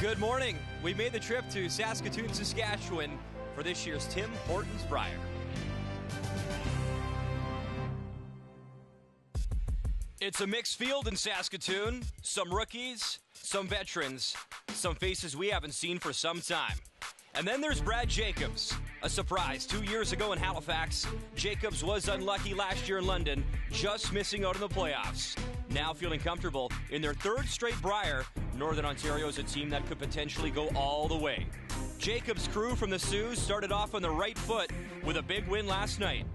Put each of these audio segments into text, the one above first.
Good morning. We made the trip to Saskatoon, Saskatchewan for this year's Tim Hortons Brier. It's a mixed field in Saskatoon. Some rookies, some veterans, some faces we haven't seen for some time. And then there's Brad Jacobs. A surprise. 2 years ago in Halifax, Jacobs was unlucky last year in London, just missing out in the playoffs. Now feeling comfortable in their third straight Brier, Northern Ontario is a team that could potentially go all the way. Jacobs' crew from the Sioux started off on the right foot with a big win last night.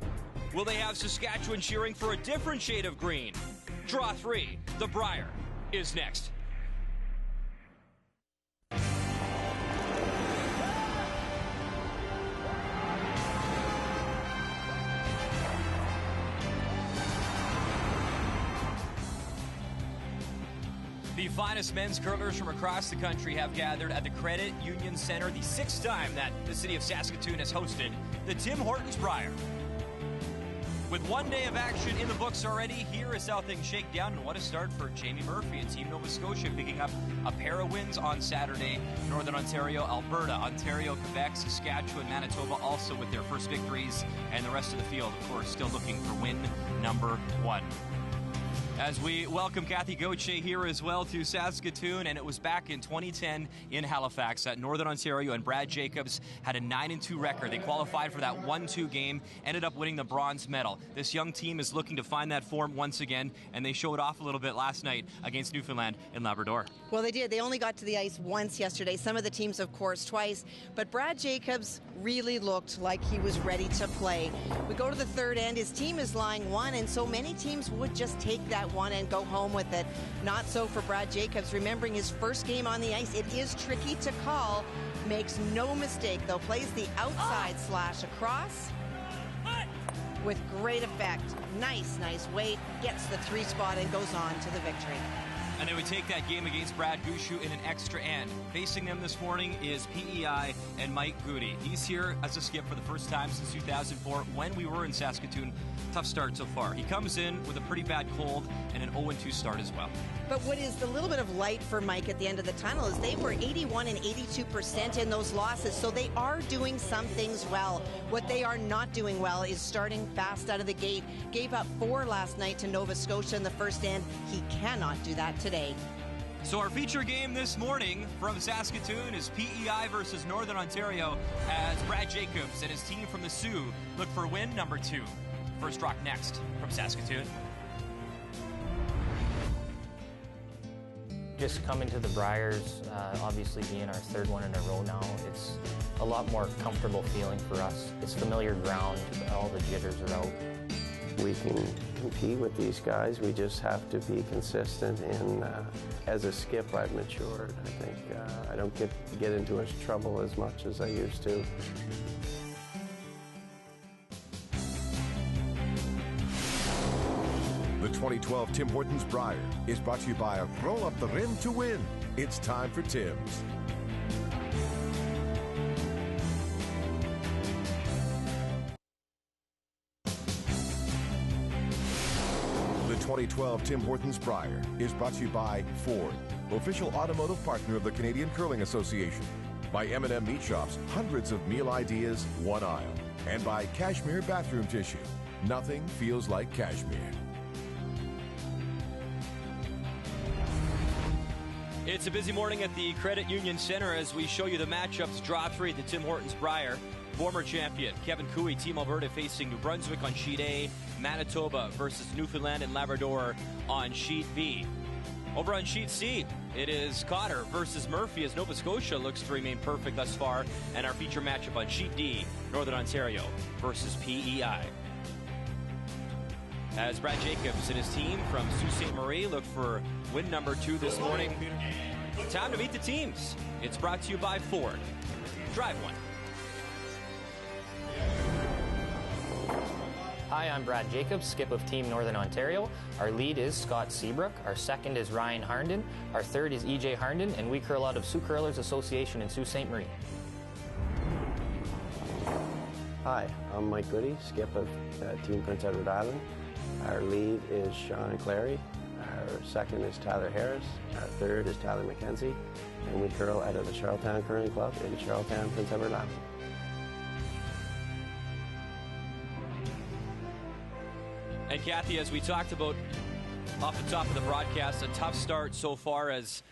Will they have Saskatchewan cheering for a different shade of green? Draw 3, the Brier, is next. The finest men's curlers from across the country have gathered at the Credit Union Centre, the sixth time that the city of Saskatoon has hosted the Tim Hortons Brier. With 1 day of action in the books already, here is how things shake down, and what a start for Jamie Murphy and Team Nova Scotia, picking up a pair of wins on Saturday. Northern Ontario, Alberta, Ontario, Quebec, Saskatchewan, Manitoba also with their first victories, and the rest of the field, of course, still looking for win number 1. As we welcome Kathy Gaudet here as well to Saskatoon, and it was back in 2010 in Halifax that Northern Ontario and Brad Jacobs had a 9-2 record. They qualified for that 1-2 game, ended up winning the bronze medal. This young team is looking to find that form once again, and they showed off a little bit last night against Newfoundland and Labrador. Well, they did. They only got to the ice once yesterday. Some of the teams, of course, twice. But Brad Jacobs really looked like he was ready to play. We go to the third end. His team is lying 1, and so many teams would just take that 1 and go home with it. Not so for Brad Jacobs. Remembering his first game on the ice, it is tricky to call. Makes no mistake, though. Plays the outside slash across with great effect. Nice weight. Gets the 3 spot and goes on to the victory. And they would take that game against Brad Gushue in an extra end. Facing them this morning is PEI and Mike Gaudet. He's here as a skip for the first time since 2004 when we were in Saskatoon. Tough start so far. He comes in with a pretty bad cold and an 0-2 start as well. But what is the little bit of light for Mike at the end of the tunnel is they were 81 and 82% in those losses, so they are doing some things well. What they are not doing well is starting fast out of the gate. Gave up 4 last night to Nova Scotia in the first end. He cannot do that today. So our feature game this morning from Saskatoon is PEI versus Northern Ontario as Brad Jacobs and his team from the Sioux look for win number 2. First rock next from Saskatoon. Just coming to the Briers, obviously being our third one in a row now, it's a lot more comfortable feeling for us. It's familiar ground, all the jitters are out. We can compete with these guys. We just have to be consistent. And as a skip, I've matured. I think I don't get into trouble as much as I used to. The 2012 Tim Hortons Brier is brought to you by Roll Up the Rim to Win. It's time for Tim's. The 2012 Tim Hortons Brier is brought to you by Ford, official automotive partner of the Canadian Curling Association. By M&M Meat Shops, hundreds of meal ideas, one aisle. And by Cashmere Bathroom Tissue. Nothing feels like cashmere. It's a busy morning at the Credit Union Centre as we show you the matchups. Draw 3, the Tim Hortons Brier. Former champion Kevin Cooey, Team Alberta facing New Brunswick on Sheet A. Manitoba versus Newfoundland and Labrador on Sheet B. Over on Sheet C, it is Cotter versus Murphy as Nova Scotia looks to remain perfect thus far. And our feature matchup on Sheet D, Northern Ontario versus PEI. As Brad Jacobs and his team from Sault Ste. Marie look for win number 2 this morning. Time to meet the teams. It's brought to you by Ford. Drive one. Hi, I'm Brad Jacobs, skip of Team Northern Ontario. Our lead is Scott Seabrook. Our second is Ryan Harnden. Our third is EJ Harnden, and we curl out of Sioux Curlers Association in Sault Ste. Marie. Hi, I'm Mike Gaudet, skip of Team Prince Edward Island. Our lead is Sean Clary. Our second is Tyler Harris. Our third is Tyler McKenzie. And we curl out of the Charlottetown Curling Club in Charlottetown, Prince Edward Island. And Kathy, as we talked about off the top of the broadcast, a tough start so far as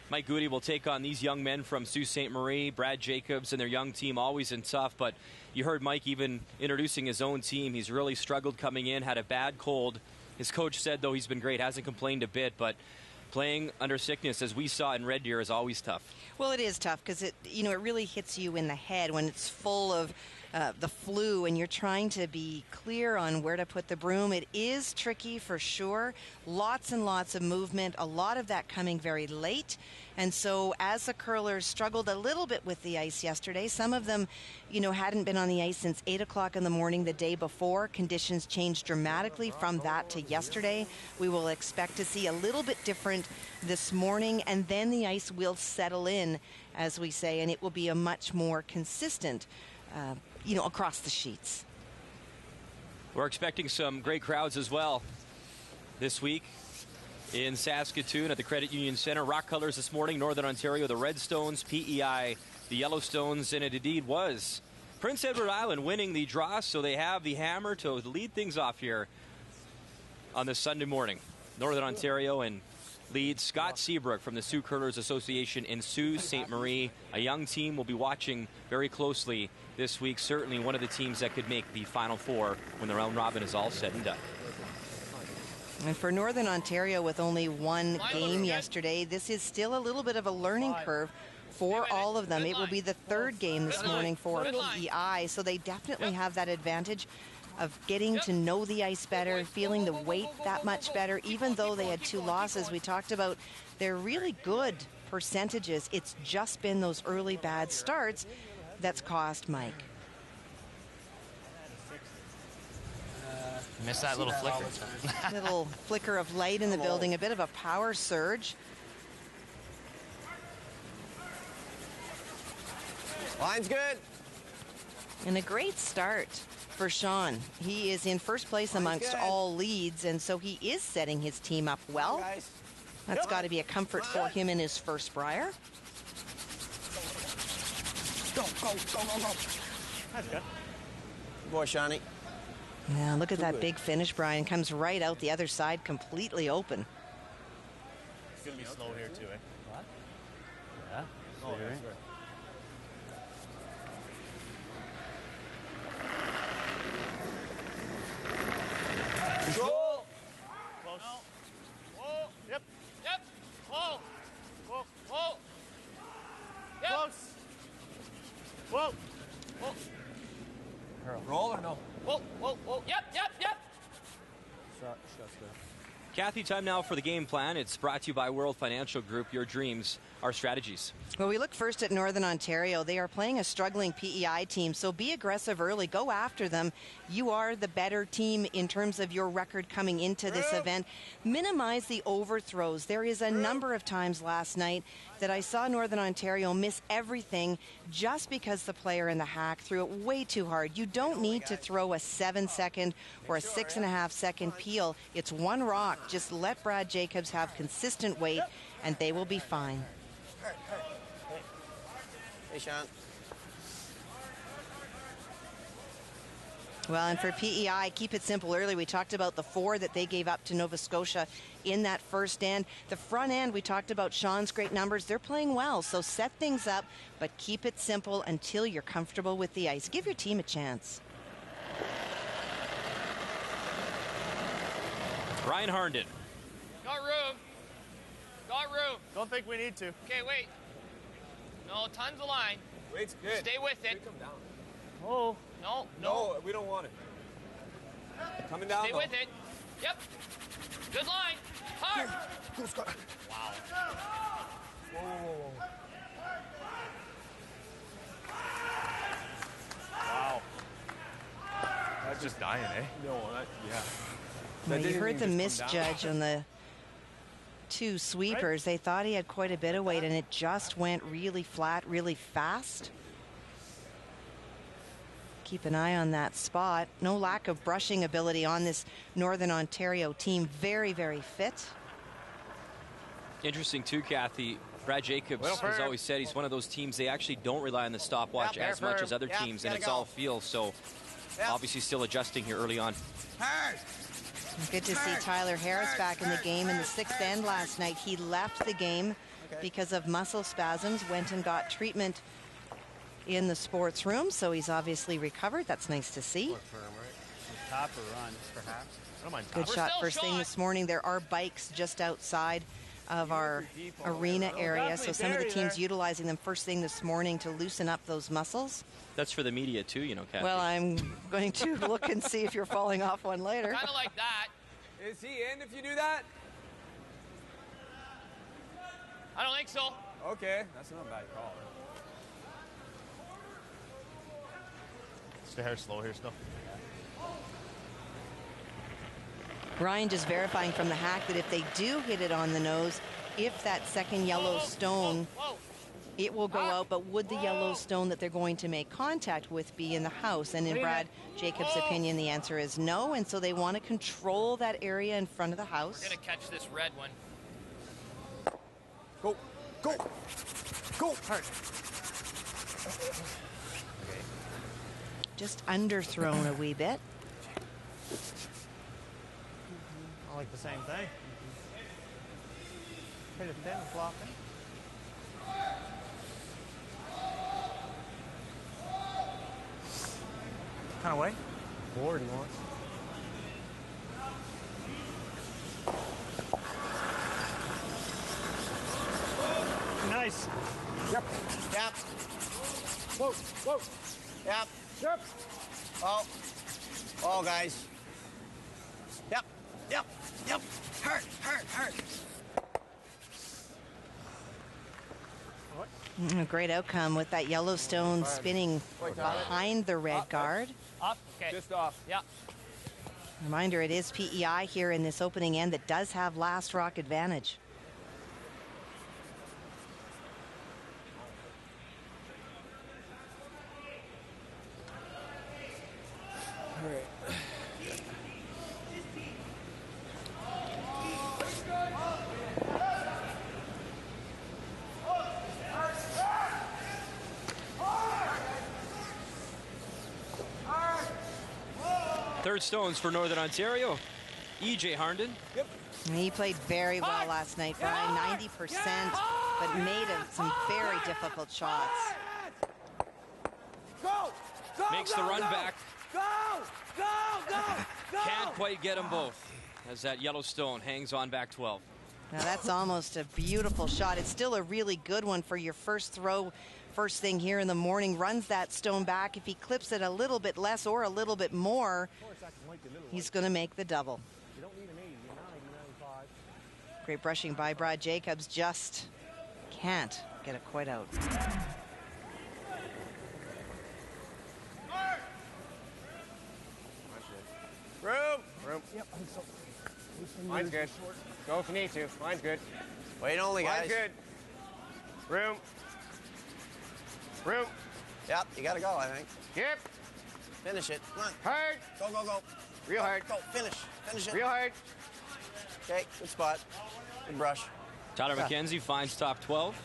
Mike Gaudet will take on these young men from Sault Ste. Marie, Brad Jacobs and their young team, always in tough. But you heard Mike even introducing his own team. He's really struggled coming in, had a bad cold. His coach said, though, he's been great, hasn't complained a bit, but playing under sickness, as we saw in Red Deer, is always tough. Well, it is tough because it really hits you in the head when it's full of the flu and you're trying to be clear on where to put the broom. It is tricky for sure. Lots and lots of movement, a lot of that coming very late. And so as the curlers struggled a little bit with the ice yesterday, some of them, hadn't been on the ice since 8 o'clock in the morning the day before. Conditions changed dramatically from that to yesterday. We will expect to see a little bit different this morning, and then the ice will settle in, as we say, and it will be a much more consistent across the sheets. We're expecting some great crowds as well this week in Saskatoon at the Credit Union Centre. Rock colors this morning, Northern Ontario, the Redstones, PEI, the Yellowstones, and it indeed was Prince Edward Island winning the draw, so they have the hammer to lead things off here on this Sunday morning. Northern Ontario and leads Scott Seabrook from the Sioux Curlers Association in Sault Ste. Marie. A young team we'll be watching very closely this week. Certainly one of the teams that could make the Final Four when the round robin is all said and done. And for Northern Ontario, with only one game yesterday, this is still a little bit of a learning curve for all of them. It will be the third game this morning for PEI, so they definitely have that advantage of getting to know the ice better, feeling the weight that much better. Even though they had 2 losses, we talked about they're really good percentages. It's just been those early bad starts that's cost Mike. Missed that little flicker. Little flicker of light in the building, a bit of a power surge. Line's good. And a great start for Sean. He is in first place amongst all leads, and so he is setting his team up well. That's got to be a comfort for him in his first Brier. Go. That's good. Good boy, Shawnee. Yeah, look at that big finish, Brian. Comes right out the other side, completely open. It's going to be slow here, too, eh? What? Yeah. Oh, that's right. Control. Close. No. Whoa. Yep. Whoa. Whoa. Yep. Close. Whoa. Roll or no? Whoa. Yep. Shots good. Kathy, time now for the game plan. It's brought to you by World Financial Group. Your dreams, our strategies. Well, we look first at Northern Ontario. They are playing a struggling PEI team, so be aggressive early. Go after them. You are the better team in terms of your record coming into this event. Minimize the overthrows. There is a number of times last night that I saw Northern Ontario miss everything just because the player in the hack threw it way too hard. You don't need to throw a 7-second or a 6.5-second peel. It's one rock. Just let Brad Jacobs have consistent weight, and they will be fine. Hey, Sean. Well, and for PEI, keep it simple early. We talked about the 4 that they gave up to Nova Scotia in that first end. The front end, we talked about Sean's great numbers. They're playing well, so set things up, but keep it simple until you're comfortable with the ice. Give your team a chance. Ryan Harnden. Got room. Don't think we need to. Okay, wait. No, tons of line. Weight's good. Stay with it. Come down. Oh. No, we don't want it. Coming down. Stay with it. Yep. Good line. Hard. Wow. Whoa. Wow. That's just dying, eh? No, yeah. Well, you heard the misjudge on the 2 sweepers. They thought he had quite a bit of weight, and it just went really flat, really fast. Keep an eye on that spot. No lack of brushing ability on this Northern Ontario team. Very, very fit. Interesting, too, Kathy. Brad Jacobs has always said he's one of those teams, they actually don't rely on the stopwatch as much as other teams, and it's all feel. So obviously still adjusting here early on. Good to see Tyler Harris back in the game in the 6th end last night. He left the game because of muscle spasms, went and got treatment in the sports room, so he's obviously recovered. That's nice to see. Top or run, perhaps. I don't mind. Good shot first thing this morning. There are bikes just outside of our arena area, so some of the teams utilizing them first thing this morning to loosen up those muscles. That's for the media too, you know, Kathy. Well, I'm going to look and see if you're falling off one later. Kind of like that. Is he in if you do that? I don't think so. Okay, that's not a bad call. Stay here slow here still. Ryan just verifying from the hack that if they do hit it on the nose, if that second yellow stone, it will go out, but would the yellow stone that they're going to make contact with be in the house? And in Brad Jacobs' opinion, the answer is no, and so they want to control that area in front of the house. We're going to catch this red one. Go, go, go, hard. Just underthrown a wee bit. I like the same thing. Hit it thin, flopping. Kind of way? Forward he wants. Nice. Yep. Yep. Whoa. Whoa. Yep. Yep. Oh. Oh, guys. Yep. Yep. Yep. Hurt. Hurt. Hurt. A great outcome with that Yellowstone spinning behind the red guard. Up. Okay. Just off. Yeah. Reminder, it is PEI here in this opening end that does have last rock advantage. All right. Third stones for Northern Ontario. EJ Harnden. Yep. He played very well last night, Brian, 90%, but made some very difficult shots. Go! Go! Makes the run back. Go! Go! Go! Go! Can't quite get them both as that Yellowstone hangs on back 12. Now that's almost a beautiful shot. It's still a really good one for your first throw. First thing here in the morning, runs that stone back. If he clips it a little bit less or a little bit more, he's going to make the double. Great brushing by Brad Jacobs, just can't get it quite out. Room. Room. Yep. Mine's good. Go if you need to. Mine's good. Wait only, guys. Mine's good. Room. Room. Yep, you gotta go, I think. Yep. Finish it. Come on. Hard. Go, go, go. Real hard. Go. Finish. Finish it. Real hard. Okay, good spot. Good brush. Tyler McKenzie finds top 12.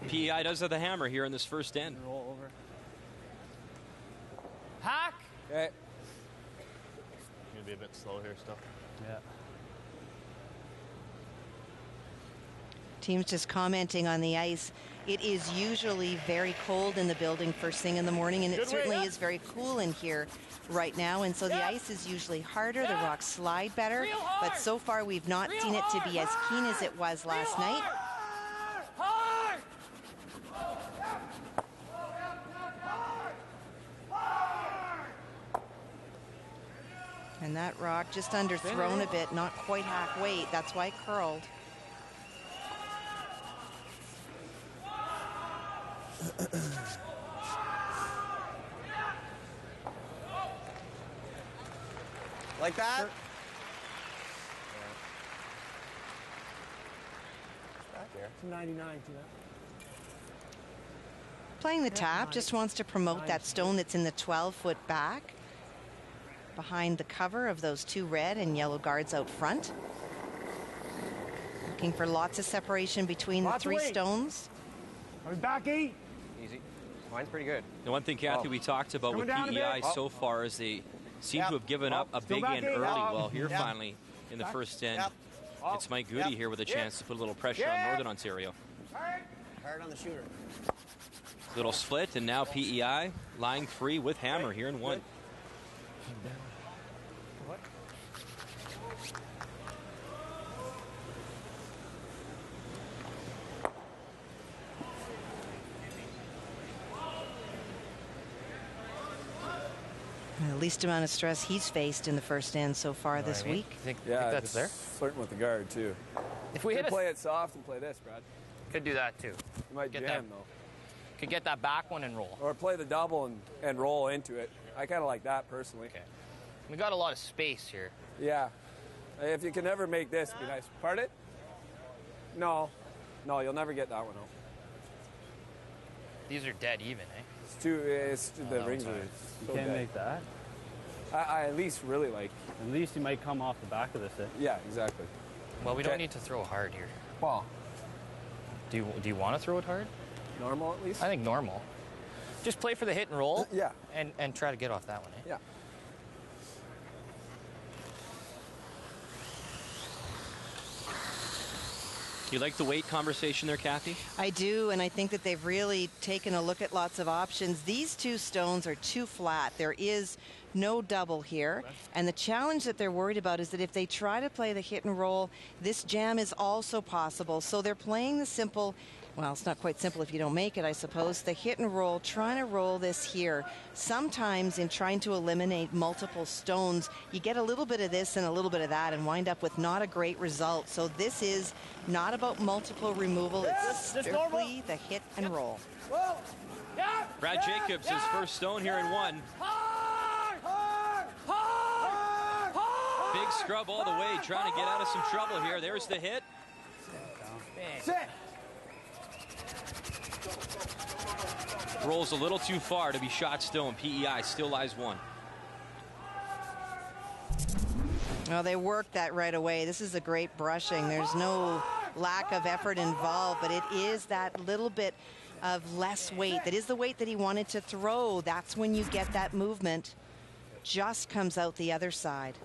PEI does have the hammer here in this first end. Roll over. Hack. Okay. Gonna be a bit slow here still. Yeah. Teams just commenting on the ice. It is usually very cold in the building first thing in the morning, and it certainly is very cool in here right now, and so the ice is usually harder, the rocks slide better, but so far we've not seen it to be as keen as it was last night. And that rock just underthrown a bit, not quite hack weight, that's why it curled. Like that? Sure. Back here. 299 to that. Playing the tap, just wants to promote that stone that's in the 12-foot back behind the cover of those two red and yellow guards out front. looking for lots of separation between the three stones. Are we back 8? Easy. Mine's pretty good. The one thing, Kathy, we talked about with PEI so far is they seem to have given up a big end early. Well, here finally in the first end, it's Mike Gaudet here with a chance to put a little pressure on Northern Ontario. Hard on the shooter. Little split, and now PEI lying 3 with hammer here in 1. The least amount of stress he's faced in the first end so far this week. Think that's there? Flirting with the guard, too. If we play it soft and play this, Brad. Could do that, too. You might jam, though. Could get that back one and roll. Or play the double and roll into it. I kind of like that, personally. Okay. We got a lot of space here. Yeah. If you can never make this, it'd be nice. Pardon? No. No, you'll never get that one out. These are dead even, eh? The rings are so Can't dead. make that. I at least really like. At least you might come off the back of this. Yeah, exactly. Well, we don't need to throw hard here. Well, do you want to throw it hard? Normal at least? I think normal. Just play for the hit and roll. Yeah. And try to get off that one, eh? Yeah. You like the weight conversation there, Kathy? I do, and I think that they've really taken a look at lots of options. These two stones are too flat. There is no double here, and the challenge that they're worried about is that if they try to play the hit and roll, this jam is also possible. So they're playing the simple, well, it's not quite simple if you don't make it, I suppose, the hit and roll, trying to roll this here. Sometimes in trying to eliminate multiple stones, you get a little bit of this and a little bit of that and wind up with not a great result. So this is not about multiple removal, it's strictly the hit and roll. Brad Jacobs, his first stone here in 1. Big scrub all the way, trying to get out of some trouble here. There's the hit. Rolls a little too far to be shot stone. PEI still lies 1. Well, they worked that right away. This is a great brushing. There's no lack of effort involved, but it is that little bit of less weight. That is the weight that he wanted to throw. That's when you get that movement. Just comes out the other side.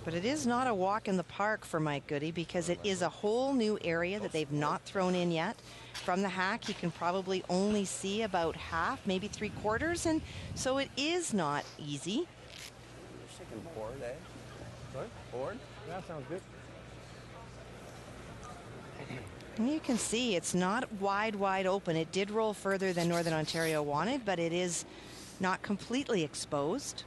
But it is not a walk in the park for Mike Gaudet because it is a whole new area that they've not thrown in yet. From the hack, you can probably only see about half, maybe 3/4, and so it is not easy. You're sticking board, eh? Sorry? Board? That sounds good. And you can see it's not wide open. It did roll further than Northern Ontario wanted, but it is not completely exposed.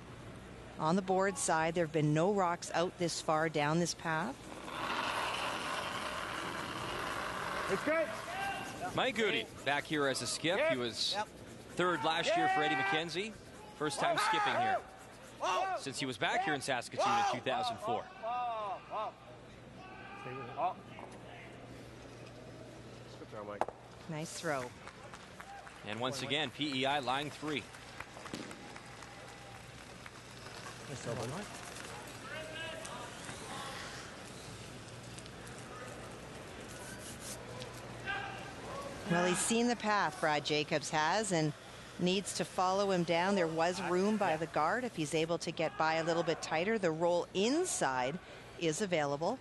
On the board side, there have been no rocks out this far down this path. It's great. Mike Gaudet back here as a skip. He was 3rd last year for Eddie McKenzie. First time skipping here since he was back here in Saskatoon in 2004. Good throw, Mike. Nice throw. And once again, PEI lying 3. Well, he's seen the path, Brad Jacobs has, and needs to follow him down. There was room by the guard. If he's able to get by a little bit tighter, the roll inside is available.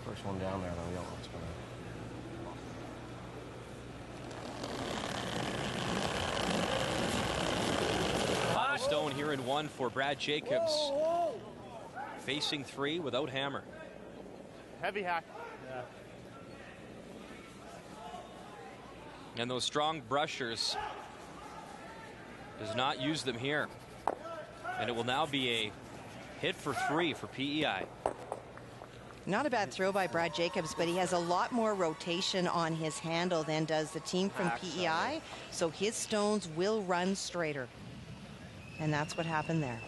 First one down there, though, yellow. It's gonna... Stone here in 1 for Brad Jacobs. Facing 3 without hammer. Heavy hack. Yeah. And those strong brushers does not use them here. And it will now be a hit for 3 for PEI. Not a bad throw by Brad Jacobs, but he has a lot more rotation on his handle than does the team from PEI. So his stones will run straighter. And that's what happened there.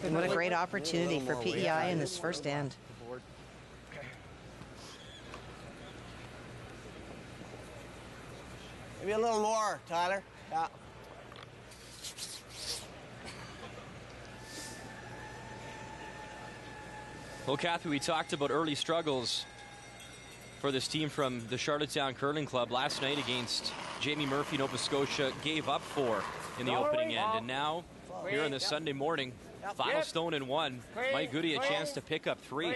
And what a great opportunity for PEI in this first end. Maybe a little more, Tyler. Yeah. Well, Kathy, we talked about early struggles for this team from the Charlottetown Curling Club last night against Jamie Murphy. Nova Scotia gave up 4 in the opening end, and now here on this Sunday morning, final stone in 1. Mike Gaudet a chance to pick up 3.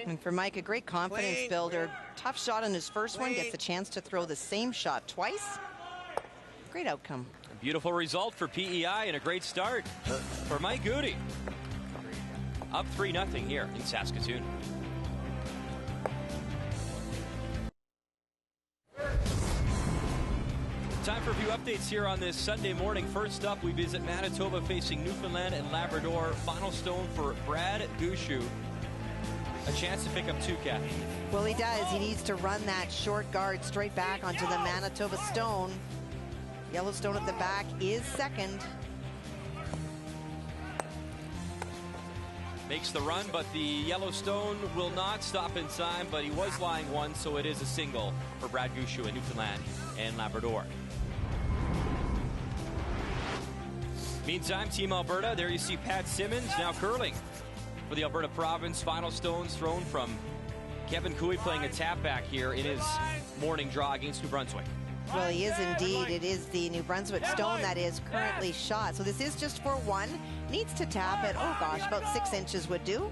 And for Mike, a great confidence builder. Tough shot on his first one, gets a chance to throw the same shot twice. Great outcome. A beautiful result for PEI and a great start for Mike Gaudet. Up 3-0 here in Saskatoon. Time for a few updates here on this Sunday morning. First up, we visit Manitoba facing Newfoundland and Labrador. Final stone for Brad Gaudet. A chance to pick up 2, Kathy. Well, he does. He needs to run that short guard straight back onto the Manitoba stone. Yellowstone at the back is second. Makes the run, but the Yellowstone will not stop in time, but he was lying 1, so it is a single for Brad Gaudet in Newfoundland and Labrador. Meantime, Team Alberta, there you see Pat Simmons now curling for the Alberta province. Final stones thrown from Kevin Cooey, playing a tap back here in his morning draw against New Brunswick. Well, he is indeed. It is the New Brunswick stone that is currently shot. So this is just for 1. Needs to tap it. Oh gosh, about 6 inches would do.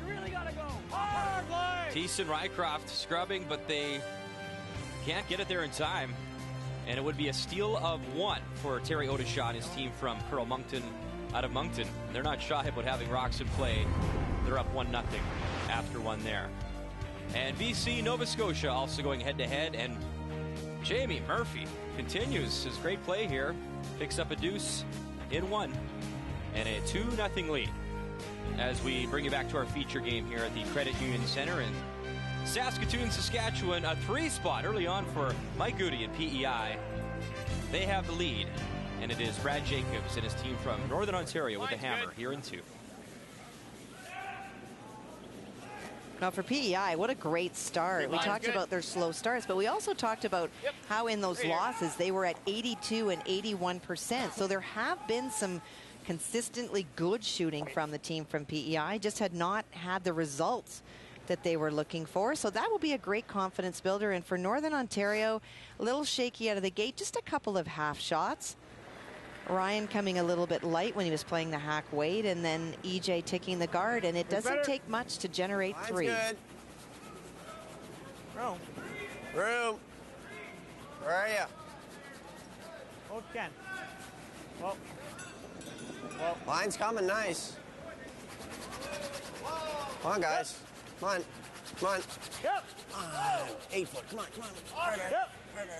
You really gotta go hard, line. Thies and Rycroft scrubbing, but they can't get it there in time. And it would be a steal of 1 for Terry Odishaw and his team from Curl Moncton out of Moncton. They're not shy about having rocks in play. They're up 1-0 after 1 there. And BC Nova Scotia also going head-to-head, and Jamie Murphy continues his great play here. Picks up a deuce in 1 and a 2-0 lead as we bring you back to our feature game here at the Credit Union Center in Saskatoon, Saskatchewan. A 3 spot early on for Mike Gaudet and PEI. They have the lead, and it is Brad Jacobs and his team from Northern Ontario with the hammer here in 2. Now for PEI, what a great start. We talked about their slow starts, but we also talked about how in those losses they were at 82 and 81%. So there have been some consistently good shooting from the team from PEI, just had not had the results that they were looking for. So that will be a great confidence builder. And for Northern Ontario, a little shaky out of the gate, just a couple of half shots. Ryan coming a little bit light when he was playing the hack weight, and then EJ taking the guard, and it doesn't take much to generate 3. Good. Room. Room. Where are you? Oh, Ken. Well. Line's coming nice. Come on, guys. Come on. Come on. Yep. 8 foot. Come on. Come on. Harder. Yep. Harder.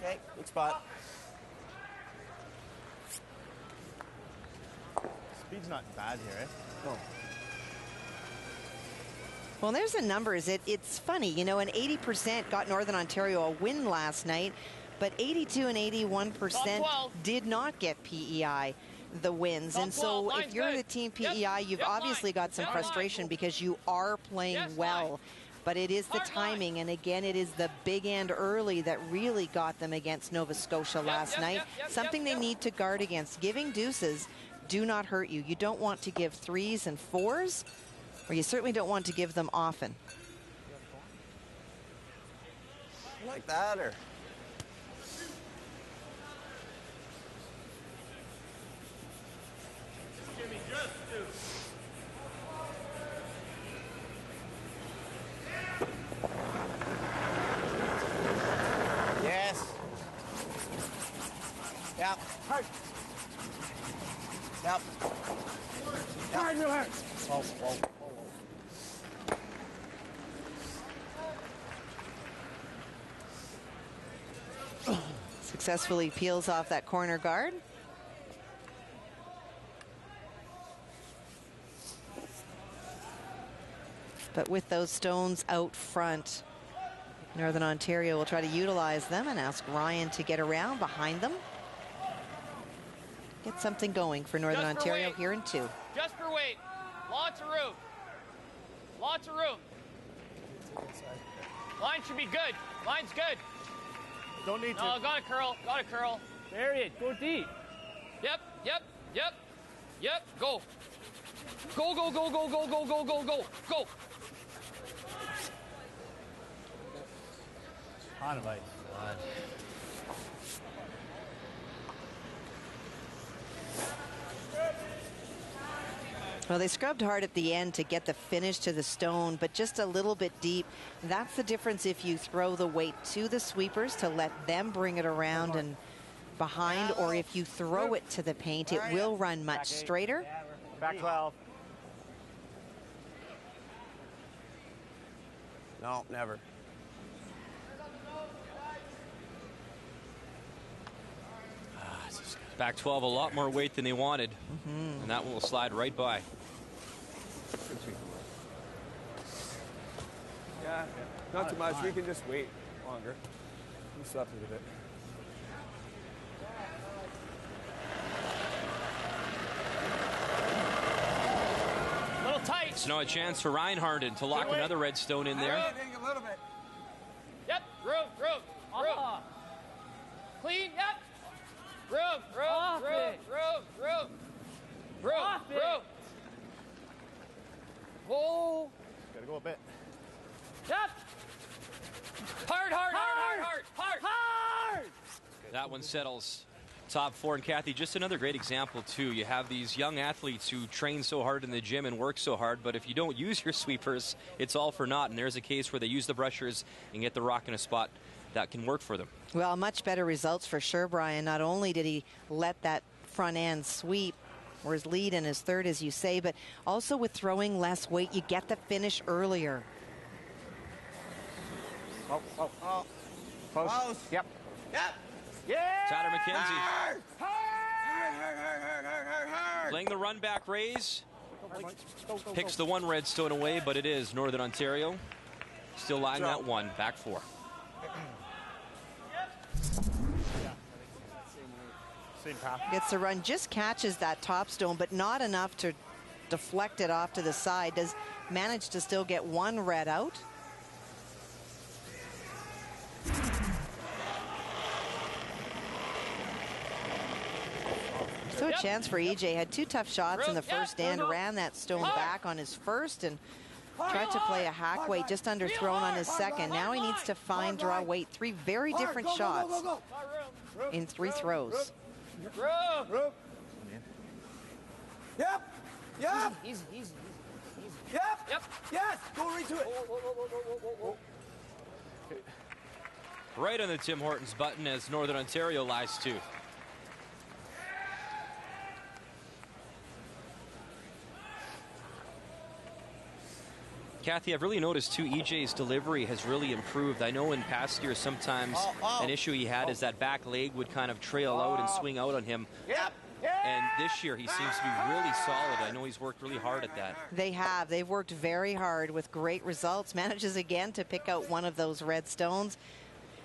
Okay, good spot. Speed's not bad here, eh? Oh. Well, there's the numbers. It's funny, you know, an 80% got Northern Ontario a win last night, but 82 and 81% did not get PEI the wins. And so if you're the team PEI, you've obviously got some frustration because you are playing well. But it is the timing, and again, it is the big end early that really got them against Nova Scotia last night. Something they need to guard against. Giving deuces do not hurt you. You don't want to give 3s and 4s, or you certainly don't want to give them often. Like that, or? Yes. Yep. Hard. Yep. Hard, real hard. Whoa, whoa, whoa. Successfully peels off that corner guard. But with those stones out front, Northern Ontario will try to utilize them and ask Ryan to get around behind them. get something going for Northern Ontario here in 2. Just for weight. Lots of room. Lots of room. Line should be good. Line's good. Don't need to. No, gotta curl. Gotta curl. There it. Go deep. Yep, yep, yep. Yep, go. Go, go, go, go, go, go, go, go, go, go. Ton of ice. Well, they scrubbed hard at the end to get the finish to the stone, but just a little bit deep. That's the difference if you throw the weight to the sweepers to let them bring it around and behind, or if you throw it to the paint, it will run much straighter. Back 12. No, never. Back 12, a lot more weight than they wanted. And that one will slide right by. Yeah, not too much. We can just wait longer. We still have to do it. Little tight. So now a chance for Ryan Harnden to lock another redstone in there. A little bit. Yep, room, room, room. Clean, yep. Room, room, room, room, room. Room, room. Oh. Gotta go a bit. Yep. Hard, hard, hard, hard, hard, hard. That one settles top 4. And Kathy, just another great example too. You have these young athletes who train so hard in the gym and work so hard, but if you don't use your sweepers, it's all for naught. And there's a case where they use the brushers and get the rock in a spot that can work for them. Well, much better results for sure, Brian. Not only did he let that front end sweep, or his lead and his third, as you say, but also with throwing less weight, you get the finish earlier. Oh, oh, oh. Close. Close. Yep. Yep. Yeah! Tyler McKenzie Hard. Hard. playing the run back raise. Picks the one redstone away, but it is Northern Ontario still lying that one. Back 4. Same path. Gets the run, just catches that top stone, but not enough to deflect it off to the side. Does manage to still get one red out. So a chance for EJ. Had 2 tough shots in the first end, ran that stone back on his first, and tried to play a hack weight, just underthrown on his second. Now he needs to find draw weight. 3 very different shots in 3 throws. Yep. Yep. Easy. Yep. Yep. Yes. Go right to it. Right on the Tim Hortons button as Northern Ontario lies 2. Kathy, I've really noticed too, EJ's delivery has really improved. I know in past years sometimes an issue he had is that back leg would kind of trail out and swing out on him. Yep. And this year he seems to be really solid. I know he's worked really hard at that. They have. They've worked very hard with great results. Manages again to pick out one of those red stones.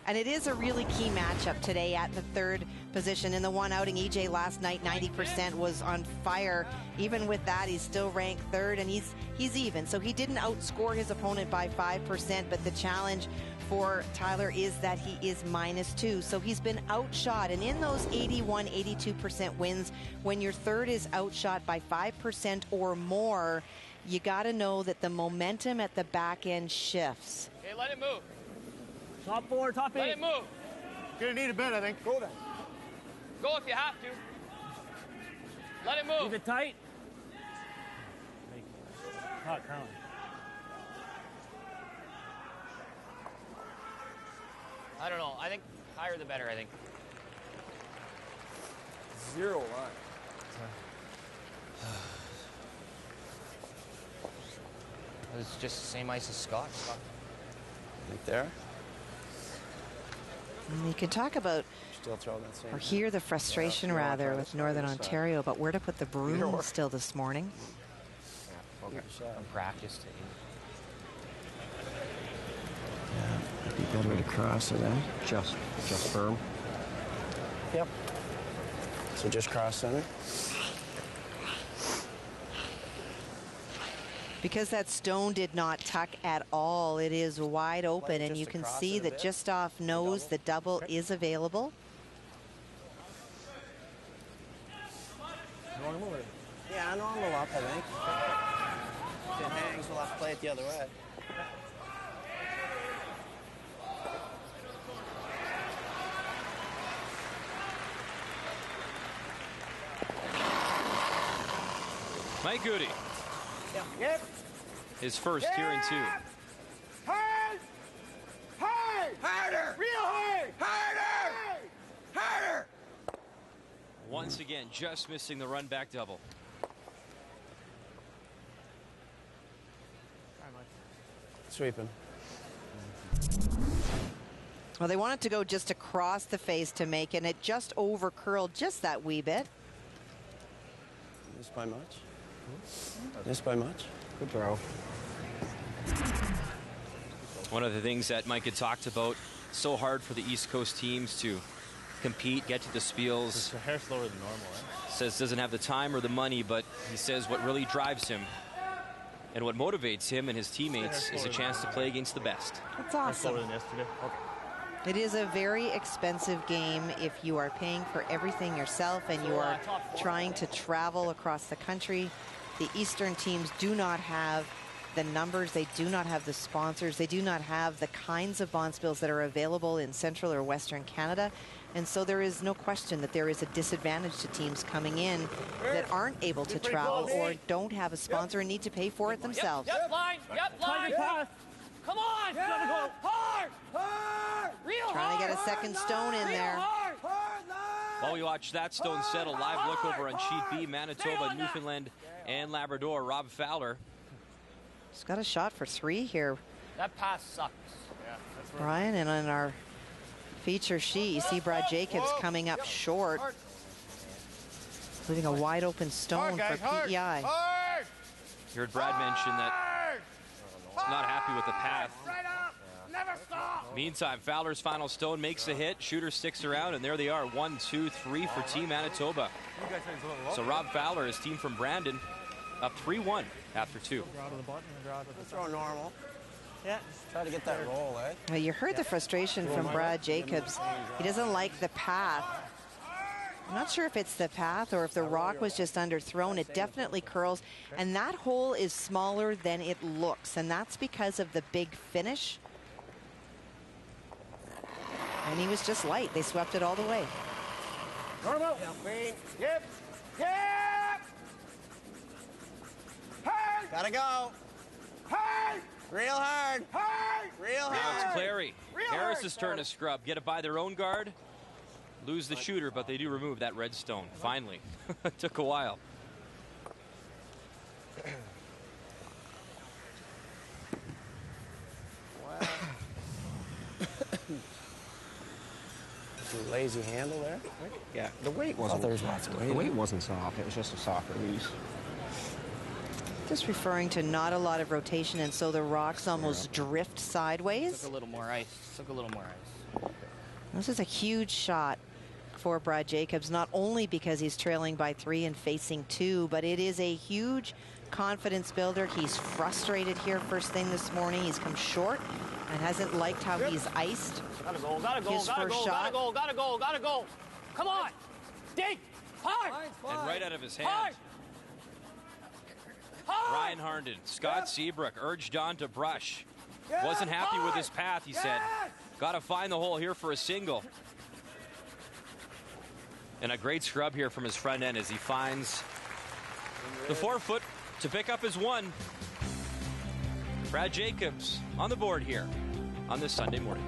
And it is a really key matchup today at the 3rd position. In the one outing, EJ last night, 90% was on fire. Even with that, he's still ranked 3rd, and he's even. So he didn't outscore his opponent by 5%, but the challenge for Tyler is that he is -2. So he's been outshot. And in those 81, 82% wins, when your 3rd is outshot by 5% or more, you got to know that the momentum at the back end shifts. Okay, let it move. Top 4, top 8. Let it move. Gonna need a bit, I think. Go then. Go if you have to. Let it move. Keep it tight. Hot curling. I don't know. I think higher the better, I think. 0 line. It's just the same ice as Scott. Right there. And you can talk about, Still throw that same. or hear the frustration rather with Northern Ontario about where to put the broom still this morning. From practice to Be better to cross it, eh? Just firm. Yep. So just cross center. Because that stone did not tuck at all, it is wide open, and you can see that just off nose, the double is available. Yeah, normal up, I think. If it hangs, we'll have to play it the other way. Mike Gaudet. Yep. His first here in 2. Hard! Hard! Harder! Real hard! Harder! Harder! Once again, just missing the run back double. Sweeping. Well, they wanted to go just across the face to make it, and it just over curled just that wee bit. Missed by much? Missed by much? Good throw. One of the things that Mike had talked about, so hard for the East Coast teams to compete, get to the spiels. It's a hair slower than normal, eh? Says doesn't have the time or the money, but he says what really drives him and what motivates him and his teammates is a chance to play against the best. That's awesome. Slower than yesterday. Okay. It is a very expensive game if you are paying for everything yourself and you are trying to travel across the country. The Eastern teams do not have the numbers, they do not have the sponsors, they do not have the kinds of bonspiels that are available in Central or Western Canada. And so there is no question that there is a disadvantage to teams coming in that aren't able to travel or don't have a sponsor and need to pay for it themselves. Yep, line. Yep, line. Come on. Yep. Hard. Hard. Real hard. Trying to get a second stone in there. While we watch that stone settle, live look over on sheet B, Manitoba, Newfoundland, and Labrador. Rob Fowler. He's got a shot for 3 here, That pass sucks. Yeah, that's right. Brian, and on our feature sheet, you see Brad Jacobs coming up short, leaving a wide open stone for PEI. You heard Brad mention that he's not happy with the path. Never stop. Meantime, Fowler's final stone makes a hit. Shooter sticks around, and there they are. 1, 2, 3 for Team Manitoba. So Rob Fowler, his team from Brandon, up 3-1 after 2. Throw normal. Yeah. Try to get that roll, eh? Well, you heard the frustration from Brad Jacobs. He doesn't like the path. I'm not sure if it's the path or if the rock was just underthrown. It definitely curls, and that hole is smaller than it looks, and that's because of the big finish. And he was just light. They swept it all the way. Normal. Yep. Yep. Hard. Gotta go. Hard. Real hard. Hard. Real hard. Now it's Clary. Harris's turn to scrub. Get it by their own guard. Lose the shooter, but they do remove that red stone. Finally. Took a while. Wow. Lazy handle there. Yeah, the weight wasn't. There's lots of weight. The weight wasn't soft. It was just a soft release. Just referring to not a lot of rotation, and so the rocks almost drift sideways. Took a little more ice. Took a little more ice. This is a huge shot for Brad Jacobs, not only because he's trailing by 3 and facing 2, but it is a huge confidence builder. He's frustrated here first thing this morning. He's come short and hasn't liked how he's iced. Gotta go, gotta go, His gotta first go, shot. gotta go, gotta go, gotta go. Come on. Dig. Hard. And right out of his hand. Hard. Hard. Ryan Harnden, Scott Seabrook urged on to brush. Wasn't happy with his path, he said. Got to find the hole here for a single. And a great scrub here from his front end as he finds the 4-foot to pick up his 1. Brad Jacobs on the board here on this Sunday morning.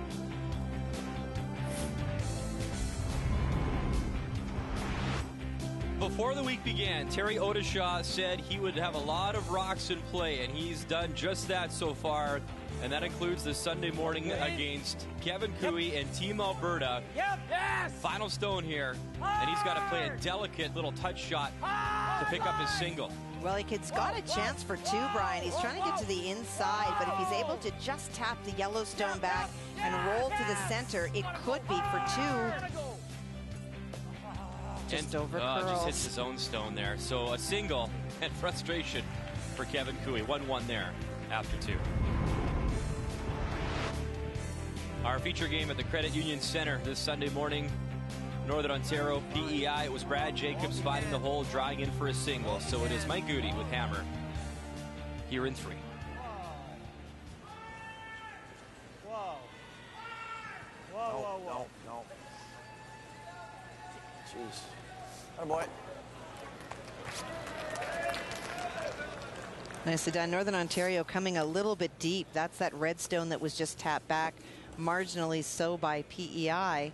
Before the week began, Terry Odishaw said he would have a lot of rocks in play, and he's done just that so far. And that includes the Sunday morning against Kevin Cooey and Team Alberta. Final stone here, and he's got to play a delicate little touch shot to pick up his single. Well, he's got a chance for 2, Brian. He's trying to get to the inside, but if he's able to just tap the Yellowstone back and roll to the center, it could be for 2. Just over Just curls. hits his own stone there. So a single and frustration for Kevin Cooey. 1-1 there after 2. Our feature game at the Credit Union Center this Sunday morning. Northern Ontario, PEI. It was Brad Jacobs finding the hole, drawing in for a single. So it is Mike Gaudet with hammer here in 3. Whoa. Whoa, whoa. No. Jeez. Oh, boy. Nicely done. Northern Ontario coming a little bit deep. That's that red stone that was just tapped back, marginally so by PEI.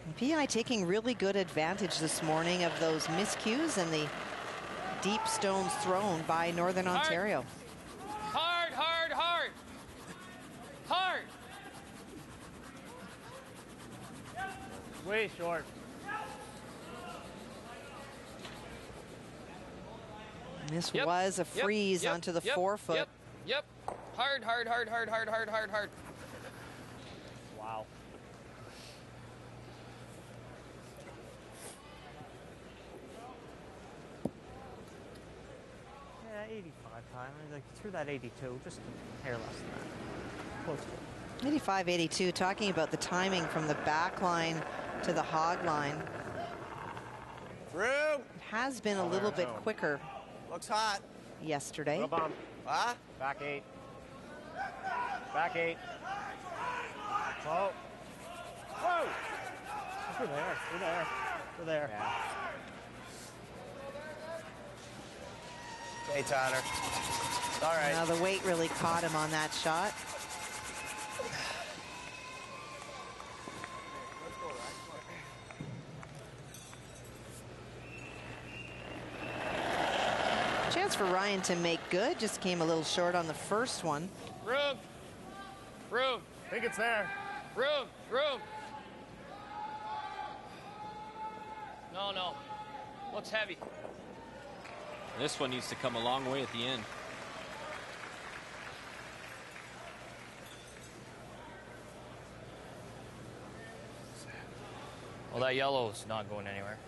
And PEI taking really good advantage this morning of those miscues and the deep stones thrown by Northern Ontario. Hard, hard, hard. Hard. Way short. This was a freeze onto the forefoot. Yep. Hard, hard, hard, hard, hard, hard, hard, hard. Wow. Yeah, 85 time. Like threw that 82, just a hair less than that. Close to it. 85-82, talking about the timing from the back line to the hog line. Through. It has been a little bit quicker Looks hot. yesterday. No bomb. Huh? Back 8. Back 8. Whoa. Whoa. We're there. We're there. We're there. Yeah. Okay, Tyler. All right. Now the weight really caught him on that shot. Chance for Ryan to make good. Just came a little short on the first one. Room. Room. I think it's there. Room. Room. No. Looks heavy. This one needs to come a long way at the end. Well, that yellow's not going anywhere.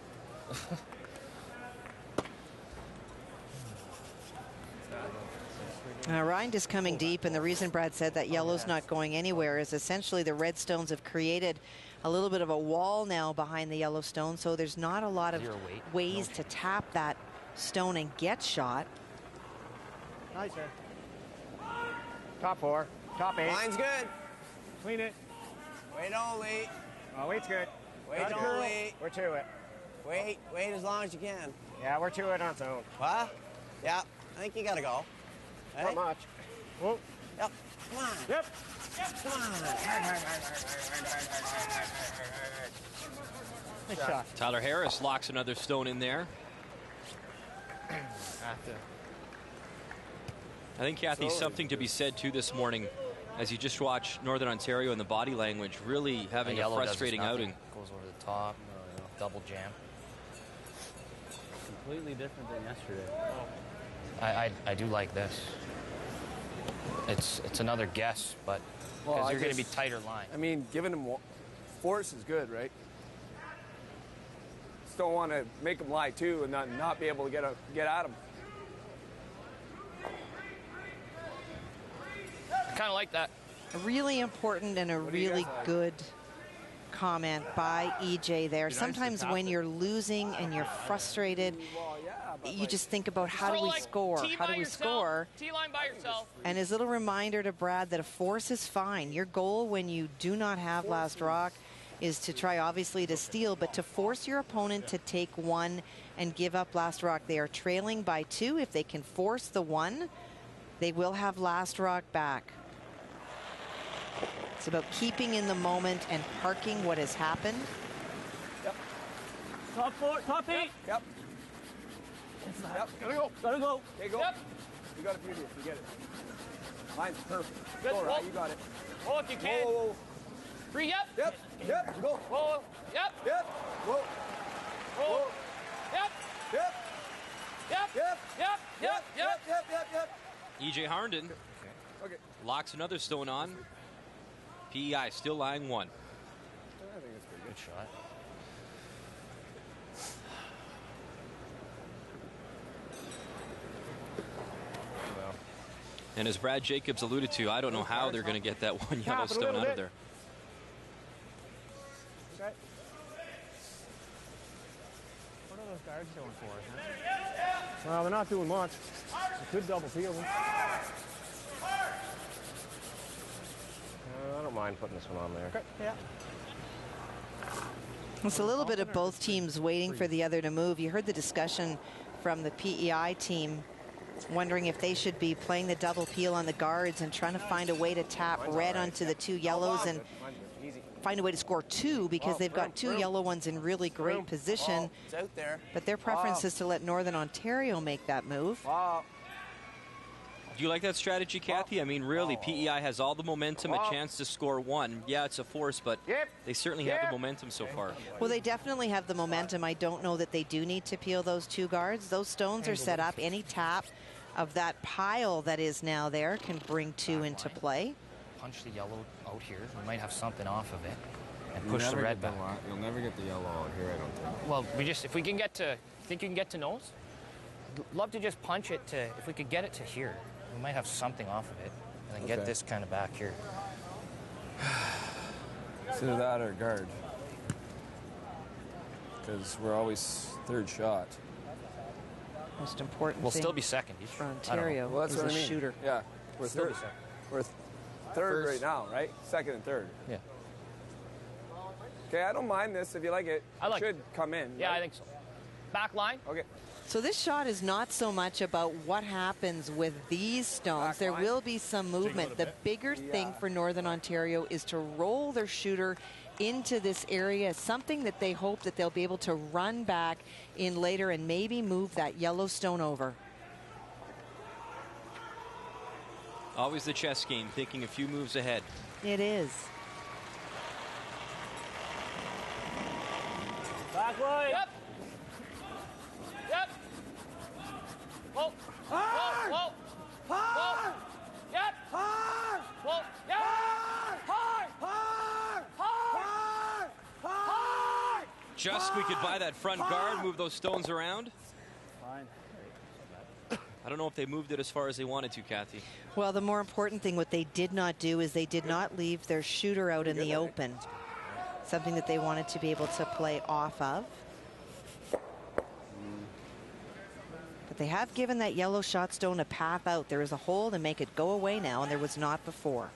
Ryan just coming deep, and the reason Brad said that yellow's not going anywhere is essentially the red stones have created a little bit of a wall now behind the yellow stone, so there's not a lot of ways to tap that stone and get shot. Nice, sir. Top 4. Top 8. Line's good. Clean it. Wait only. Oh, weight's good. Wait only. We're to it. Wait as long as you can. Yeah, we're to it on its own. What? Yeah, I think you gotta go. Hey? Not much. Whoa. Yep. Come on. Yep. Come on. Nice shot. Tyler Harris locks another stone in there. I think, Kathy, something to be said too this morning as you just watch Northern Ontario and the body language really having a frustrating outing. Goes over the top, double jam. Completely different than yesterday. I do like this. It's another guess, but because you're going to be tighter line. I mean, giving him force is good, right? Just don't want to make him lie too and not be able to get at him. I kind of like that. A really important and a really good comment by EJ there. Sometimes when you're losing and you're frustrated, you just think about how do we score? How do we score? T-line by yourself. And his little reminder to Brad that a force is fine. Your goal when you do not have last rock is to try obviously to steal, but to force your opponent to take one and give up last rock. They are trailing by 2. If they can force the 1, they will have last rock back. It's about keeping in the moment and parking what has happened. Yep. Top 4, top 8. Yep. Yep. Gotta go. Gotta go. Okay, go. Yep. You got it, beauty. You get it. Line's perfect. Good. Go, Ryan. You got it. Oh, if you can. Whoa. 3, yep. Yep. Go. Whoa. Yep. Yep. Whoa. Whoa. Yep. Yep. Yep. Yep. Yep. Yep. EJ Harnden Okay. locks another stone on. PEI still lying 1. I think it's pretty Good shot. And as Brad Jacobs alluded to, I don't know how they're going to get that one yellow stone out of there. Okay. What are those guards doing for us, huh? Well, they're not doing much. It's a good double peel them. I don't mind putting this one on there. Okay. Yeah. It's a little bit of both teams waiting for the other to move. You heard the discussion from the PEI team, wondering if they should be playing the double peel on the guards and trying to find a way to tap red onto the two yellows and find a way to score two, because they've got two yellow ones in really great position. It's out there. But their preference is to let Northern Ontario make that move. Do you like that strategy, Kathy? I mean, really, PEI has all the momentum, a chance to score one. Yeah, it's a force, but they certainly have the momentum so far. Well, they definitely have the momentum. I don't know that they do need to peel those two guards. Those stones are set up. Any tap of that pile that is now there can bring two into play. Punch the yellow out here. We might have something off of it. And push the red back. You'll never get the yellow out here, I don't think. Well, if we can get to, think you can get to nose? Love to just punch it to, if we could get it to here. We might have something off of it, and then get this kind of back here. It's either that or guard. Because we're always third shot. Most important We'll thing still be second. for Ontario well, that's is what a I mean. shooter. Yeah, we're Still third. be second. We're third right now, right? Second and third. Yeah. Okay, I don't mind this if you like it. I like should come in. Yeah, right? I think so. Back line. Okay. So this shot is not so much about what happens with these stones. There will be some movement. The bigger thing for Northern Ontario is to roll their shooter into this area, something that they hope that they'll be able to run back in later and maybe move that yellow stone over. Always the chess game, thinking a few moves ahead. It is. Back line. Yep. Yep. Whoa. Whoa. Whoa. Whoa. Yep. Whoa. Yep. Just we could buy that front guard, move those stones around. Fine. I don't know if they moved it as far as they wanted to, Kathy. Well, the more important thing, what they did not do is they did not leave their shooter out in the open. Something that they wanted to be able to play off of. But they have given that yellow shot stone a path out. There is a hole to make it go away now, and there was not before.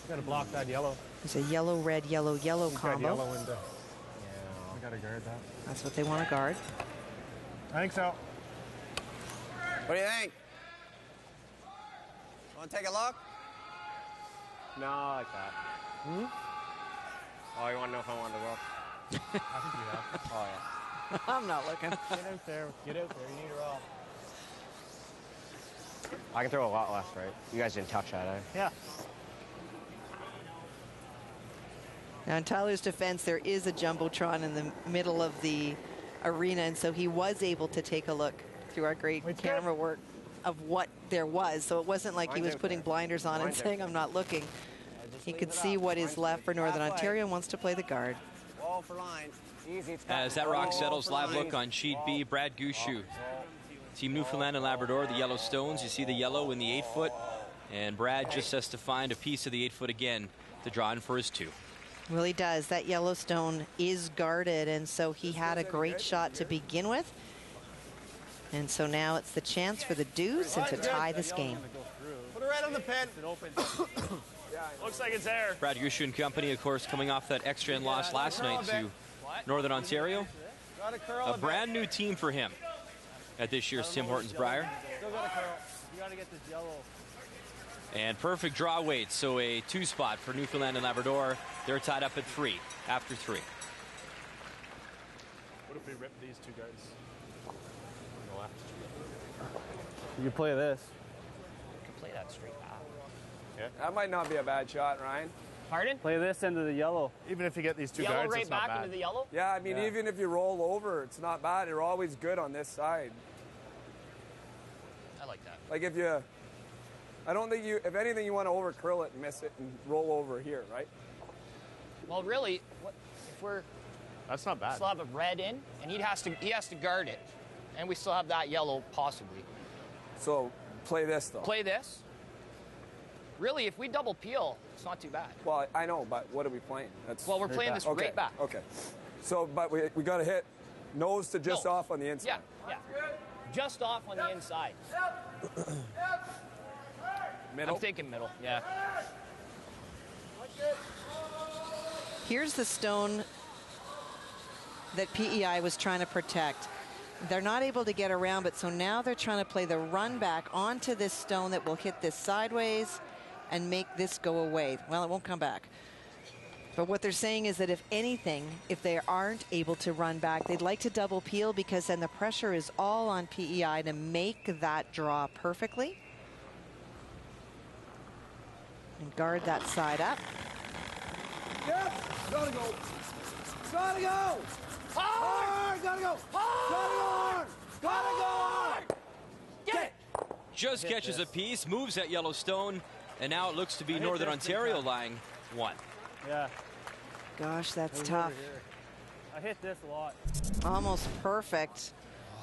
Got to block that yellow. It's a yellow, red, yellow, yellow combo. Yellow into. Yeah. We got to guard that. That's what they want to guard. I think so. What do you think? Want to take a look? No, I like that. Hmm? Oh, you want to know if I want to look? I think you have. Oh, yeah. I'm not looking. Get out there. Get out there. You need her all. I can throw a lot left, right? You guys didn't touch that, eh? Yeah. Now, in Tyler's defense, there is a Jumbotron in the middle of the arena, and so he was able to take a look through our great camera work of what there was. So it wasn't like he was putting blinders on and saying, I'm not looking. He could see what is left for Northern Ontario and wants to play the guard. Wall for line. Easy. As that rock settles, live look on sheet B, Brad Gushu. Team Newfoundland and Labrador, the yellow stones. You see the yellow in the 8-foot, and Brad just has to find a piece of the 8-foot again to draw in for his two. Well, he does. That yellow stone is guarded, and so he had a great shot to begin with. And so now it's the chance for the deuce and to tie this game. Put it right on the pin. Looks like it's there. Brad Gushu and company, of course, coming off that extra end loss last night to Northern Ontario. A brand new team for him at this year's Tim Hortons Brier. Still got to curl. You got to get this yellow. And perfect draw weight, so a 2-spot for Newfoundland and Labrador. They're tied up at 3 after 3. What if we rip these two guys on the left? You play this. You can play that straight back. Yeah. That might not be a bad shot, Ryan. Pardon? Play this into the yellow. Even if you get these two Yellow guards, right it's not back bad. into the yellow? Yeah, I mean, even if you roll over, it's not bad. You're always good on this side. I like that. Like if you, I don't think you, if anything, you want to over curl it and miss it and roll over here, right? Well, really, if we're That's not bad. still have a red in, and he has to guard it, and we still have that yellow possibly. So play this, though. Play this. Really, if we double peel, it's not too bad. Well, I know, but what are we playing? Well, we're playing this right back. Okay. So, but we got to hit nose to just off on the inside. Yeah. Just off on the inside. Middle? I'm thinking middle, yeah. Here's the stone that PEI was trying to protect. They're not able to get around, but so now they're trying to play the run back onto this stone that will hit this sideways and make this go away. Well, it won't come back. But what they're saying is that if anything, if they aren't able to run back, they'd like to double peel because then the pressure is all on PEI to make that draw perfectly. And guard that side up. Yep, gotta go. Gotta go. Hard, gotta go. Hard, gotta go hard. Get it. Just catches a piece, moves at Yellowstone, and now it looks to be Northern Ontario lying 1. Yeah. Gosh, that's tough. I hit this a lot. Almost perfect.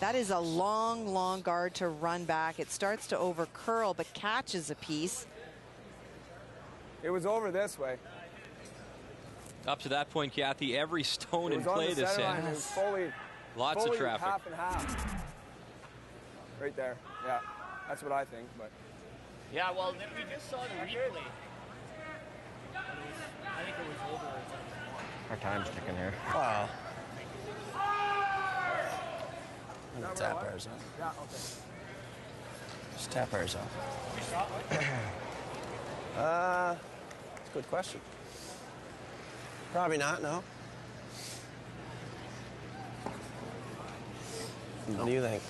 That is a long, long guard to run back. It starts to over curl, but catches a piece. It was over this way. Up to that point, Kathy, every stone in play this end. Lots of traffic. Half and half. Right there. Yeah, that's what I think. But yeah, well, we just saw the replay. I think it was over. Our time's ticking here. Wow. I'm gonna tap ours off. Yeah, okay. Just tap ours off. That's a good question. Probably not, no. What do you think?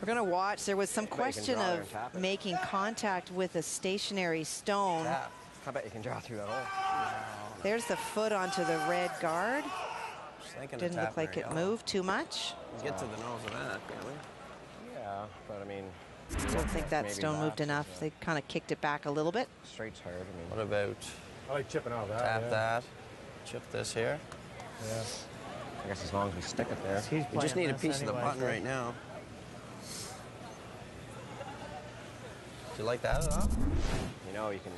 We're going to watch. There was some question of making contact with a stationary stone. I bet you can draw through that hole. There's the foot onto the red guard. Didn't look like it moved too much. Get to the nose of that, can't we? Yeah, but I mean... Don't think that stone moved enough. They kind of kicked it back a little bit. Straight's hard. I mean, what about... I like chipping out that. Tap that. Chip this here. Yeah. I guess as long as we stick it there. You just need a piece of the button right now. Do you like that at all? You know, you can...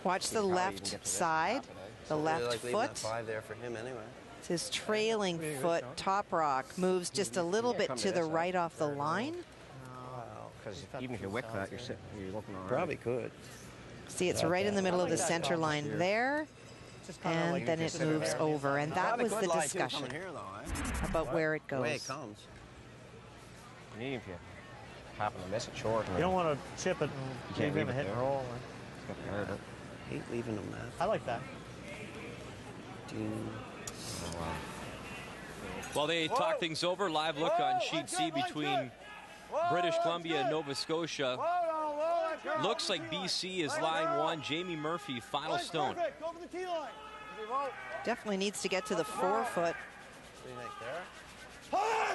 Watch the left side, the left like leaving foot. that 5 there for him anyway. It's his trailing foot, top rock, moves just a little bit to the right off the line. Because even if you wick that, you're looking all right. Probably could. See, it's right in the middle of the center line there, and then it moves over. And that was the discussion about where it goes. The way it comes. You need if you happen to miss it short. You don't want to chip it and leave him a hit and roll. Hate leaving them that. I like that. Well, they talk things over. Live look on sheet C between British Columbia and Nova Scotia. Looks like BC is lying 1. Jamie Murphy, final stone. Definitely needs to get to the 4 foot.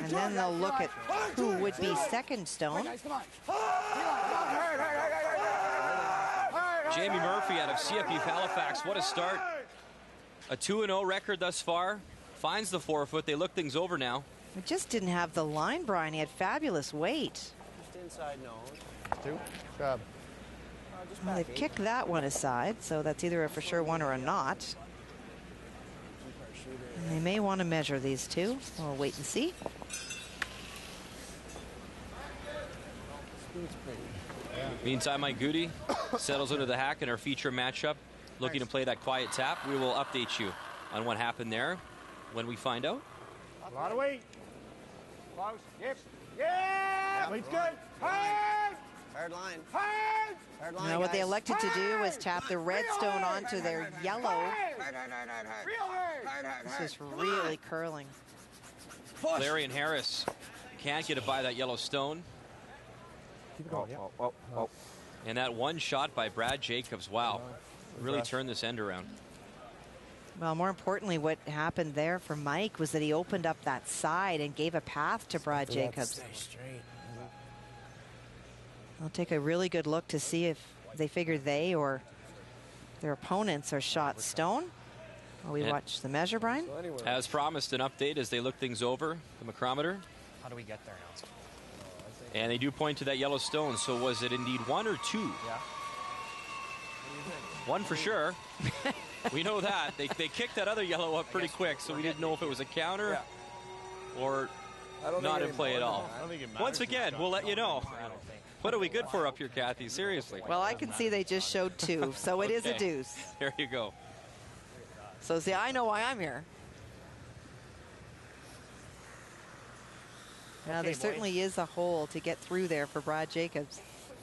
And then they'll look at who would be second stone. Jamie Murphy out of CFP Halifax. What a start. A 2-0 record thus far. Finds the 4 foot. They look things over now. It just didn't have the line, Brian. He had fabulous weight. Just inside nose. 2. Job. Well, they've kicked that one aside, so that's either a for sure one or a not. And they may want to measure these two. We'll wait and see. Meantime, Mike Gaudet settles into the hack in our feature matchup, looking to play that quiet tap. We will update you on what happened there when we find out. A lot of weight. Close. Yep. Yeah. Weight's good. Hard. Hard line. Hard. Hard line, Now what they guys. elected to do was tap the red stone onto their yellow. This is really curling. Larry and Harris can't get it by that yellow stone. Keep it going. And that one shot by Brad Jacobs, wow, really turned this end around. Well, more importantly, what happened there for Mike was that he opened up that side and gave a path to Brad Jacobs. I'll take a really good look to see if they figure they or their opponents are shot stone. While we watch the measure, Brian. As promised, an update as they look things over, the micrometer. How do we get there now? And they do point to that yellow stone, so was it indeed 1 or 2? Yeah. 1 for sure. We know that. They kicked that other yellow up pretty quick, so we didn't know if it was a counter or not in play at all. Once again, we'll let you know. What are we good for up here, Kathy? Seriously. Well, I can see they just showed 2, so it is a deuce. There you go. So see, I know why I'm here. Now, there certainly is a hole to get through there for Brad Jacobs.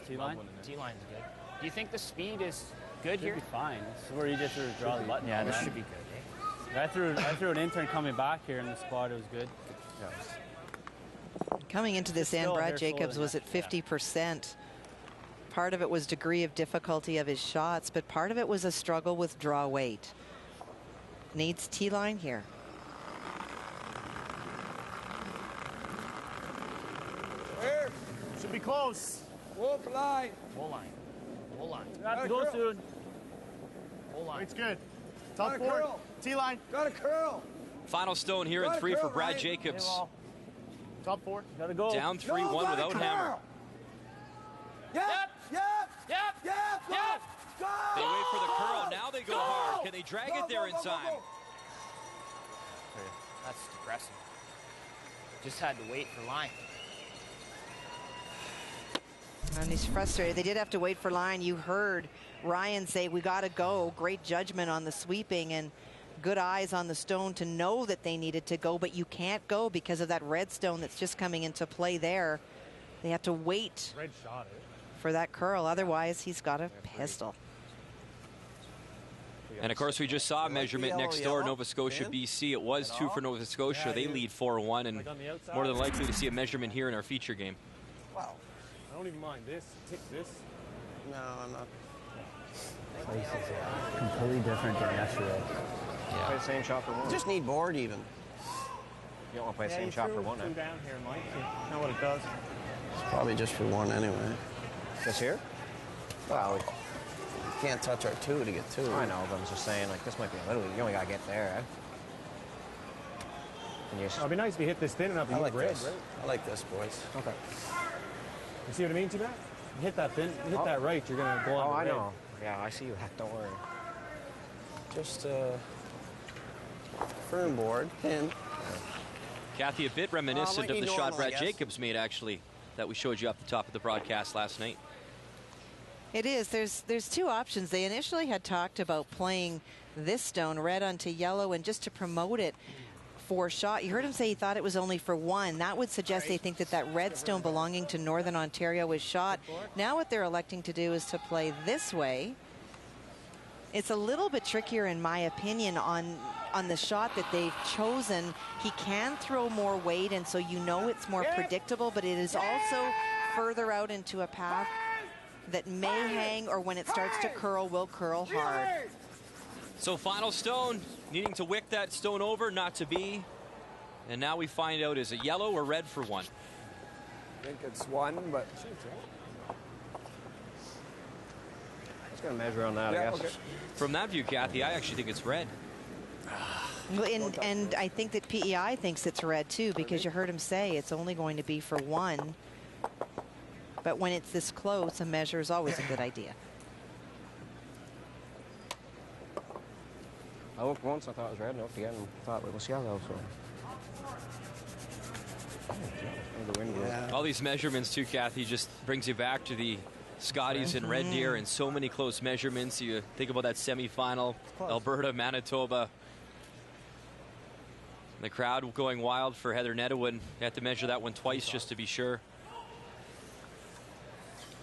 T-line? T-line's good. Do you think the speed is good here? Should be fine. This is where you just sort of draw the button. Yeah, this should be good. I threw an intern coming back here in the spot. It was good. Yeah. Coming into this end, Brad Jacobs was at 50%. Part of it was degree of difficulty of his shots, but part of it was a struggle with draw weight. Needs T-line here. Should be close. Wolf line. Whole line. Whole line. Got to go soon. Whole line. It's good. Top 4. T-line. Got a curl. Final stone here in 3 for Brad Jacobs. Top 4. Got to go. Down 3-1 without hammer. Yep. Go! They wait for the curl. Now they go hard. Can they drag it there in time? That's depressing. Just had to wait for line. And he's frustrated. They did have to wait for line. You heard Ryan say, we got to go. Great judgment on the sweeping and good eyes on the stone to know that they needed to go, but you can't go because of that red stone that's just coming into play there. They have to wait for that curl. Otherwise, he's got a pistol. And of course, we just saw a measurement next door, Nova Scotia, BC. It was 2 for Nova Scotia. They lead 4-1, and more than likely to see a measurement here in our feature game. Wow. I don't even mind this. Take this. No, I'm not. Place is completely different than yesterday. Play the same shot for 1. Just need board even. You don't want to play the same shot for 1, Two down here, Mike. You know what it does? It's probably just for 1 anyway. This here? Well, we can't touch our 2 to get 2. I know, but I'm just saying, like, this might be a little. You only got to get there, It'd be nice if you hit this thin enough. I like this. Right? I like this, boys. Okay. You see what I mean, T-Mac? You hit that thin, you hit that right, you're going to go on. Oh, I know. Yeah, I see you. Don't worry. Just firm board, pin. Kathy, a bit reminiscent of the shot Brad Jacobs made, actually, that we showed you up the top of the broadcast last night. It is. There's 2 options. They initially had talked about playing this stone red onto yellow and just to promote it for shot. You heard him say he thought it was only for 1. That would suggest they think that that red stone belonging to Northern Ontario is shot. Now what they're electing to do is to play this way. It's a little bit trickier, in my opinion, on the shot that they've chosen. He can throw more weight, and so you know it's more predictable, but it is also further out into a path that may hang, or when it starts to curl, will curl hard. So final stone, needing to wick that stone over, not to be. And now we find out, is it yellow or red for 1? I think it's 1, but... Just going to measure on that, I guess. Okay. From that view, Kathy, I actually think it's red. And I think that PEI thinks it's red, too, because you heard him say it's only going to be for 1. But when it's this close, a measure is always a good idea. I looked once, I thought it was red, and I looked again and thought it was yellow, so... All these measurements, too, Kathy, just brings you back to the Scotties and Red Deer and so many close measurements. You think about that semifinal, Alberta, Manitoba. The crowd going wild for Heather Nedawin. You have to measure that one twice just to be sure.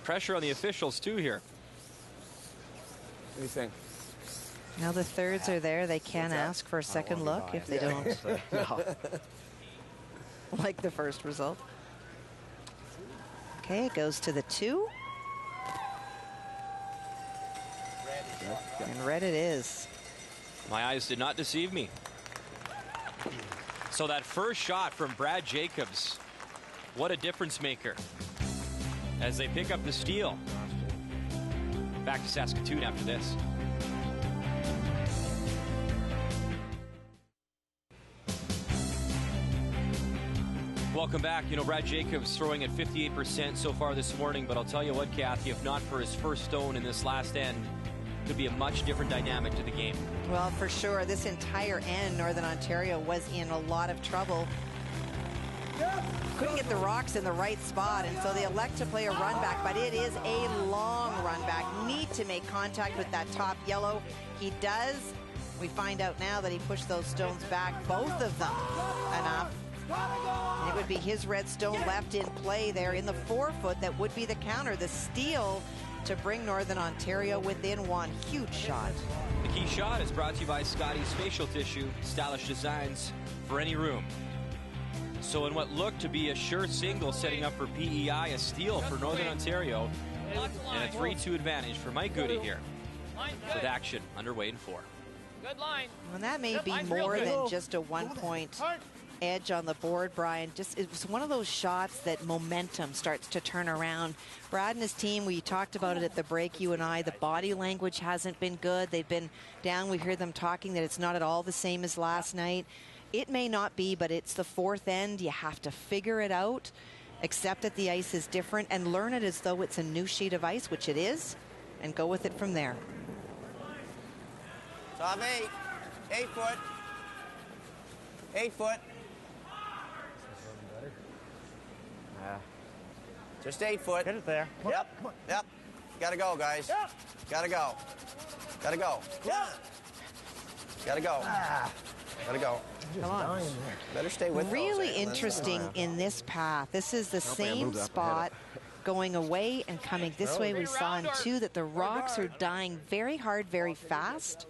Pressure on the officials, too, here. What do you think? Now the thirds are there. They can ask for a second look if they don't like the first result. Okay, it goes to the 2. And red it is. My eyes did not deceive me. So that first shot from Brad Jacobs, what a difference maker as they pick up the steal. Back to Saskatoon after this. Welcome back. You know, Brad Jacobs throwing at 58% so far this morning, but I'll tell you what, Kathy, if not for his first stone in this last end, could be a much different dynamic to the game. Well, for sure, this entire end, Northern Ontario was in a lot of trouble. Couldn't get the rocks in the right spot, and so they elect to play a run back, but it is a long run back. Need to make contact with that top yellow. He does. We find out now that he pushed those stones back, both of them, enough. And it would be his red stone left in play there in the 4-foot. That would be the counter, the steal to bring Northern Ontario within one. Huge shot. The key shot is brought to you by Scotty's Facial Tissue, stylish designs for any room. So in what looked to be a sure single setting up for PEI, a steal for Northern Ontario, and a 3-2 advantage for Mike Gaudet here, with action underway in 4. Good line. And that may be more than just a 1-point edge on the board, Brian. Just, it was one of those shots that momentum starts to turn around. Brad and his team, we talked about it at the break, you and I, the body language hasn't been good. They've been down. We hear them talking that it's not at all the same as last night. It may not be, but it's the 4th end. You have to figure it out, accept that the ice is different, and learn it as though it's a new sheet of ice, which it is, and go with it from there. Top 8. 8-foot. 8-foot. Yeah. Just 8-foot. Get it there. Yep. Yep. Gotta go, guys. Yep. Gotta go. Gotta go. Yeah. Gotta go. Gotta go. Come on. Better stay with Really those. interesting in this path. This is the same spot going away and coming this way. We saw in 2 that the rocks are dying very hard, very fast.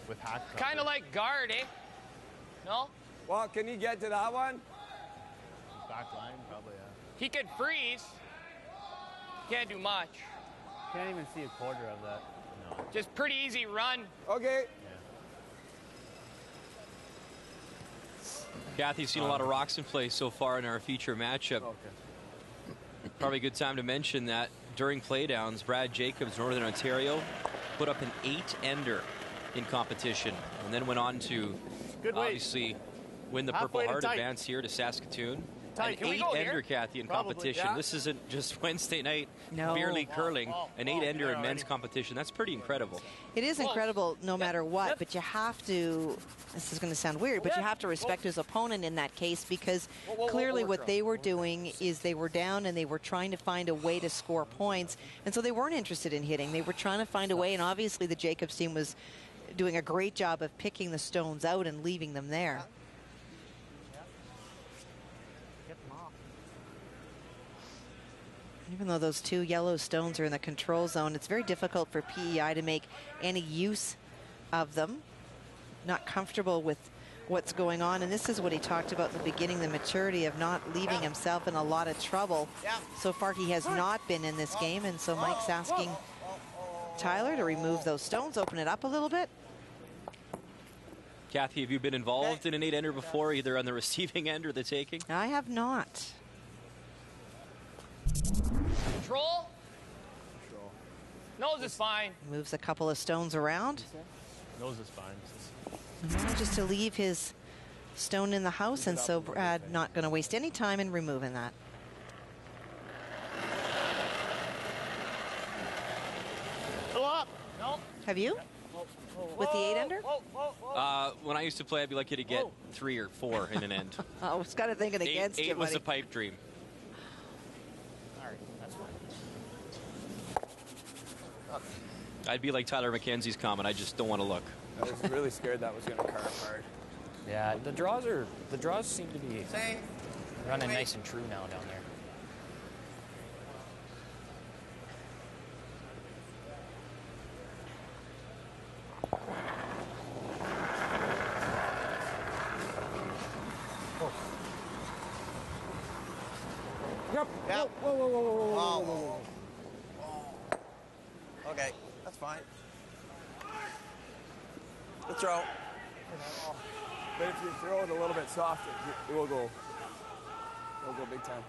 With hack. Kind of like guard, eh? No? Well, can you get to that one? Back line, probably, yeah. He could freeze. Can't do much. Can't even see a quarter of that. No. Just pretty easy run. Okay. Kathy's seen a lot of rocks in play so far in our feature matchup. Probably a good time to mention that during playdowns, Brad Jacobs, Northern Ontario, put up an 8-ender in competition, and then went on to obviously win the Purple Heart, advance here to Saskatoon. An 8-ender, Kathy, in competition. This isn't just Wednesday night beer league curling. An 8-ender in men's competition. That's pretty incredible. It is incredible no matter what, but you have to, this is going to sound weird, but you have to respect his opponent in that case, because clearly what they were doing is they were down and they were trying to find a way to score points, and so they weren't interested in hitting. They were trying to find a way, and obviously the Jacobs team was doing a great job of picking the stones out and leaving them there. Even though those 2 yellow stones are in the control zone, it's very difficult for PEI to make any use of them. Not comfortable with what's going on, and this is what he talked about in the beginning, the maturity of not leaving himself in a lot of trouble. So far he has not been in this game, and so Mike's asking Tyler to remove those stones, open it up a little bit. Kathy, have you been involved in an 8-ender before, either on the receiving end or the taking? I have not. Control? Nose is fine. Moves a couple of stones around. Nose is fine. Just to leave his stone in the house, and so Brad not going to waste any time in removing that. Fill up. No. Have you? With the 8-ender? When I used to play, I'd be lucky to get 3 or 4 in an end. I was kind of thinking against you, 8 was buddy. a pipe dream. I'd be like Tyler McKenzie's comment. I just don't want to look. I was really scared that was going to carve hard. Yeah, the draws seem to be running nice and true now down there. Yep. Yep. Whoa, whoa, whoa, whoa, whoa, whoa. Okay, that's fine. Good throw. But if you throw it a little bit softer, it will go big time.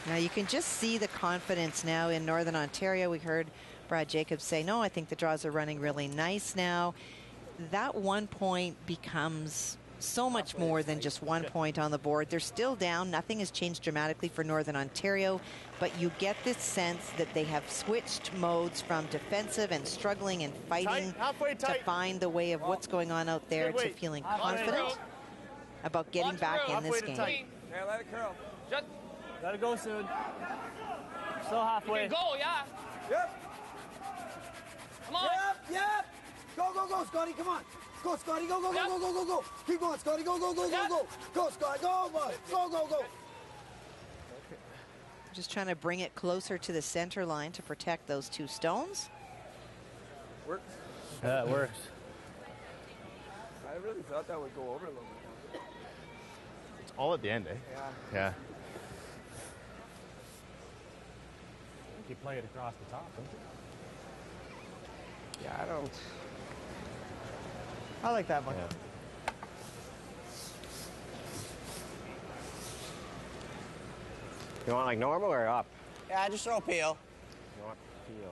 Now you can just see the confidence now in Northern Ontario. We heard Brad Jacobs say, no, I think the draws are running really nice now. That 1 point becomes so much more than just 1 point on the board. They're still down. Nothing has changed dramatically for Northern Ontario, but you get this sense that they have switched modes from defensive and struggling and fighting to find the way of what's going on out there to feeling confident about getting back in this game. Yeah, let it curl. Just let it go soon. Still halfway. You can go, yeah. Yep. Come on. Yep. Go, Scotty, come on. Go, Scotty, go. Keep going, Scotty, go. Go, Scotty, go, bud. Go. Just trying to bring it closer to the center line to protect those 2 stones. Works. Yeah, it works. I really thought that would go over a little bit. It's all at the end, eh? Yeah. You play it across the top, don't you? Yeah, I don't. I like that one. Yeah. You want like normal or up? Yeah, just throw peel. You want peel,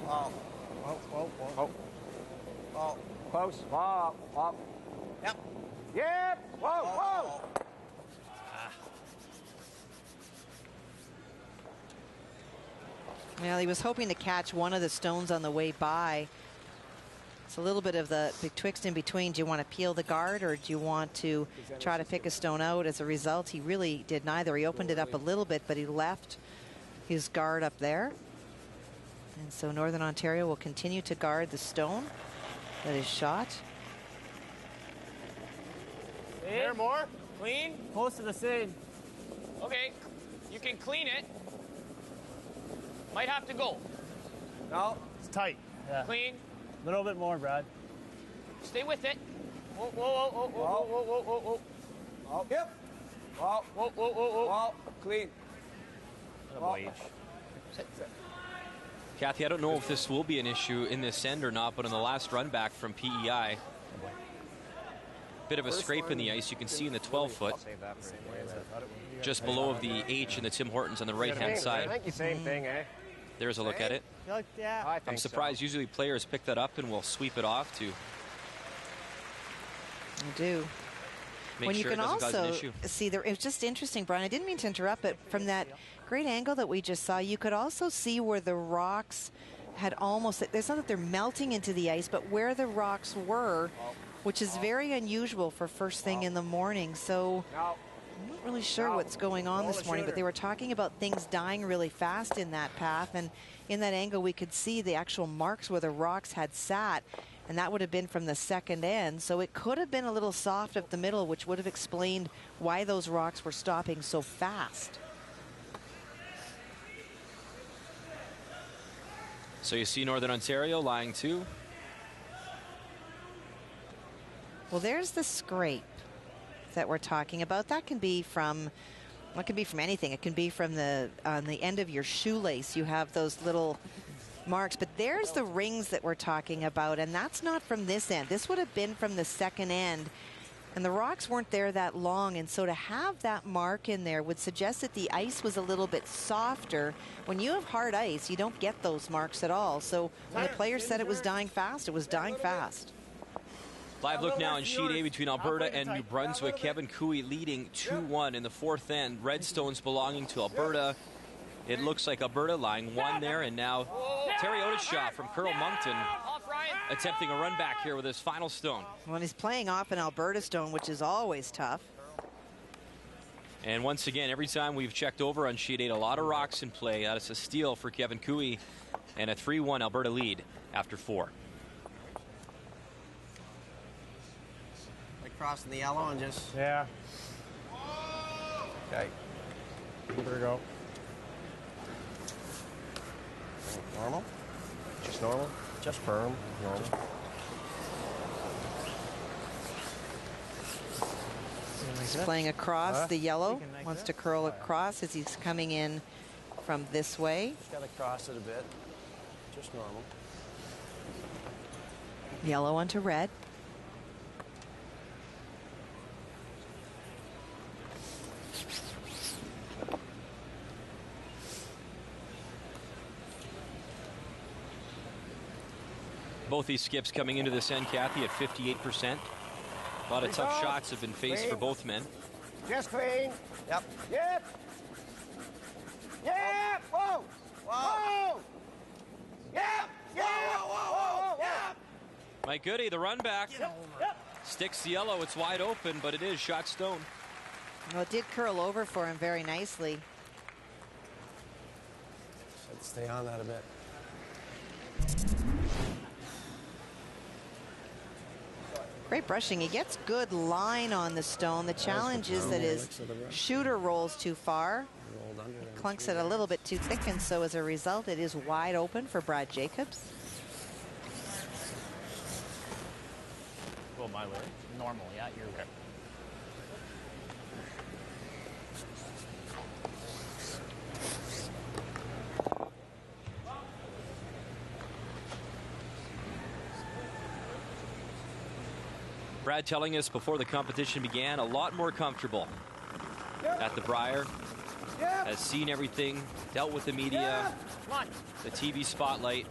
huh? Oh. Close. Up. Yep. Yep. Whoa. Well, he was hoping to catch one of the stones on the way by. It's a little bit of the betwixt in between. Do you want to peel the guard or do you want to try to pick a stone out? As a result, he really did neither. He opened it up a little bit, but he left his guard up there. And so Northern Ontario will continue to guard the stone that is shot. There, more. Clean. Close to the same. Okay. You can clean it. Might have to go. No. It's tight. Yeah. Clean. A little bit more, Brad. Stay with it. Whoa. Yep. Whoa. Clean. Kathy, I don't know if this will be an issue in this end or not, but on the last run back from PEI, bit of a scrape in the ice. You can see in the 12-foot, just below of the H in the Tim Hortons on the right-hand side. I think the same thing, eh? There's a look at it. Yeah. I'm surprised. Usually players pick that up and will sweep it off to do. make When you sure it can doesn't cause an also issue. see there, it was just interesting, Brian. I didn't mean to interrupt, but from that great angle that we just saw, you could also see where the rocks had almost, it's not that they're melting into the ice, but where the rocks were, which is very unusual for first thing in the morning. So I'm not really sure what's going on this morning, but they were talking about things dying really fast in that path. And in that angle, we could see the actual marks where the rocks had sat. And that would have been from the second end. So it could have been a little soft up the middle, which would have explained why those rocks were stopping so fast. So you see Northern Ontario lying 2. Well, there's the scrape that we're talking about. That can be from, well, it can be from anything. It can be from on the end of your shoelace. You have those little marks, but there's the rings that we're talking about, and that's not from this end. This would have been from the second end, and the rocks weren't there that long, and so to have that mark in there would suggest that the ice was a little bit softer. When you have hard ice, you don't get those marks at all. So when the players said it was dying fast, it was dying fast. Live look now in Sheet A between Alberta and New Brunswick. Kevin Cooey leading 2-1 in the 4th end. Redstones belonging to Alberta. It looks like Alberta lying 1 there, and now Terry Odishaw from Carl Moncton attempting a run back here with his final stone. Well, he's playing off an Alberta stone, which is always tough. And once again, every time we've checked over on Sheet 8, a lot of rocks in play. That's a steal for Kevin Cooey, and a 3-1 Alberta lead after 4. Like crossing the yellow and just... Yeah. Okay. There we go. Normal? Just normal? Just firm. Normal. He's playing across the yellow. Wants to curl across as he's coming in from this way. Just got to cross it a bit. Just normal. Yellow onto red. Both these skips coming into this end, Kathy, at 58%. A lot of tough shots have been faced for both men. Just clean. Yep. Yep. Yep. Whoa. Whoa. Yep. Yep. Whoa. Yep. Mike Gaudet, the run back. Sticks the yellow. It's wide open, but it is shot stone. Well, it did curl over for him very nicely. Should stay on that a bit. Great brushing. He gets good line on the stone. The challenge is that his shooter rolls too far. Clunks it a little bit too thick, and so as a result, it is wide open for Brad Jacobs. Go my way. Normal, yeah, you're okay. Brad telling us before the competition began, a lot more comfortable at the Brier. Has seen everything, dealt with the media, the TV spotlight,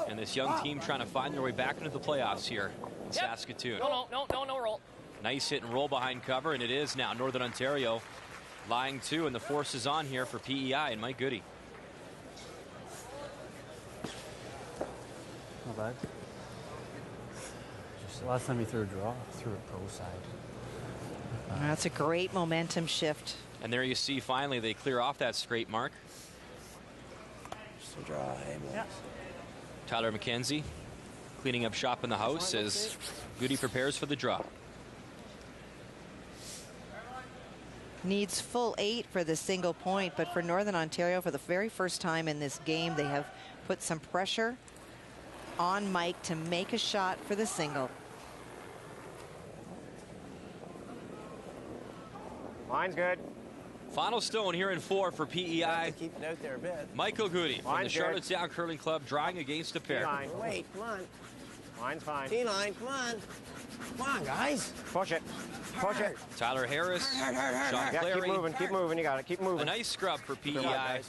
and this young team trying to find their way back into the playoffs here in Saskatoon. No roll. Nice hit and roll behind cover, and it is now Northern Ontario lying two, and the force is on here for PEI and Mike Gaudet. Not bad. Just the last time he threw a draw, threw a pro side. That's a great momentum shift. And there you see, finally, they clear off that scrape mark. Just a draw, hey, boys. Tyler McKenzie cleaning up shop in the house as Gaudet prepares for the draw. Needs full 8 for the single point, but for Northern Ontario, for the very first time in this game, they have put some pressure on Mike to make a shot for the single. Mine's good. Final stone here in 4 for PEI. Keep it out there a bit. Michael Gaudet from the Mine's Charlottetown Curling Club drawing against a pair. T-line. Wait, come on. Mine's fine. T-line, come on. Come on, guys. Push it. Push it. Tyler Harris, Sean Yeah, Clary. keep moving. Keep moving. You got it. Keep moving. A nice scrub for PEI.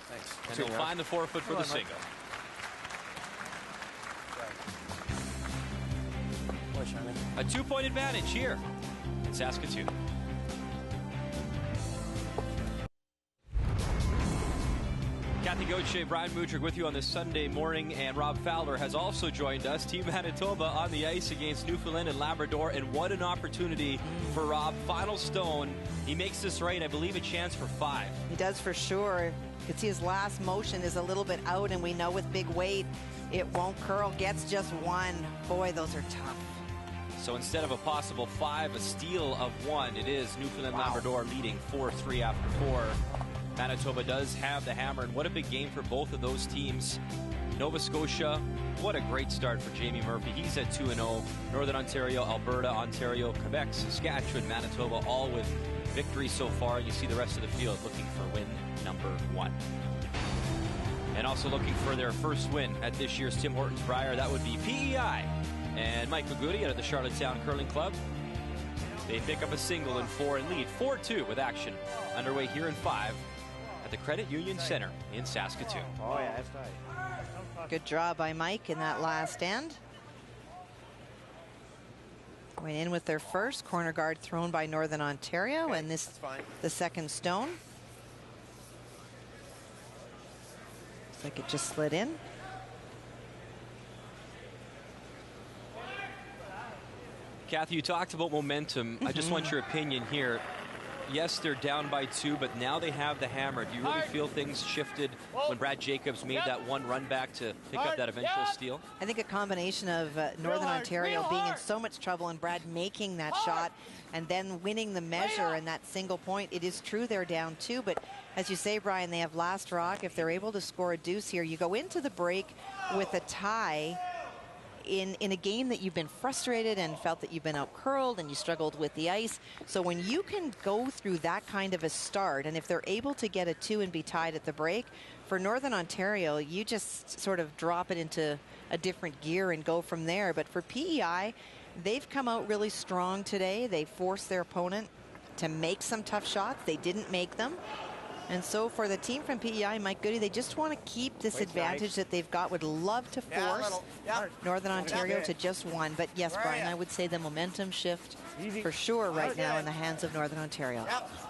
Thanks. And they'll find the 4-foot for the single. Push, honey. A 2-point advantage here in Saskatoon. Kathy Gauthier, Brian Mudryk with you on this Sunday morning, and Rob Fowler has also joined us. Team Manitoba on the ice against Newfoundland and Labrador, and what an opportunity for Rob. Final stone. He makes this right, I believe, a chance for 5. He does for sure. You can see his last motion is a little bit out, and we know with big weight, it won't curl. Gets just 1. Boy, those are tough. So instead of a possible 5, a steal of 1. It is Newfoundland Labrador leading 4-3 after 4. Manitoba does have the hammer, and what a big game for both of those teams. Nova Scotia, what a great start for Jamie Murphy. He's at 2-0. Northern Ontario, Alberta, Ontario, Quebec, Saskatchewan, Manitoba, all with victory so far. You see the rest of the field looking for win number 1. And also looking for their first win at this year's Tim Hortons Brier. That would be PEI and Michael Gaudet out of the Charlottetown Curling Club. They pick up a single in 4 and lead 4-2 with action underway here in 5 at the Credit Union Center in Saskatoon. Oh, yeah, that's tight. Good draw by Mike in that last end. Went in with their first corner guard thrown by Northern Ontario, and this the second stone. Looks like it just slid in. Kathy, you talked about momentum. I just want your opinion here. Yes, they're down by 2, but now they have the hammer. Do you really feel things shifted when Brad Jacobs made that one run back to pick up that eventual steal? I think a combination of Northern Ontario being in so much trouble and Brad making that shot and then winning the measure and that single point. It is true they're down 2, but as you say, Brian, they have last rock. If they're able to score a deuce here, you go into the break with a tie in a game that you've been frustrated and felt that you've been out-curled and you struggled with the ice. So when you can go through that kind of a start, and if they're able to get a 2 and be tied at the break, for Northern Ontario, you just sort of drop it into a different gear and go from there. But for PEI, they've come out really strong today. They forced their opponent to make some tough shots. They didn't make them. And so for the team from PEI, Mike Gaudet, they just want to keep this advantage that they've got. Would love to force Northern Ontario to just one. But yes, Brian, I would say the momentum shift for sure right now in the hands of Northern Ontario.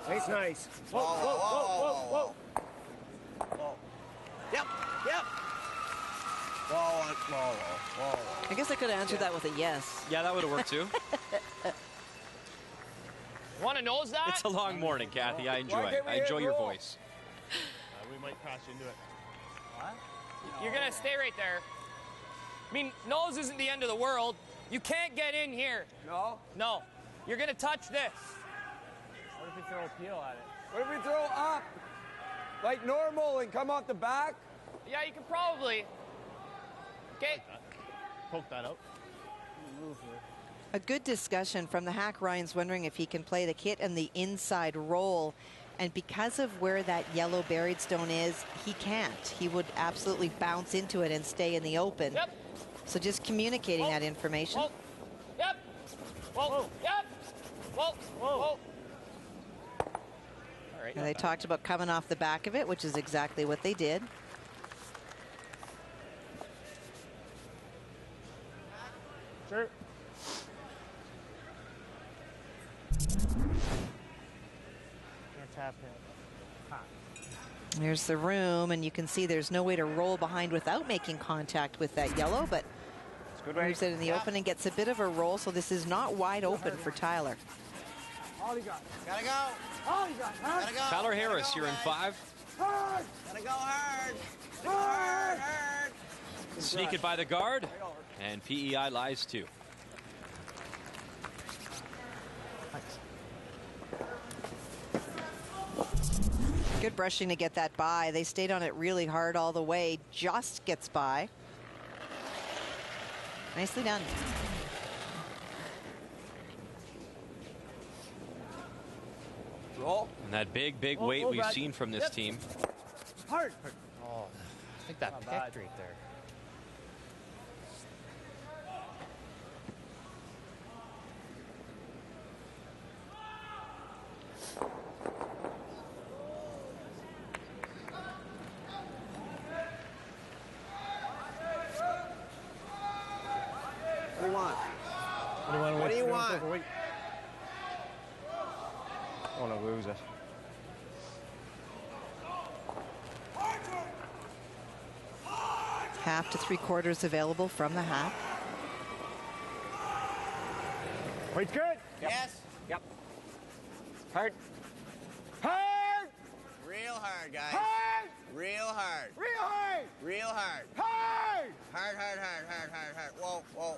It's nice. Whoa, whoa, whoa, whoa, whoa. Yep, yep. Whoa, whoa, whoa. I guess I could have answered that with a yes. Yeah, that would have worked too. Want to nose that? It's a long morning, Kathy. I enjoy your voice. We might crash into it. What? You're going to stay right there. I mean, nose isn't the end of the world. You can't get in here. No? No. You're going to touch this. What if we throw a peel at it? What if we throw up? Like normal and come off the back? Yeah, you can probably. Okay. Poke that out. A good discussion from the hack. Ryan's wondering if he can play the kit and the inside roll. And because of where that yellow buried stone is, he can't. He would absolutely bounce into it and stay in the open. Yep. So just communicating that information. Whoa. Yep. Whoa. Yep. Whoa. Whoa. All right. And they talked about coming off the back of it, which is exactly what they did. Sure. Can't tap him. There's the room, and you can see there's no way to roll behind without making contact with that yellow, but moves it in the open and gets a bit of a roll, so this is not wide open for Tyler. All he got. Gotta go. All he got. Gotta go. Tyler Harris, you're in 5. Hard. Gotta go hard. Hard. Hard. Sneak it by the guard, and PEI lies 2. Good brushing to get that by. They stayed on it really hard all the way. Just gets by. Nicely done. Roll. And that big weight we've seen from this team. Hard. Oh, I think that picked right there. What do you want? What do you want? I want to lose it. Half to 3/4 available from the half. Weight's good. Yes. Yep. Hard. Hard. Real hard, guys. Hard. Real hard. Real hard. Real hard. Hard. Hard, hard, hard, hard, hard, hard. Whoa, whoa.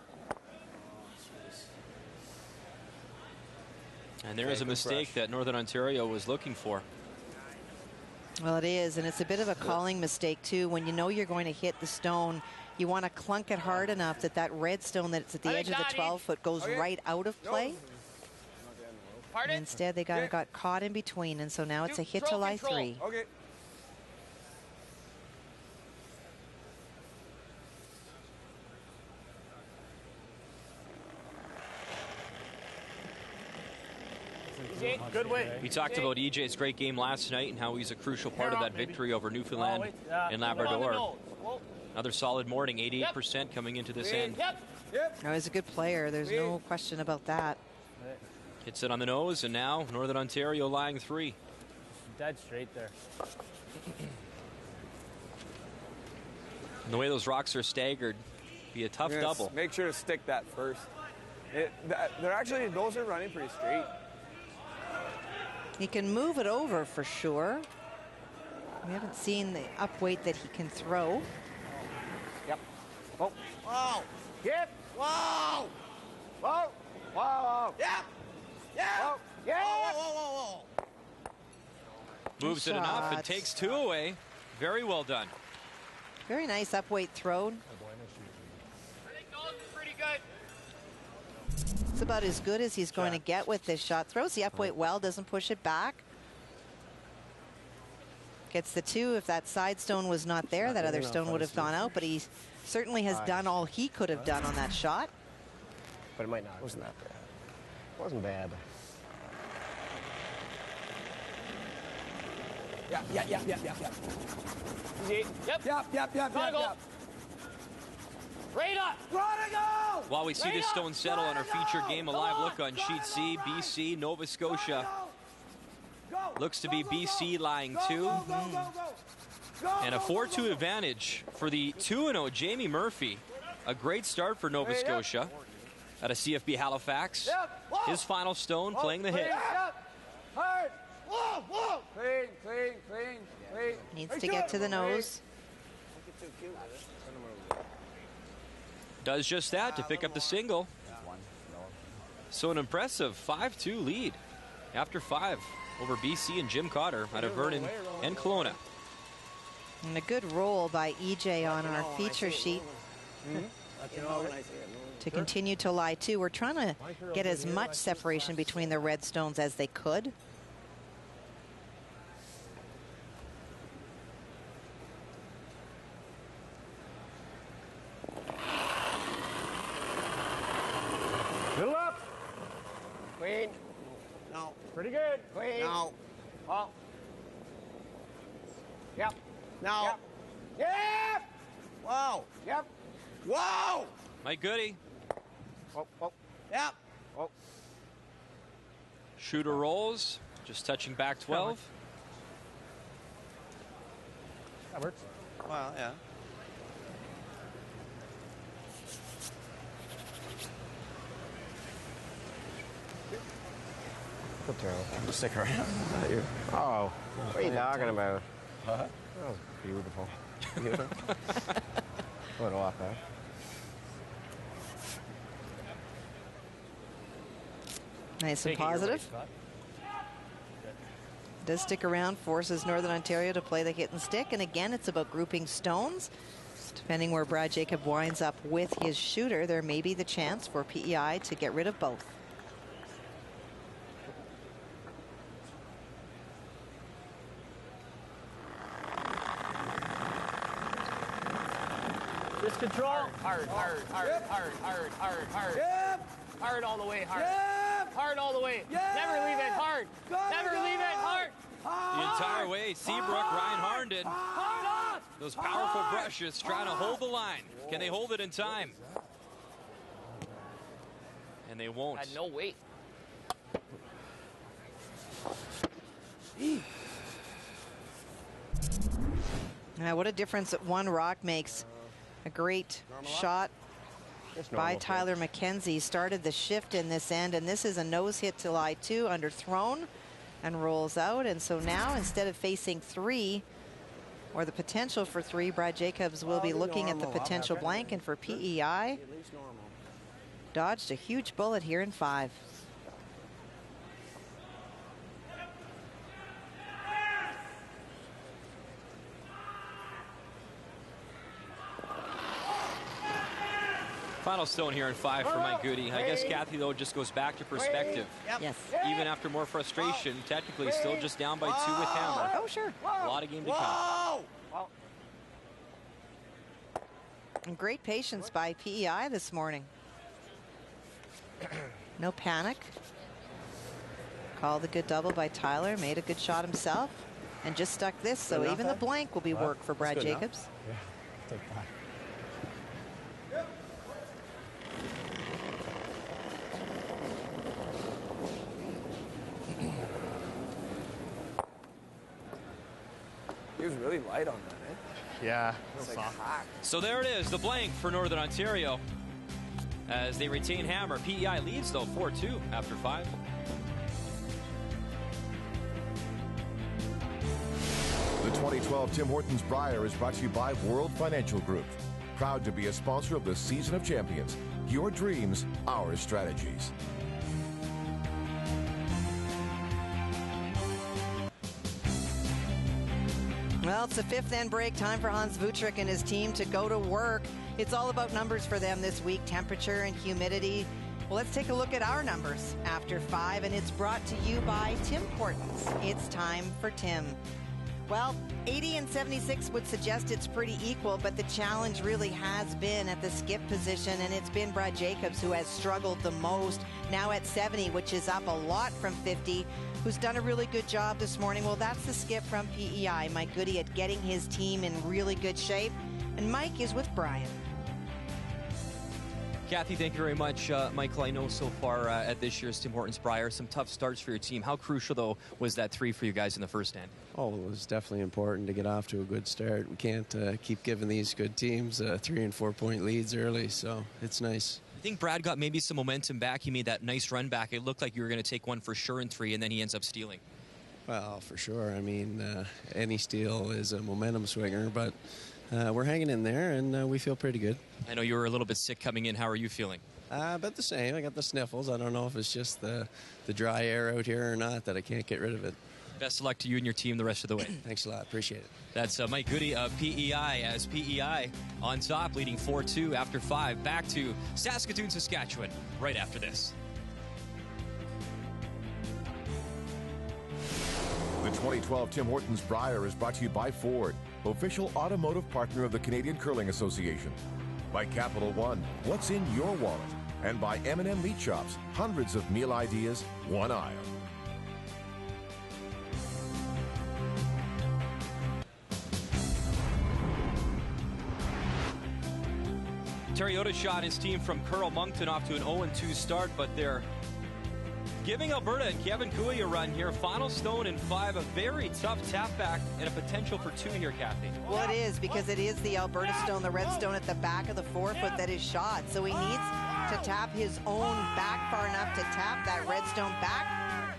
And there is a mistake that Northern Ontario was looking for. Well, it is, and it's a bit of a calling mistake, too. When you know you're going to hit the stone, you want to clunk it hard enough that that red stone that's at the edge of the 12-foot goes right out of play. Pardon? Instead, they got caught in between, and so now it's a hit to lie 3. Okay. Good win. We talked about EJ's great game last night and how he's a crucial part of that victory over Newfoundland and Labrador. Another solid morning, 88% coming into this end. No, he's a good player. There's no question about that. Hits it on the nose, and now Northern Ontario lying 3. Dead straight there. And the way those rocks are staggered, be a tough double. Make sure to stick that first. Those are running pretty straight. He can move it over for sure. We haven't seen the up weight that he can throw. Yep. Oh. Whoa. Yep. Whoa. Whoa. Whoa. Yep. Yep. Whoa. Yeah. Whoa, whoa, whoa, whoa. Moves it enough and takes 2 away. Very well done. Very nice up weight throw. I think those are pretty good. It's about as good as he's going to get with this shot. Throws the up weight well, doesn't push it back. Gets the 2. If that side stone was not there, that other stone would have gone out, but he certainly has done all he could have done on that shot. But it might not. It wasn't that bad. It wasn't bad. Easy. Yep. Yep. Gotta go. Right up. Gotta go. While we see this stone settle on our feature game, a live look on sheet C, BC, Nova Scotia. Looks to be BC lying 2. And a 4-2 advantage for the 2-0 Jamie Murphy. A great start for Nova Scotia at a CFB Halifax. His final stone playing the hit. Hard. Whoa. Clean. Needs to get to the nose. Does just that to pick up the single. So an impressive 5-2 lead after 5 over BC and Jim Cotter out of Vernon and Kelowna. And a good roll by EJ on our feature sheet to continue to lie 2. We're trying to get as much separation between the red stones as they could. Middle up. Clean. No. Pretty good. Clean. No. Oh. Yep. No. Yep. Whoa. Yep. Whoa. Mike Goody. Yep. Shooter rolls, just touching back 12. That works. Well, yeah. Stick around. Oh, what are you talking about? That was beautiful. Put it off there. Nice and positive. Does stick around, forces Northern Ontario to play the hit and stick. And again, it's about grouping stones. Depending where Brad Jacob winds up with his shooter, there may be the chance for PEI to get rid of both. Wrist control. Hard. Yep. Hard all the way, hard. Yep. Hard all the way. Yep. Never leave it, hard. Never leave it, hard. The entire way, Seabrook, Ryan Harnden. Hard off. Those powerful brushes trying to hold the line. Can they hold it in time? And they won't. Had no weight. What a difference that one rock makes. A great shot by Tyler McKenzie. Started the shift in this end, and this is a nose hit to lie 2, underthrown and rolls out. And so now, instead of facing 3 or the potential for 3, Brad Jacobs will be looking at the potential blank, and for PEI, dodged a huge bullet here in 5. Final stone here in 5 for Mike Goody. I guess Kathy, though, just goes back to perspective. Yes. Even after more frustration, technically still just down by 2 with hammer. Oh, sure. A lot of game to come. And great patience by PEI this morning. No panic. Called a good double by Tyler. Made a good shot himself. And just stuck this, so even the blank will be work for Brad Jacobs. Yeah, take that. He was really light on that, eh? Yeah. So there it is, the blank for Northern Ontario. As they retain hammer, PEI leads, though, 4-2 after 5. The 2012 Tim Hortons Brier is brought to you by World Financial Group. Proud to be a sponsor of the Season of Champions. Your dreams, our strategies. Well, it's the 5th end break. Time for Hans Vutrick and his team to go to work. It's all about numbers for them this week, temperature and humidity. Well, let's take a look at our numbers after 5, and it's brought to you by Tim Hortons. It's time for Tim. Well, 80 and 76 would suggest it's pretty equal, but the challenge really has been at the skip position, and it's been Brad Jacobs who has struggled the most, now at 70, which is up a lot from 50, who's done a really good job this morning. Well, that's the skip from PEI, Mike Gaudet, at getting his team in really good shape, and Mike is with Brian. Kathy, thank you very much. Michael, I know so far at this year's Tim Hortons Brier, some tough starts for your team. How crucial, though, was that 3 for you guys in the first end? Oh, it was definitely important to get off to a good start. We can't keep giving these good teams 3 and 4 point leads early, so it's nice. I think Brad got maybe some momentum back. He made that nice run back. It looked like you were going to take one for sure in 3, and then he ends up stealing. Well, for sure. I mean, any steal is a momentum swinger, but we're hanging in there, and we feel pretty good. I know you were a little bit sick coming in. How are you feeling? About the same. I got the sniffles. I don't know if it's just the dry air out here or not that I can't get rid of it. Best of luck to you and your team the rest of the way. Thanks a lot. Appreciate it. That's Mike Gaudet of PEI, as PEI on top, leading 4-2 after 5. Back to Saskatoon, Saskatchewan, right after this. The 2012 Tim Hortons Brier is brought to you by Ford, official automotive partner of the Canadian Curling Association. By Capital One, what's in your wallet? And by M&M Meat Shops, hundreds of meal ideas, one aisle. Toyota shot his team from Carl Moncton off to an 0-2 start, but they're giving Alberta and Kevin Cooey a run here. Final stone in 5, a very tough tap back and a potential for 2 here, Kathy. Well, it is, because it is the Alberta stone, the red stone at the back of the 4-foot that is shot. So he needs to tap his own back far enough to tap that red stone back.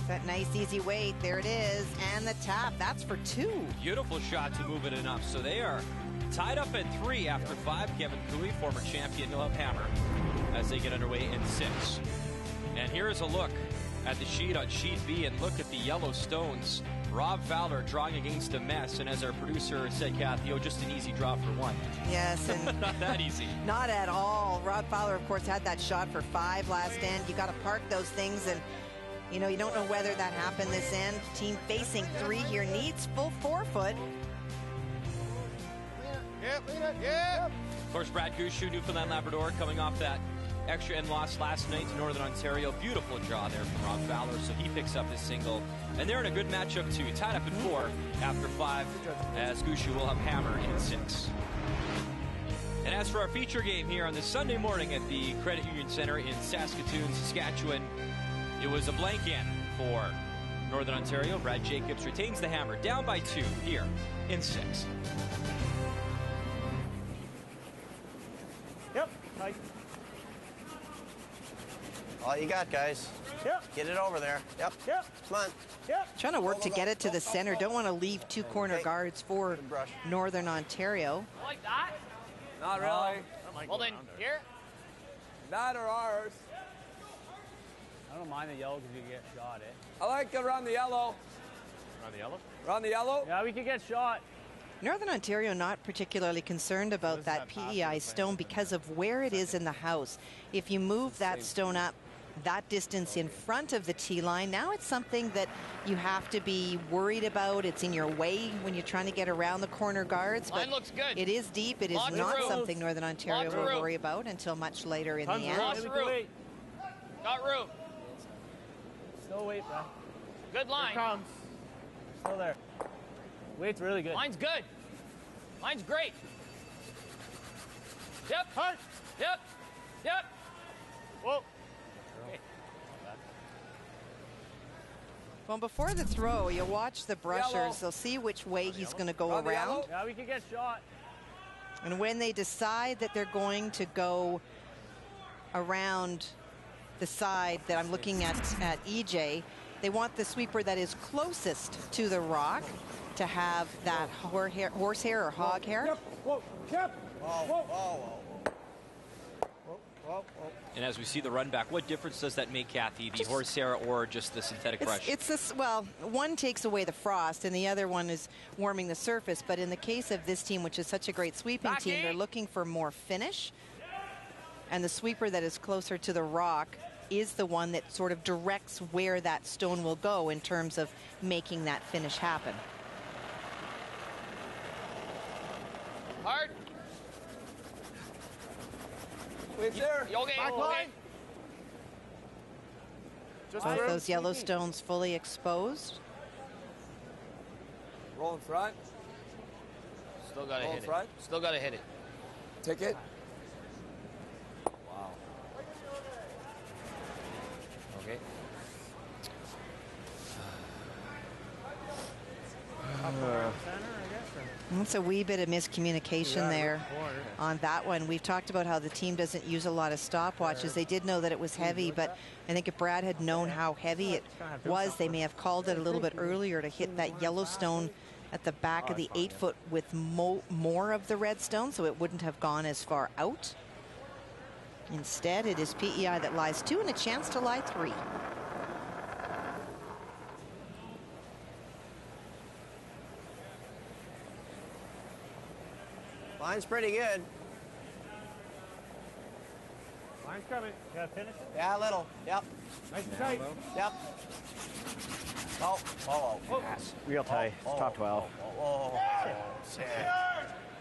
That nice easy weight, there it is, and the tap, that's for 2. Beautiful shot to move it enough. So they are tied up at 3 after 5. Kevin Cooey, former champion, he'll have hammer as they get underway in 6. And here's a look at the sheet on sheet B, and look at the yellow stones. Rob Fowler drawing against a mess, and as our producer said, Kathy, just an easy draw for 1. Yes, and not that easy. Not at all. Rob Fowler, of course, had that shot for 5 last end. You got to park those things, and you know, you don't know whether that happened this end. Team facing 3 here needs full 4-foot. Yep. Of course, Brad Gushue, Newfoundland Labrador, coming off that extra end loss last night to Northern Ontario. Beautiful draw there from Rob Fowler, so he picks up his single. And they're in a good matchup, too. Tied up at 4 after 5, as Gushue will have hammer in 6. And as for our feature game here on this Sunday morning at the Credit Union Centre in Saskatoon, Saskatchewan, it was a blank end for Northern Ontario. Brad Jacobs retains the hammer, down by 2 here in 6. Yep. Hi. All you got, guys. Yep. Get it over there. Yep. Yep. Come on. Yep. Trying to work to get it to the center. Don't want to leave 2 corner guards for Northern Ontario. Like that? Not really. Well, then, here? That or ours. I don't mind the yellow because you can get shot, eh? I like around the yellow. Around the yellow? Around the yellow? Yeah, we could get shot. Northern Ontario not particularly concerned about that PEI stone because of where it is in the house. If you move that stone up that distance in front of the tee line, now it's something that you have to be worried about. It's in your way when you're trying to get around the corner guards. Line looks good. It is deep. It is Lots of not room. something Northern Ontario Lots of will room. worry about until much later in the end. Lots of room. Got room. Still wait, bro. Good line. Here comes. Still there. Weight's really good. Line's good. Line's great. Yep. Hard. Yep. Yep. Whoa. Okay. Well, before the throw, you watch the brushers. Yellow. They'll see which way he's going to go Around the around. yellow? Yeah, we can get shot. And when they decide that they're going to go around the side that I'm looking at EJ, they want the sweeper that is closest to the rock to have that horsehair or hog hair. Yep. Whoa. Yep. Whoa. And as we see the run back, what difference does that make, Kathy? The horsehair or just the synthetic brush? It's this, well, one takes away the frost and the other one is warming the surface. But in the case of this team, which is such a great sweeping team, they're looking for more finish. And the sweeper that is closer to the rock is the one that sort of directs where that stone will go in terms of making that finish happen. Hard. Wait there. You okay? Back line. Both those yellow stones fully exposed. Roll in front. Still gotta Roll hit in front. it. Still gotta hit it. Take it. Wow. Okay. That's a wee bit of miscommunication there on that one. We've talked about how the team doesn't use a lot of stopwatches. They did know that it was heavy, but I think if Brad had known how heavy it was, they may have called it a little bit earlier to hit that yellow stone at the back of the 8-foot with more of the red stone, so it wouldn't have gone as far out. Instead, it is PEI that lies 2 and a chance to lie 3. Line's pretty good. Line's coming. You gotta finish it? Yeah, a little. Yep. Nice and tight. Yep. Oh. Yes. Real tight. It's top 12.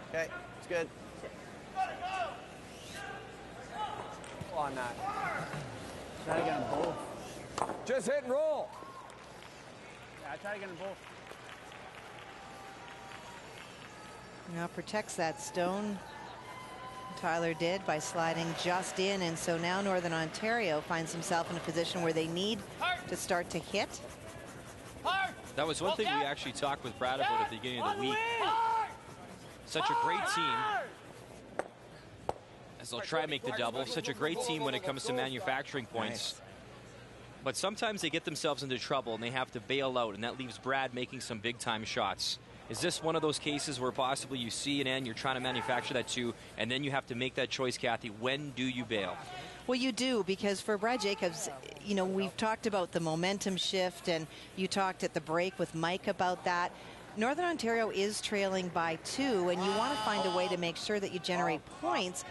Okay, it's good. On that. Try to get them both. Just hit and roll. Yeah, try to get them both. Now protects that stone. Tyler did by sliding just in, and so now Northern Ontario finds himself in a position where they need to start to hit. That was one thing we actually talked with Brad about at the beginning of the week. Such a great team, as they'll try and make the double. Such a great team when it comes to manufacturing points. But sometimes they get themselves into trouble and they have to bail out, and that leaves Brad making some big-time shots. Is this one of those cases where possibly you see an end, you're trying to manufacture that too, and then you have to make that choice, Kathy? When do you bail? Well, you do, because for Brad Jacobs, you know, we've talked about the momentum shift, and you talked at the break with Mike about that. Northern Ontario is trailing by 2, and you want to find a way to make sure that you generate points.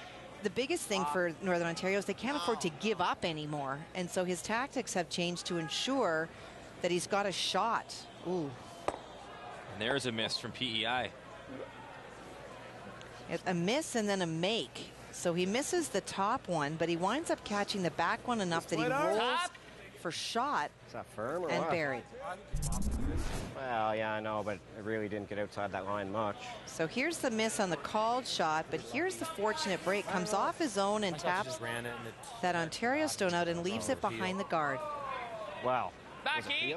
The biggest thing for Northern Ontario is they can't afford to give up anymore, and so his tactics have changed to ensure that he's got a shot. Ooh. And there's a miss from PEI. A miss and then a make. So he misses the top one, but he winds up catching the back one enough that he rolls for shot. Is that firm or and what? buried. Well, yeah, I know, but it really didn't get outside that line much. So here's the miss on the called shot, but here's the fortunate break. Comes off his own and taps that Ontario stone out and leaves it behind the guard. Wow. Backy.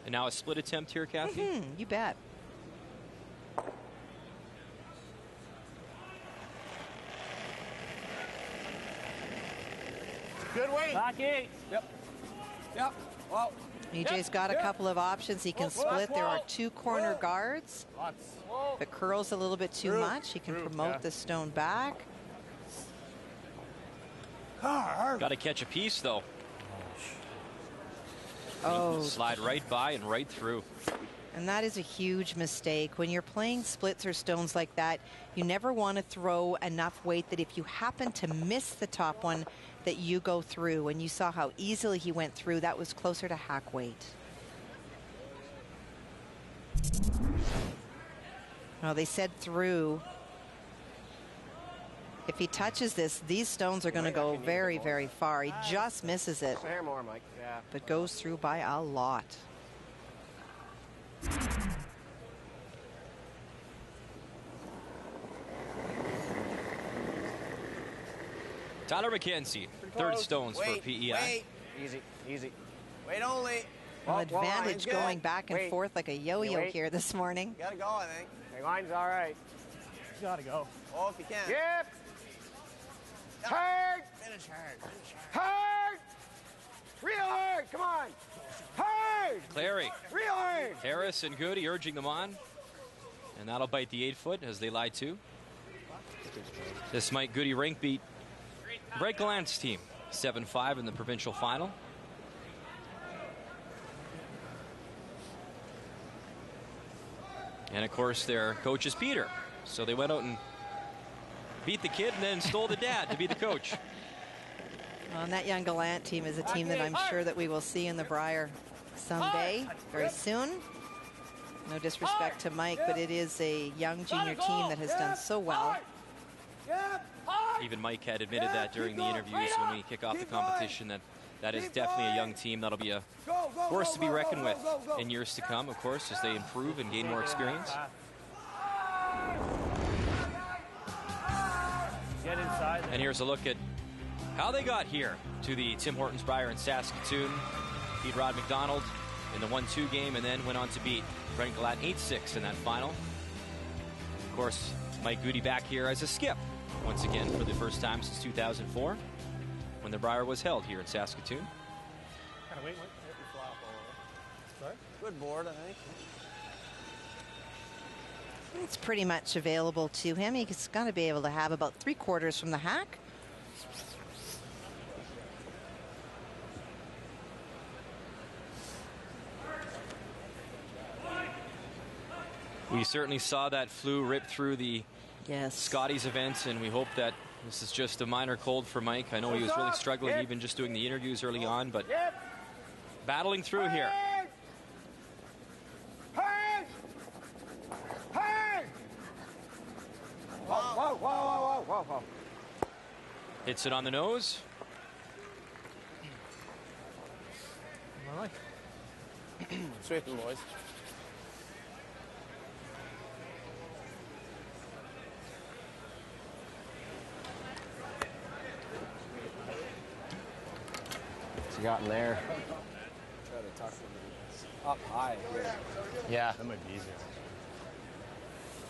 And now a split attempt here, Kathy? You bet. Good weight. Back 8. Yep. Well. EJ's got a couple of options. He can split. There are 2 corner guards. If it curls a little bit too much, he can promote the stone back. Got to catch a piece, though. Oh. Slide right by and right through. And that is a huge mistake. When you're playing splits or stones like that, you never want to throw enough weight that if you happen to miss the top one, that you go through. And you saw how easily he went through. That was closer to hack weight. Well, they said through. If he touches this, these stones are going to go very, very far. He just misses it. Fair more, Mike. Yeah. But goes through by a lot. Tyler McKenzie, third stones for PEI. Wait. Easy. Wait only. Well, advantage going back and forth like a yo-yo here this morning. You gotta go, I think. The line's all right. You gotta go. Oh, if you can. Yep. Hard. Finish hard. Hard. Real hard. Come on. Hard. Clary. Real hard. Harris and Gaudet urging them on. And that'll bite the 8-foot as they lie 2. This Mike Gaudet rank beat Brett Gallant's team 7-5 in the provincial final. And of course their coach is Peter. So they went out and beat the kid and then stole the dad to be the coach. Well, and that young Gallant team is a team that I'm sure that we will see in the Brier someday, very soon. No disrespect to Mike, but it is a young junior team that has done so well. Even Mike had admitted that during the interviews when we kick off the competition, that is definitely a young team that'll be a force to be reckoned with in years to come, of course, as they improve and gain more experience. Get inside. And here's a look at how they got here to the Tim Hortons Brier in Saskatoon. Beat Rod McDonald in the 1-2 game and then went on to beat Brent Gaudet 8-6 in that final. Of course, Mike Gaudet back here as a skip once again for the first time since 2004 when the Brier was held here in Saskatoon. Good board, I think. It's pretty much available to him. He's going to be able to have about 3/4 from the hack. We certainly saw that flu rip through the Scotties event, and we hope that this is just a minor cold for Mike. I know he was really struggling even just doing the interviews early on, but battling through here. Whoa. Hits it on the nose. Sweeping, boys. What's he got in there? Try to tuck them up high. Yeah. That might be easier.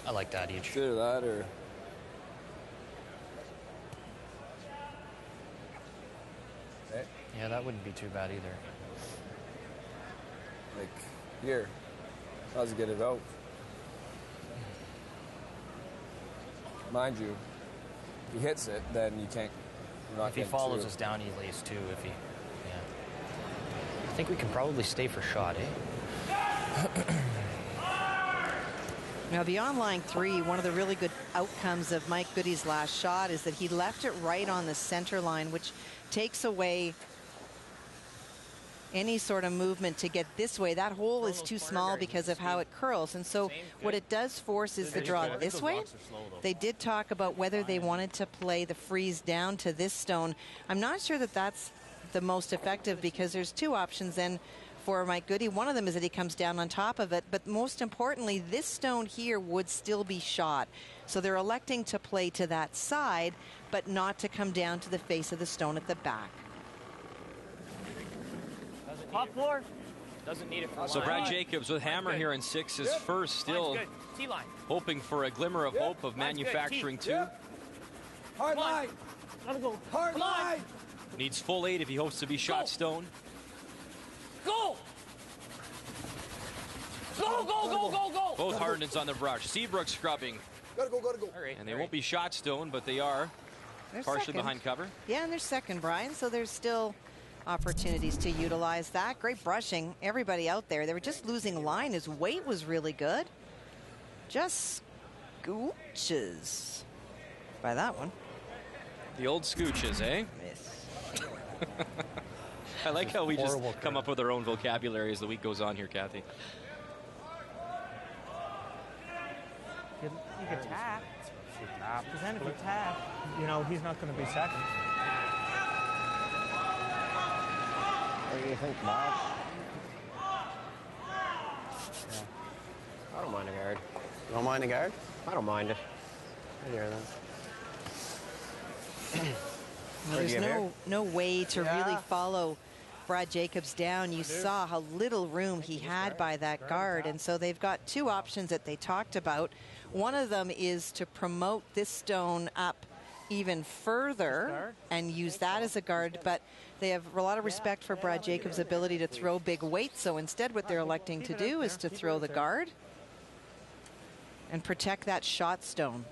I like that each. Either that or... Yeah, that wouldn't be too bad either. Like, here. How's he get it out? Mind you, if he hits it, then you can't... If he follows us down, he lays two. If he... Yeah. I think we can probably stay for shot, eh? Now, beyond line 3, one of the really good outcomes of Mike Gaudet's last shot is that he left it right on the center line, which takes away any sort of movement to get this way. That hole is too small because of how it curls. And so what it does force is the draw this way. They did talk about whether they wanted to play the freeze down to this stone. I'm not sure that that's the most effective because there's two options then for Mike Gaudet. One of them is that he comes down on top of it, but most importantly, this stone here would still be shot. So they're electing to play to that side, but not to come down to the face of the stone at the back. Top floor. Doesn't need it for So Brad Jacobs with hammer here in 6 is first, still hoping for a glimmer of hope of manufacturing 2. Hard line. Let go. Hard line. Needs full 8 if he hopes to be shot stone. Go! Go! Both Hardens on the brush. Seabrook scrubbing. Gotta go. And they won't be shot stone, but they are They're partially second. behind cover. Yeah, and they're second, Brian, so there's still opportunities to utilize that. Great brushing. Everybody out there, they were just losing line. His weight was really good. Just scooches by that one. The old scooches, eh? I like how we just come up with our own vocabulary as the week goes on here, Kathy. You could tap. Because then if you tap, you know, he's not going to be second. What do you think, Bob? Yeah. I don't mind a guard. You don't mind a guard? I don't mind it. I hear that. Well, there's no way to really follow Brad Jacobs down. You saw how little room he had by that guard, and so they've got two options that they talked about. One of them is to promote this stone up even further and use that as a guard, but they have a lot of respect for Brad Jacobs' ability to throw big weight, so instead what they're electing to do is to throw the guard and protect that shot stone.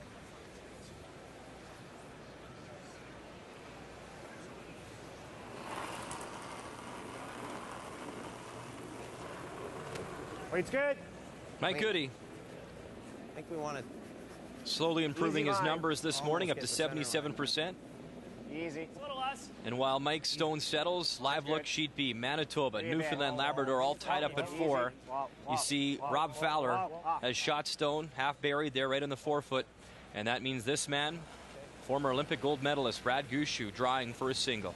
Weight's good. Mike Gaudet. I think we want to Slowly improving his numbers this morning, up to 77%. Easy. And while Mike Stone settles, live look sheet B, Manitoba, Newfoundland, Labrador, all tied up at 4. You see Rob Fowler has shot Stone, half buried there right in the forefoot. And that means this man, former Olympic gold medalist Brad Gushue, drawing for a single.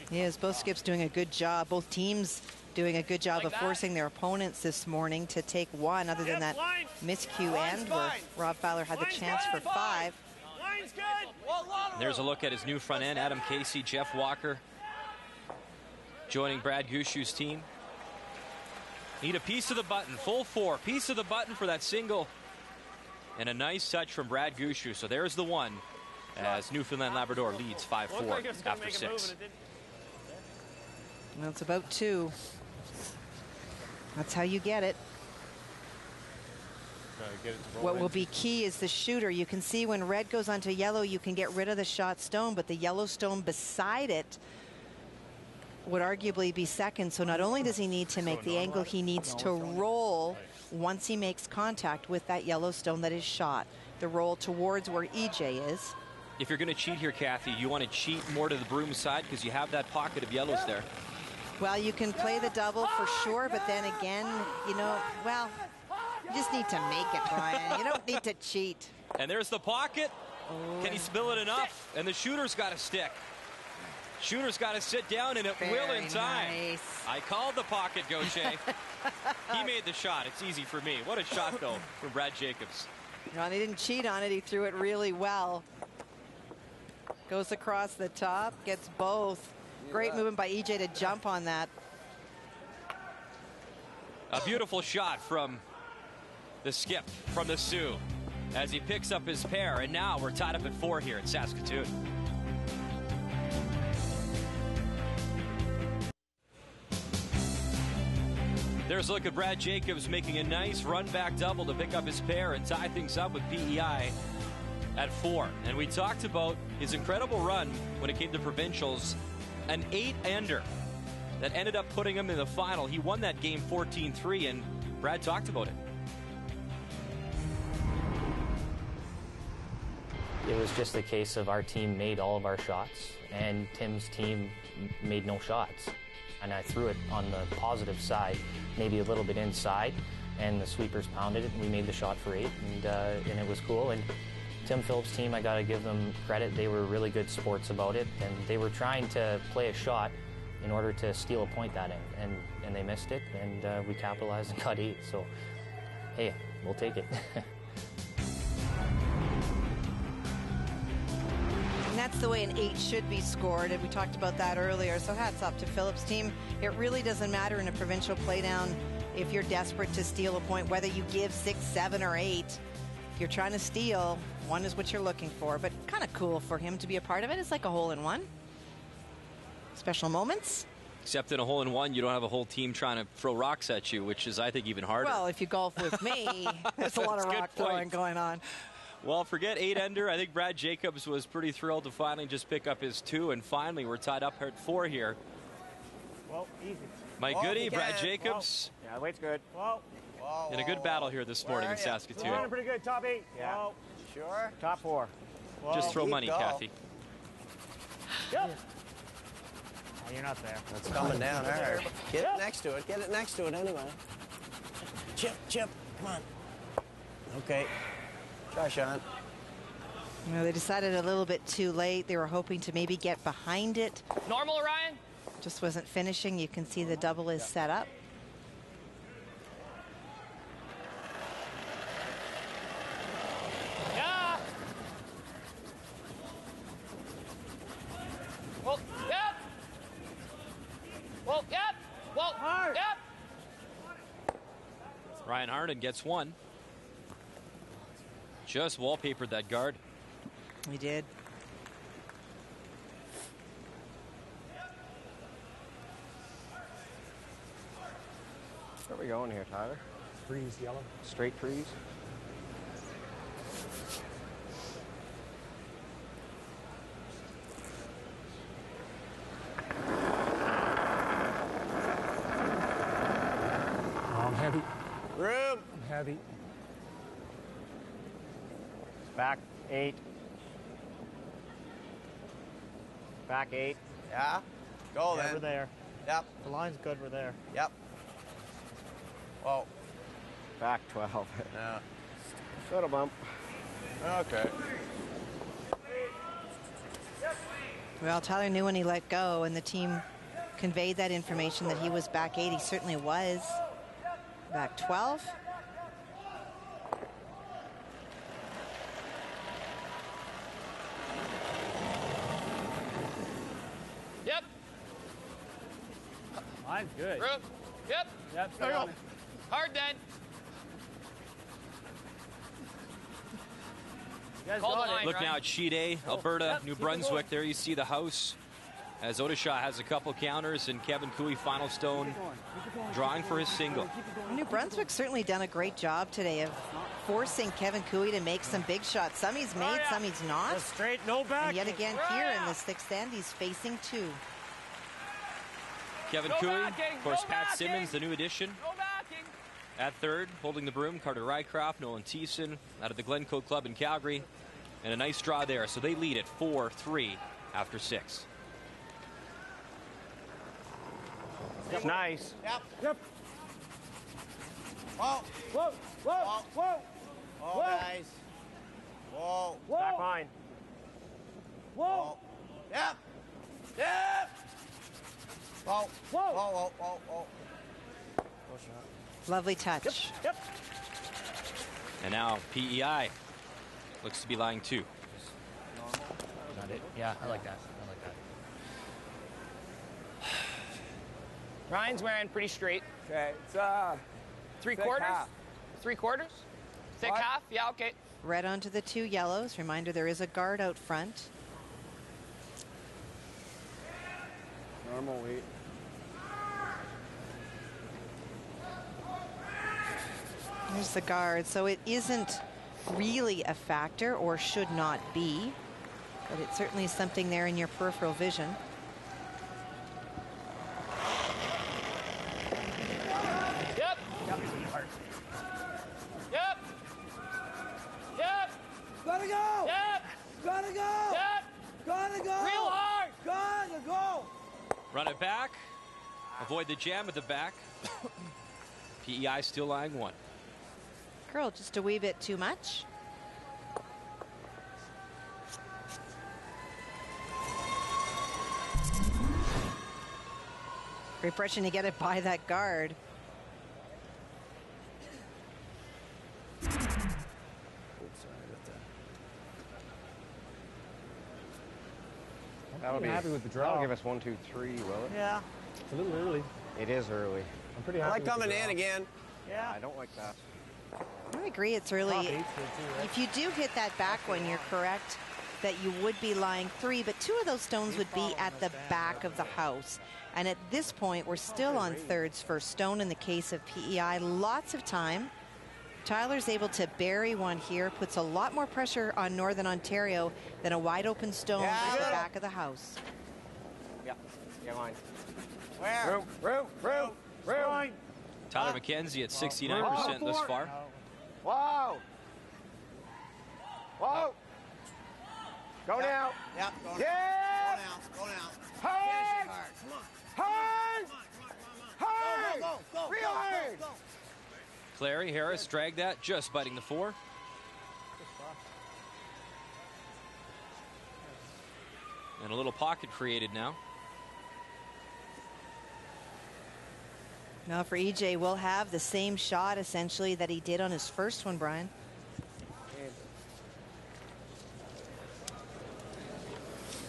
Yes, both skips doing a good job. Both teams doing a good job of forcing their opponents this morning to take one, other than that miscue end where Rob Fowler had the chance for 5. There's a look at his new front end, Adam Casey, Jeff Walker joining Brad Gushue's team. Need a piece of the button, full 4, piece of the button for that single. And a nice touch from Brad Gushue. So there's the one as Newfoundland Labrador leads 5-4 after 6. Well, it's about 2. That's how you get it. What will be key is the shooter. You can see when red goes onto yellow, you can get rid of the shot stone, but the yellow stone beside it would arguably be second. So not only does he need to make the angle, he needs to roll once he makes contact with that yellow stone that is shot. The roll towards where EJ is. If you're going to cheat here, Kathy, you want to cheat more to the broom side because you have that pocket of yellows there. Well, you can play the double for sure, but then again, you know, well, you just need to make it, Brian. You don't need to cheat. And there's the pocket. Can he spill it enough? And the shooter's got to stick. Shooter's got to sit down, and it will in time. Nice. I called the pocket, Gaudet. He made the shot. It's easy for me. What a shot, though, from Brad Jacobs. No, he didn't cheat on it. He threw it really well. Goes across the top, gets both. Great movement by EJ to jump on that. A beautiful shot from the skip, from the Sioux, as he picks up his pair. And now we're tied up at 4 here in Saskatoon. There's a look at Brad Jacobs making a nice run back double to pick up his pair and tie things up with PEI at 4. And we talked about his incredible run when it came to provincials, an 8-ender that ended up putting him in the final. He won that game 14-3, and Brad talked about it. It was just a case of our team made all of our shots, and Tim's team made no shots. And I threw it on the positive side, maybe a little bit inside, and the sweepers pounded it, and we made the shot for 8, and it was cool. And Tim Phillips' team, I got to give them credit. They were really good sports about it, and they were trying to play a shot in order to steal a point that end, and they missed it, and we capitalized and got 8. So, hey, we'll take it. And that's the way an 8 should be scored, and we talked about that earlier. So hats off to Phillips' team. It really doesn't matter in a provincial playdown if you're desperate to steal a point, whether you give 6, 7, or 8. If you're trying to steal, 1 is what you're looking for. But kind of cool for him to be a part of it. It's like a hole-in-one. Special moments. Except in a hole-in-one, you don't have a whole team trying to throw rocks at you, which is, I think, even harder. Well, if you golf with me, there's a lot of rock throwing going on. Well, forget 8-ender. I think Brad Jacobs was pretty thrilled to finally just pick up his 2, and finally we're tied up at 4 here. Well, easy. Mike Goody, Brad Jacobs. Whoa. Yeah, the weight's good. Whoa. In a good battle here this morning in Saskatoon. We're running pretty good. Top 8. Yeah. Whoa. Sure. Top 4. Whoa. Just throw money, Kathy. Yep. Oh, you're not there. It's coming down hard. Get it next to it. Get it next to it anyway. Chip, chip. Come on. Okay. Try, Sean. Well, they decided a little bit too late. They were hoping to maybe get behind it. Normal, Ryan? Just wasn't finishing. You can see the double is set up. Yeah. Well, yep. Well, yep. Well, hard. Yep. Ryan Harden gets 1. Just wallpapered that guard. We did. Where are we going here, Tyler? Freeze yellow. Straight freeze. I'm heavy. Room. I'm heavy. Back 8. Back 8. Yeah. Go then. We're there. Yep. The line's good. We're there. Yep. Whoa. Back 12. Yeah. Shuttle bump. Okay. Well, Tyler knew when he let go, and the team conveyed that information that he was back 8. He certainly was. Back 12. Yep. Line's good. Room. Yep. Yep. There you go. Hard then. Call the line, Look Ryan. now at sheet A, Alberta, Yep, New keep it Brunswick. going. There you see the house as Odisha has a couple counters and Kevin Cooey, final stone, drawing for his single. New Brunswick certainly done a great job today of forcing Kevin Cooey to make some big shots. Some he's made, some he's not. Go straight, no back. And yet again here in the sixth end, he's facing 2. Kevin Go Cooey, backing, of course, go Pat backing. Simmons, the new addition. No backing. At third, holding the broom, Carter Rycroft, Nolan Thiessen out of the Glencoe Club in Calgary. And a nice draw there, so they lead at 4-3 after 6. Yep. Nice. Yep. Yep. Whoa. Whoa. Whoa. Whoa. Whoa, guys. Whoa. Whoa. Back line. Whoa. Yep. Yep. Whoa. Whoa. Whoa, whoa, whoa, whoa. Go shot. Lovely touch. Yep. And now PEI looks to be lying 2. Not it. Yeah, I like that. I like that. Ryan's wearing pretty straight. Okay, it's 3 thick quarters? half. 3 quarters? Thick What? half? Yeah, okay. Red onto the 2 yellows. Reminder, there is a guard out front. Normal weight. There's the guard. So it isn't really a factor, or should not be, but it certainly is something there in your peripheral vision. Yep. Yep. Yep. Gotta go! Yep. Gotta go! Yep. Gotta go! Real hard. Gotta go! Run it back. Avoid the jam at the back. PEI still lying 1. Curl just a wee bit too much. Great pressure to get it by that guard. That would be happy with the draw. That'll give us 1, 2, 3, will it? Yeah. It's a little early. It is early. I'm pretty I happy like with the coming draw. in again. Yeah. I don't like that. I agree, it's early. Top eight's good too, right? If you do hit that back one, you're correct that you would be lying 3, but 2 of those stones would be at the back of the house. And at this point, we're still on thirds for stone in the case of PEI. Lots of time. Tyler's able to bury one here, puts a lot more pressure on Northern Ontario than a wide open stone at the back of the house. Yeah. Yeah, line. Where? Room. Tyler McKenzie at 69% thus far. Whoa. Whoa. Go now. Yep. Go now. Yeah. Go now. Go now. Hard. Hard. Come on. Hard. Hard. Go. Real hard. Go. Clary Harris dragged that, just biting the 4. And a little pocket created now. Now for EJ, we'll have the same shot essentially that he did on his first one, Brian.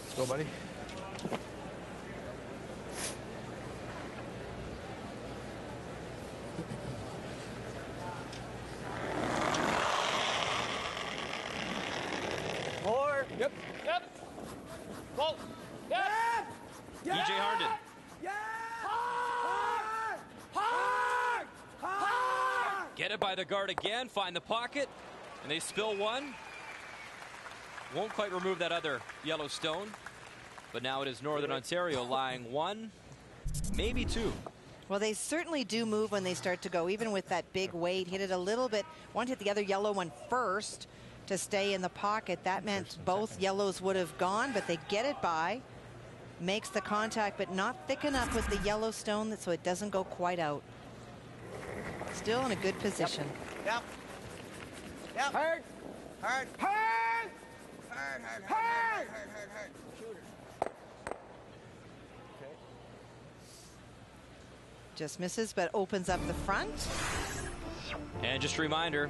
Let's go, buddy. More. Yep. Go. Yep. EJ Harnden. Get it by the guard again, find the pocket, and they spill 1. Won't quite remove that other yellow stone, but now it is Northern Ontario lying 1, maybe 2. Well, they certainly do move when they start to go, even with that big weight. Hit it a little bit. One hit the other yellow one first, to stay in the pocket. That meant both yellows would have gone, but they get it by. Makes the contact, but not thick enough with the yellow stone so it doesn't go quite out. Still in a good position. Yep. Yep. Hard. Hard. Hard. Hard, hard, hard, Hard. hard, hard, hard, hard. Just misses, but opens up the front. And just a reminder,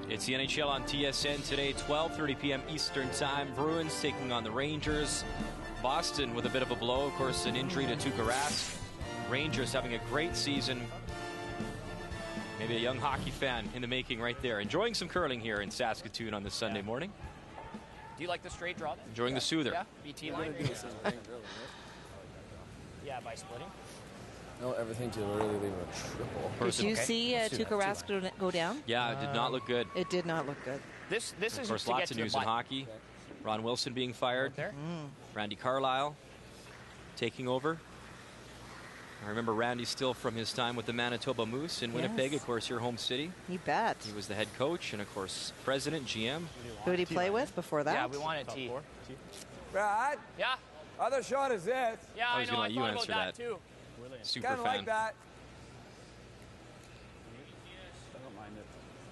it's the NHL on TSN today, 12:30 p.m. Eastern Time. Bruins taking on the Rangers. Boston with a bit of a blow, of course, an injury to Tuukka Rask. Rangers having a great season. Maybe a young hockey fan in the making right there. Enjoying some curling here in Saskatoon on this Sunday morning. Do you like the straight draw then? Enjoying the soother. Yeah, BT line. Yeah, by splitting. No, everything to really leave a triple. Did you see Tuukka Rask go down? Yeah, it did not look good. It did not look good. This is of course to lots get of to news the in hockey. Ron Wilson being fired. There. Randy Carlyle taking over. I remember Randy still from his time with the Manitoba Moose in Winnipeg, of course, your home city. You bet. He was the head coach and, of course, president, GM. Who did he play with before that? Yeah, we wanted T. Brad? Yeah? Other shot is this. Yeah, I I was know. gonna I let you thought about answer that that. too. Super Kind of fan. like that. I don't mind it.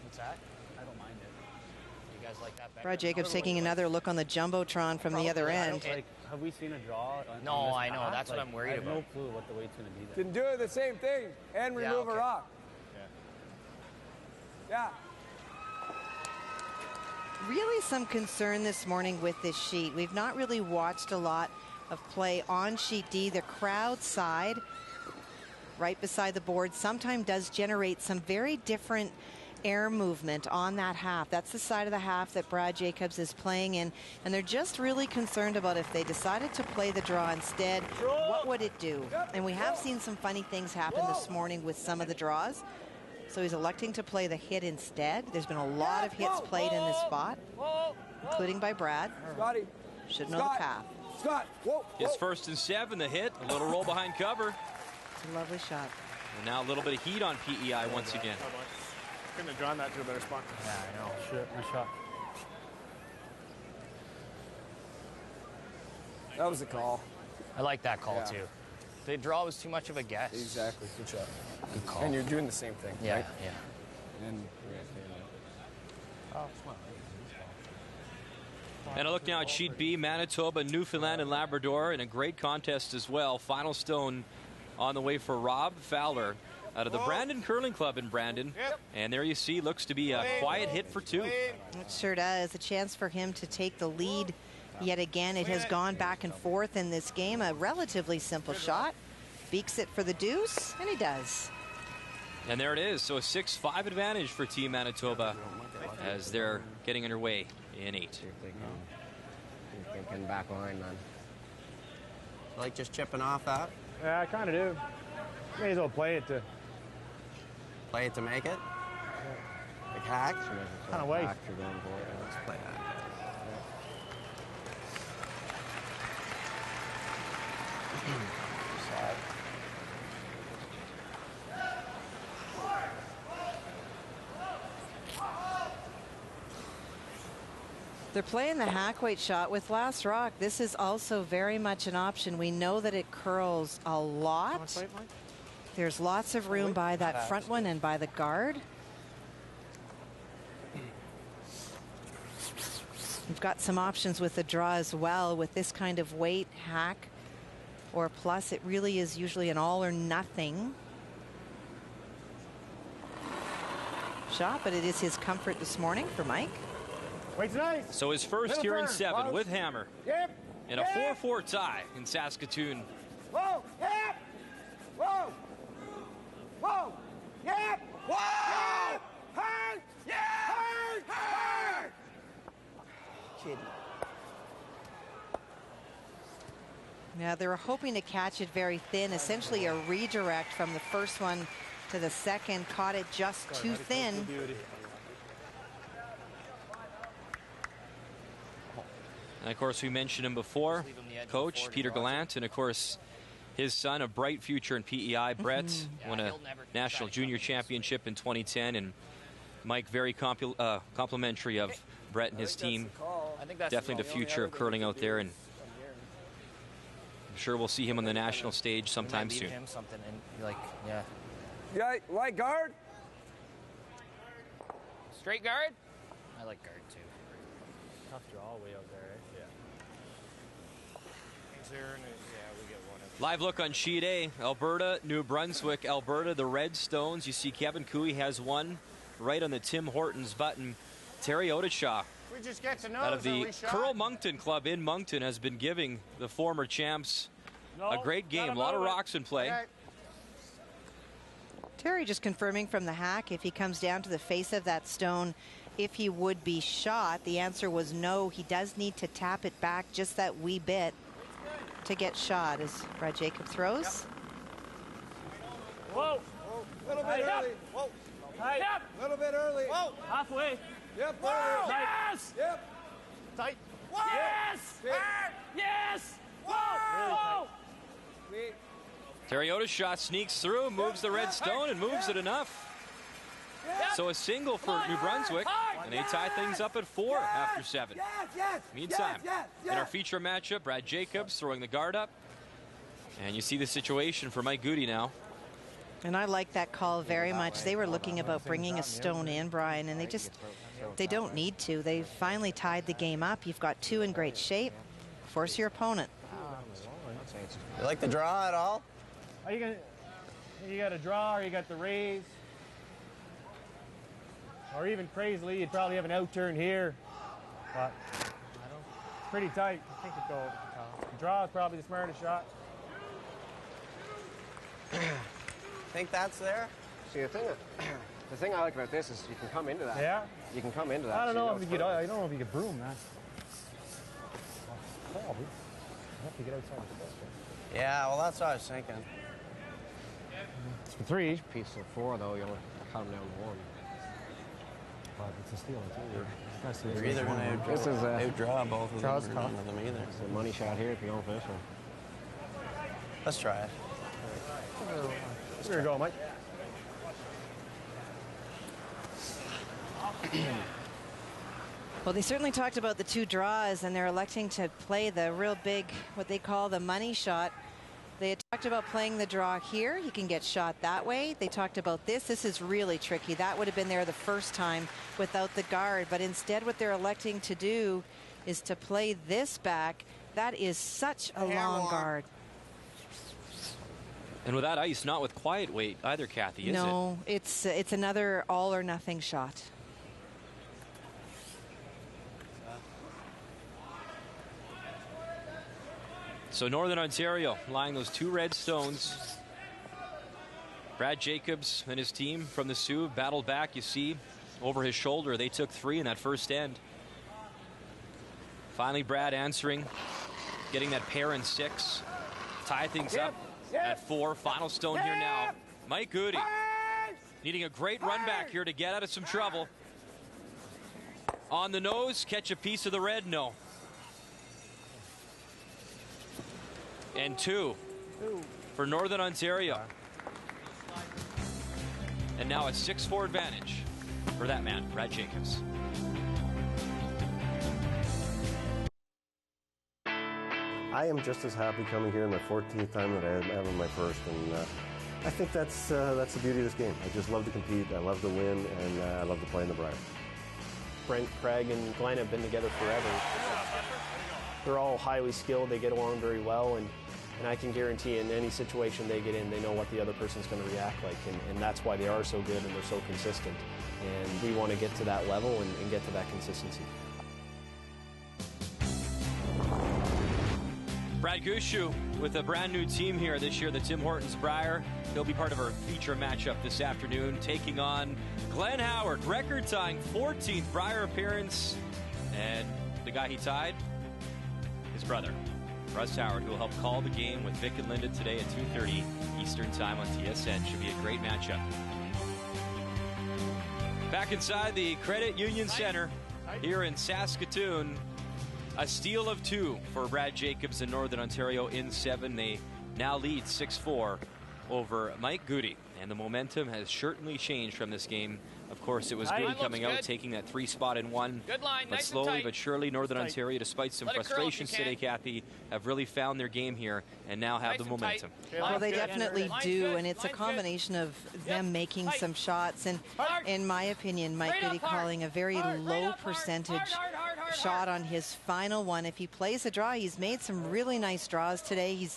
What's that? I don't mind it. You guys like that better? Brad Jacobs taking another look on the Jumbotron from the other end. Like, have we seen a draw? No, on this I know. path? That's what I'm worried I have about. no clue what the weight's going to be there. Can do the same thing and remove a okay. rock. Yeah. Really some concern this morning with this sheet. We've not really watched a lot of play on sheet D. The crowd side, right beside the board, sometimes does generate some very different air movement on that half. That's the side of the half that Brad Jacobs is playing in, and they're just really concerned about if they decided to play the draw instead, what would it do? And we have seen some funny things happen this morning with some of the draws. So he's electing to play the hit instead. There's been a lot of hits played in this spot, including by Brad. Scotty. Should know the path. Scott. Whoa. It's 1st and 7, the hit, a little roll behind cover. It's a lovely shot. And now a little bit of heat on PEI once again. Couldn't have drawn that to a better spot. Yeah, I know. Shit, my shot. That was a call. I like that call Yeah. too. The draw was too much of a guess. Exactly. Good shot. Good call. And you're doing the same thing, Yeah, right? yeah. And And a look now at sheet B, Manitoba, Newfoundland, and Labrador in a great contest as well. Final stone on the way for Rob Fowler out of the Brandon Curling Club in Brandon. And there you see, looks to be a quiet hit for two. It sure does. A chance for him to take the lead yet again. It has gone back and forth in this game. A relatively simple shot. Beaks it for the deuce, and he does. And there it is. So a 6-5 advantage for Team Manitoba as they're getting underway in 8. You're thinking back line, man. Like just chipping off that? Yeah, I kind of do. May as well play it to... Play it to make it? Like hack? Kind of waste. You're going for it. Let's play that. They're playing the hack weight shot with Last Rock. This is also very much an option. We know that it curls a lot. There's lots of room by that front one and by the guard. We've got some options with the draw as well. With this kind of weight, hack or plus, it really is usually an all or nothing shot, but it is his comfort this morning for Mike. Wait's nice. So his first Middle here in turn. 7 Close. with Hammer. Yep. In a 4-4 tie in Saskatoon. Whoa, yep! Whoa! Whoa! Yep! Whoa! Yep! Hard! Yeah! Hard! Hard! Kidding. Yeah, they were hoping to catch it very thin, essentially a redirect from the first one to the second. Caught it just too thin. And of course, we mentioned him before, Coach Peter Gallant, and of course, his son, a bright future in PEI, Brett, won a national junior championship in 2010, and Mike very complimentary of Brett and his team. I think that's Definitely the future of curling out there, and I'm sure we'll see him on the national stage sometime soon. Him something and like, yeah. Yeah, right guard. Straight guard? I like guard too. Tough draw way out there, eh? Yeah, we get one. Live look on sheet A. Alberta, New Brunswick, Alberta, the Red Stones. You see Kevin Cooey has one right on the Tim Hortons button. Terry Odishaw, We just get to know out of the Curl Moncton Club in Moncton, has been giving the former champs a great game. A lot of rocks in play. Okay. Terry just confirming from the hack if he comes down to the face of that stone, if he would be shot. The answer was no. He does need to tap it back just that wee bit to get shot as Brad Jacob throws. Whoa! A little bit early. Whoa! Yep! A little bit early. Whoa! Halfway. Yep. Whoa! Yes! Yep. Tight. Whoa! Yes! Big. Yes! Whoa! Whoa! Sweet. Terry Odishaw sneaks through, moves the red stone, and moves it enough. So a single for New Brunswick, and they tie things up at 4 after 7. Meantime, in our feature matchup, Brad Jacobs throwing the guard up. And you see the situation for Mike Gaudet now. And I like that call very much. They were looking about bringing a stone in, Brian, and they don't need to. They finally tied the game up. You've got 2 in great shape. Force your opponent. You like the draw at all? Are you got a draw, or you got the raise, or even crazily, you'd probably have an out turn here. But it's pretty tight. I think it goes. Draw is probably the smartest shot. Think that's there? See, the thing I like about this is you can come into that. Yeah. You can come into that. I don't so know if you could. I don't know if you could broom that. Probably. You have to get outside the bus. Yeah, well, that's what I was thinking. It's for 3. Piece of 4 though, you only cut them down to 1. But it's a steal too. You're either going to outdraw both of them or none of them either. It's a money shot here if you don't finish one. Let's try it. Here you go, Mike. Well, they certainly talked about the 2 draws, and they're electing to play the real big, what they call the money shot. They had talked about playing the draw here. You can get shot that way. They talked about this. This is really tricky. That would have been there the first time without the guard. But instead, what they're electing to do is to play this back. That is such a long guard. And with that ice, not with quiet weight either, Kathy, is it? No, it's another all or nothing shot. So Northern Ontario lying those 2 red stones. Brad Jacobs and his team from the Sioux battled back, you see, over his shoulder. They took 3 in that first end. Finally, Brad answering, getting that pair in 6. Tie things up at 4. Final stone here now. Mike Gaudet needing a great run back here to get out of some trouble. On the nose, catch a piece of the red, no. And 2 for Northern Ontario. And now a 6-4 advantage for that man, Brad Jacobs. I am just as happy coming here in my 14th time that I have in my first, and I think that's the beauty of this game. I just love to compete, I love to win, and I love to play in the Brier. Brent, Craig, and Glenn have been together forever. They're all highly skilled, they get along very well, and I can guarantee in any situation they get in, they know what the other person's going to react like, and that's why they are so good and they're so consistent. And we want to get to that level and get to that consistency. Brad Gushue with a brand new team here this year, the Tim Hortons Brier. He'll be part of our feature matchup this afternoon, taking on Glenn Howard, record-tying 14th Brier appearance. And the guy he tied, his brother, Russ Howard, who will help call the game with Vic and Linda today at 2:30 Eastern Time on TSN. Should be a great matchup. Back inside the Credit Union Center here in Saskatoon. A steal of 2 for Brad Jacobs in Northern Ontario in 7. They now lead 6-4 over Mike Gaudet. And the momentum has certainly changed from this game. Of course, it was Gaudet coming out, taking that 3 spot in 1. Good line, but nice slowly and tight. but surely, Northern Ontario, despite some frustrations today, Kathy, have really found their game here and now have the momentum. Well, they definitely do, and it's a combination of them making some shots, and in my opinion, Mike Gaudet calling a very low percentage shot on his final one. If he plays a draw, he's made some really nice draws today.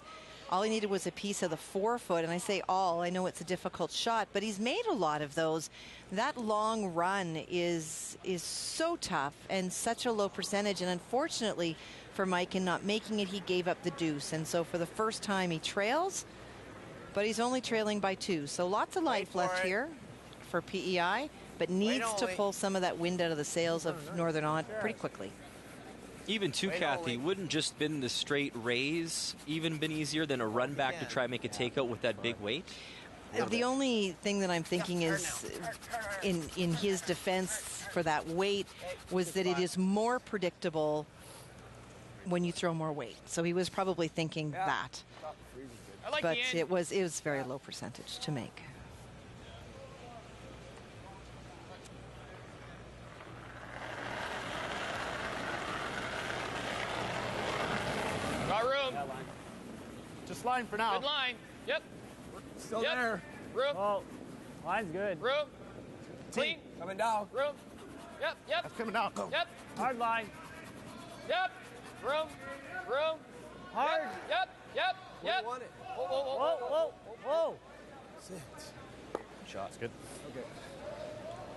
All he needed was a piece of the 4-foot, and I say all, I know it's a difficult shot, but he's made a lot of those. That long run is so tough and such a low percentage, and unfortunately for Mike, in not making it, he gave up the deuce, and so for the first time he trails, but he's only trailing by 2. So lots of life left here for PEI, but needs to pull some of that wind out of the sails of Northern Ont pretty quickly. Even too, Kathy, wouldn't just been the straight raise even been easier than a run back to try and make a takeout with that big weight? The only thing that I'm thinking is, in his defense for that weight, was that it is more predictable when you throw more weight. So he was probably thinking that. But it was very low percentage to make. Got room. Just line for now. Good line. Yep. Still there. Room. Oh, line's good. Room. Clean. Coming down. Room. Yep. Yep. That's coming down. Go. Yep. Hard line. Yep. Room. Room. Hard. Yep. Yep. Yep. Want it. Whoa, whoa, whoa, whoa, whoa, whoa. Shot's good. Okay.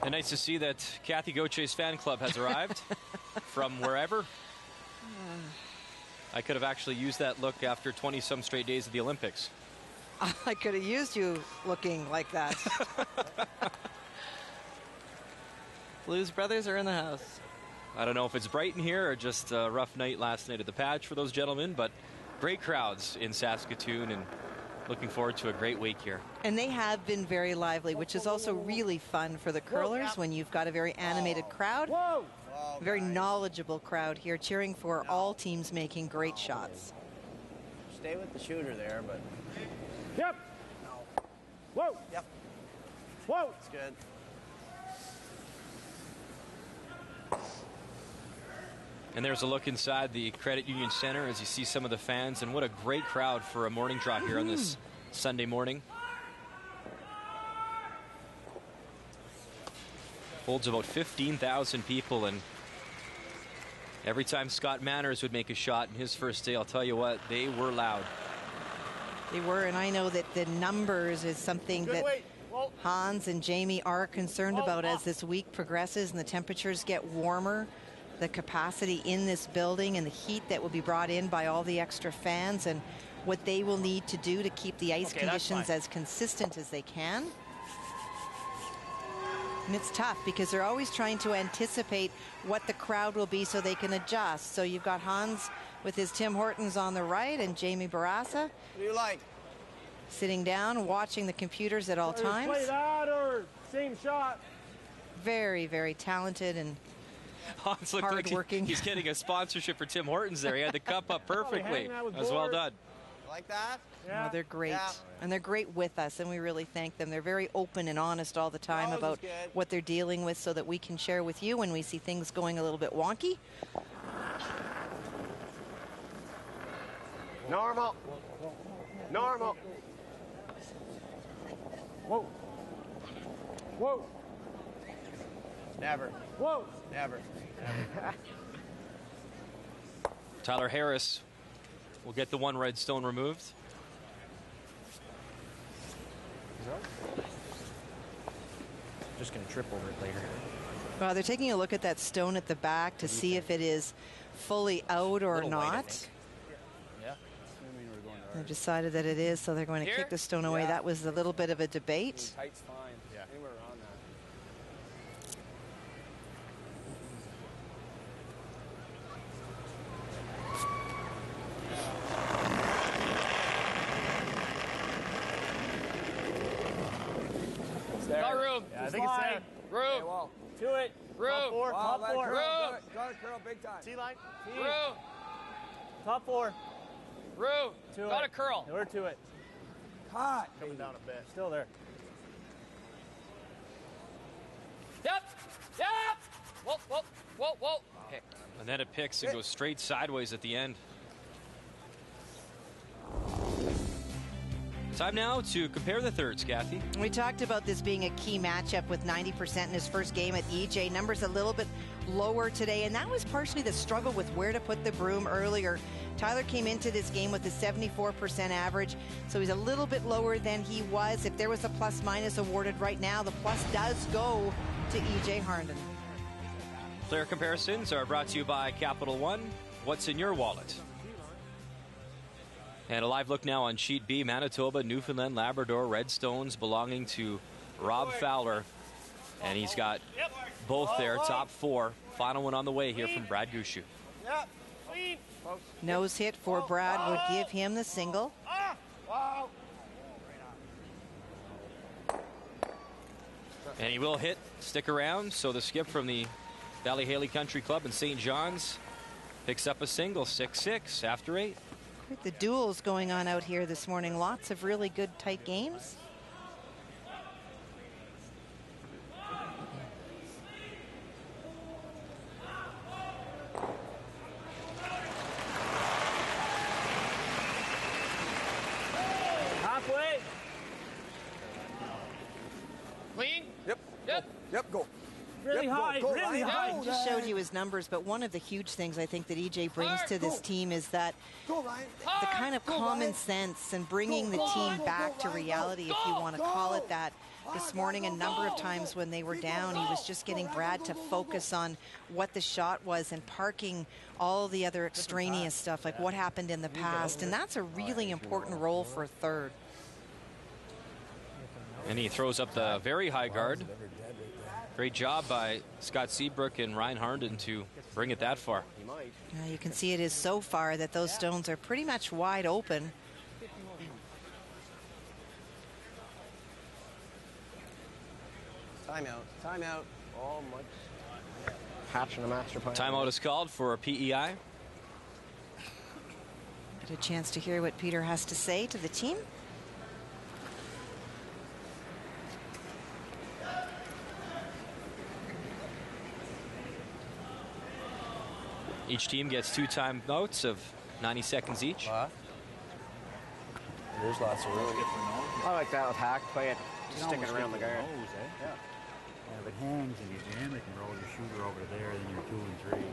And nice to see that Kathy Gauthier's fan club has arrived from wherever. I could have actually used that look after 20-some straight days of the Olympics. I could have used you looking like that. Blues Brothers are in the house. I don't know if it's bright in here or just a rough night last night at the Patch for those gentlemen, but great crowds in Saskatoon and looking forward to a great week here. And they have been very lively, which is also really fun for the curlers when you've got a very animated crowd. Very knowledgeable crowd here cheering for all teams making great shots. Stay with the shooter there, but... Yep. Whoa. Yep. Whoa. It's good. And there's a look inside the Credit Union Center as you see some of the fans, and what a great crowd for a morning draw here on this Sunday morning. Holds about 15,000 people, and every time Scott Manners would make a shot in his first day, I'll tell you what, they were loud. They were, and I know that the numbers is something that Hans and Jamie are concerned about as this week progresses and the temperatures get warmer. The capacity in this building and the heat that will be brought in by all the extra fans and what they will need to do to keep the ice conditions as consistent as they can. And it's tough because they're always trying to anticipate what the crowd will be so they can adjust. So you've got Hans with his Tim Hortons on the right and Jamie Barassa. What do you like? Sitting down, watching the computers at all times. Play that or same shot. Very, very talented and Hans looked like he's getting a sponsorship for Tim Hortons there. He had the cup up perfectly. That was well done. Like that? Yeah. No, they're great. Yeah. And they're great with us, and we really thank them. They're very open and honest all the time about what they're dealing with so that we can share with you when we see things going a little bit wonky. Normal. Normal. Whoa. Whoa. Never. Whoa. Never. Never. Tyler Harris will get the one red stone removed. Just going to trip over it later. Well, they're taking a look at that stone at the back to see if it is fully out or not. Yeah. They've decided that it is, so they're going to kick the stone away. That was a little bit of a debate. Tight's fine. Yeah. Anywhere around that. Got room. Yeah, I think it's there. Room. Well, To it. Room. Top four. wow, Top four. Room. Got it, curl big time. T-line. T. Room. Top four. Room. To Got it. a curl. We're to it. hot. Coming down a bit. Still there. Yep. Yep. Whoa, whoa, whoa, whoa. Okay. And then it picks and goes straight sideways at the end. Time now to compare the thirds, Kathy. We talked about this being a key matchup with 90% in his first game at EJ. Numbers a little bit lower today, and that was partially the struggle with where to put the broom earlier. Tyler came into this game with a 74% average, so he's a little bit lower than he was. If there was a plus-minus awarded right now, the plus does go to EJ Harnden. Player comparisons are brought to you by Capital One. What's in your wallet? And a live look now on Sheet B. Manitoba, Newfoundland, Labrador, Redstones belonging to Rob Fowler. And he's got both there, top four. Final one on the way here from Brad Gushue. Nose hit for Brad would give him the single. And he will hit, stick around. So the skip from the Valley Haley Country Club in St. John's picks up a single, 6-6 after 8. Quite the duels going on out here this morning. Lots of really good tight games. Halfway. Clean. Yep. Yep. Yep, go. Really high, go, really Ryan. high. I just showed you his numbers, but one of the huge things I think that EJ brings to this team is that Go, Ryan. the kind of common sense and bringing the team back to reality, if you want to call it that. This morning, a number of times when they were down, he was just getting Brad to focus on what the shot was and parking all the other extraneous stuff, like what happened in the past. And that's a really important role for a third. And he throws up the very high guard. Great job by Scott Seabrook and Ryan Harnden to bring it that far. You can see it is so far that those stones are pretty much wide open. Timeout. Timeout. Oh, much. Hatch and a master plan. Timeout is called for a PEI. Get a chance to hear what Peter has to say to the team. Each team gets 2 timeouts of 90 seconds each. There's lots of room. I like that with hack. Play it, just stick it around the guard. Nose, eh? Yeah. If it hangs and you jam it, you can roll your shooter over to there, then you're 2 and 3.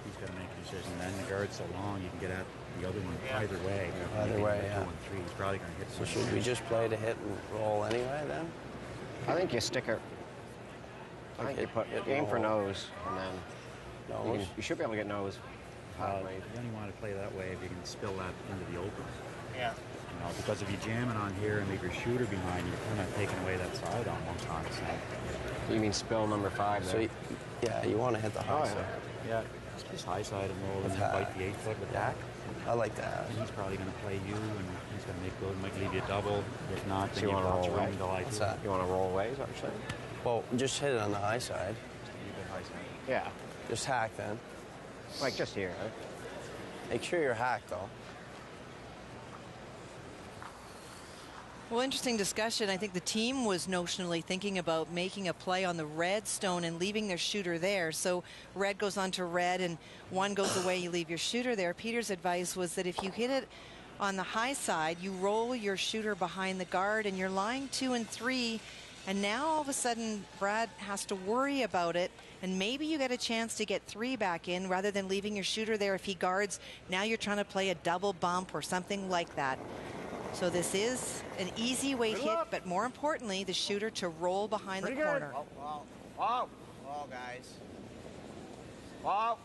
He's got to make a decision. And then the guard's so long, you can get at the other one either way. Either way, yeah. 2 and 3. He's probably going to hit. So should we just play to hit and roll anyway then? I think you stick it. I think you put aim for nose, and then you should be able to get nose. You only want to play that way if you can spill that into the open. Yeah. You know, because if you jam it on here and leave your shooter behind, you're kind of taking away that side almost, honestly. You mean spill number 5 there? So yeah, you want to hit the high side. Yeah, just high side and roll and then bite the 8-foot with that. I like that. And he's probably going to play you, and he's going to make good. Might leave you a double. If not, then you want to roll away. What's that? You want to roll away? Is that what you're saying? Well, just hit it on the high side. Just a little bit high side. Yeah. Just hack then. Like just here, right? Make sure you're hacked though. Well, interesting discussion. I think the team was notionally thinking about making a play on the red stone and leaving their shooter there. So red goes on to red and 1 goes away, you leave your shooter there. Peter's advice was that if you hit it on the high side, you roll your shooter behind the guard and you're lying 2 and 3. And now all of a sudden Brad has to worry about it, and maybe you get a chance to get 3 back in rather than leaving your shooter there if he guards. Now you're trying to play a double bump or something like that. So this is an easy weight hit, but more importantly, the shooter to roll behind the corner. Whoa. Whoa, guys. Whoa.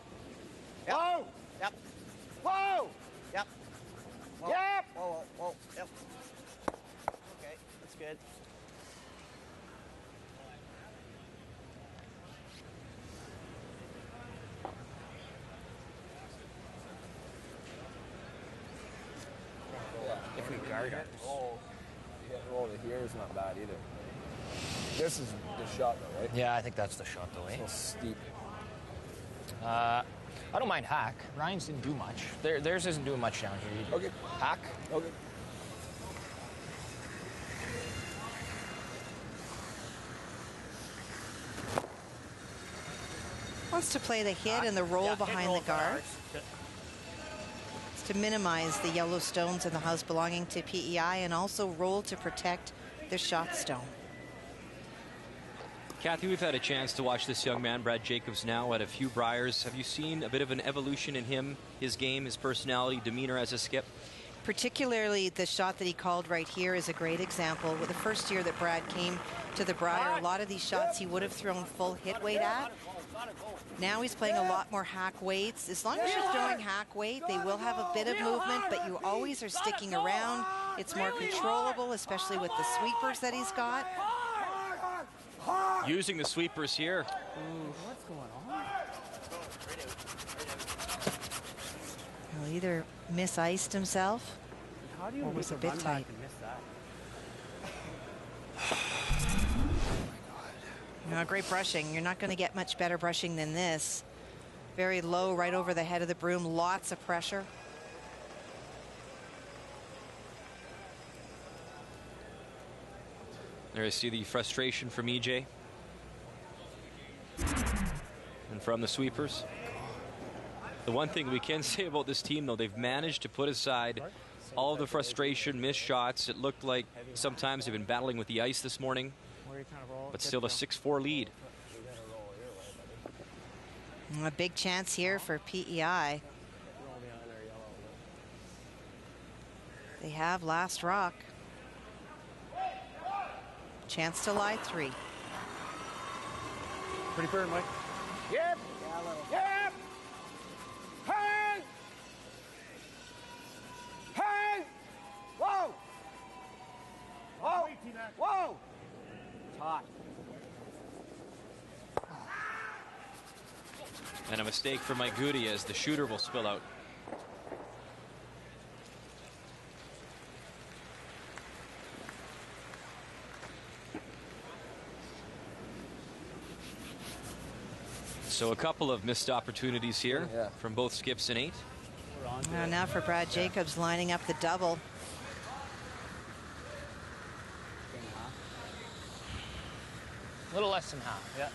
Yep. Whoa. Yep. Whoa. Yep. Whoa. Yep. Whoa. Yep. Okay, that's good. If we guard it. Roll to here is not bad either. This is the shot, though, right? Yeah, I think that's the shot, though, eh? It's steep. I don't mind hack. Ryan's didn't do much. Theirs isn't doing much down here either. Okay. Hack? Okay. Wants to play the hit and the roll behind the guard. It's to minimize the yellow stones in the house belonging to PEI, and also roll to protect the shot stone. Kathy, we've had a chance to watch this young man, Brad Jacobs, now at a few Briers. Have you seen a bit of an evolution in him, his game, his personality, demeanor as a skip? Particularly the shot that he called right here is a great example. With the first year that Brad came to the Brier, a lot of these shots he would have thrown full hit weight at. Now he's playing a lot more hack weights. As long as you're throwing hack weight, they will have a bit of movement, but you always are sticking around. It's more controllable, especially with the sweepers that he's got. Using the sweepers here. What's going on? He'll either miss-iced himself, How do you or was a make bit run tight. back and miss that? No, great brushing. You're not going to get much better brushing than this. Very low, right over the head of the broom. Lots of pressure. There I see the frustration from EJ. And from the sweepers. The one thing we can say about this team, though, they've managed to put aside all of the frustration, missed shots. It looked like sometimes they've been battling with the ice this morning, but still a 6-4 lead. A big chance here for PEI. They have last rock. Chance to lie 3. Pretty firm, Mike. Yep. Yep. Hang. Hang. Whoa. Whoa. Whoa. It's hot. And a mistake for Mike Gaudet as the shooter will spill out. So a couple of missed opportunities here from both skips and 8. Well, now for Brad Jacobs lining up the double. A little less than half. Yeah.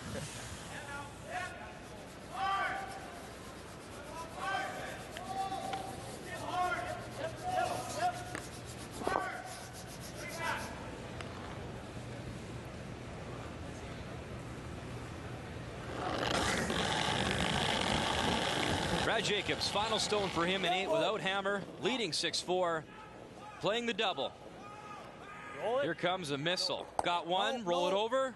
Brad Jacobs, final stone for him in 8 without hammer, leading 6-4, playing the double. Here comes a missile. Got one, roll it over.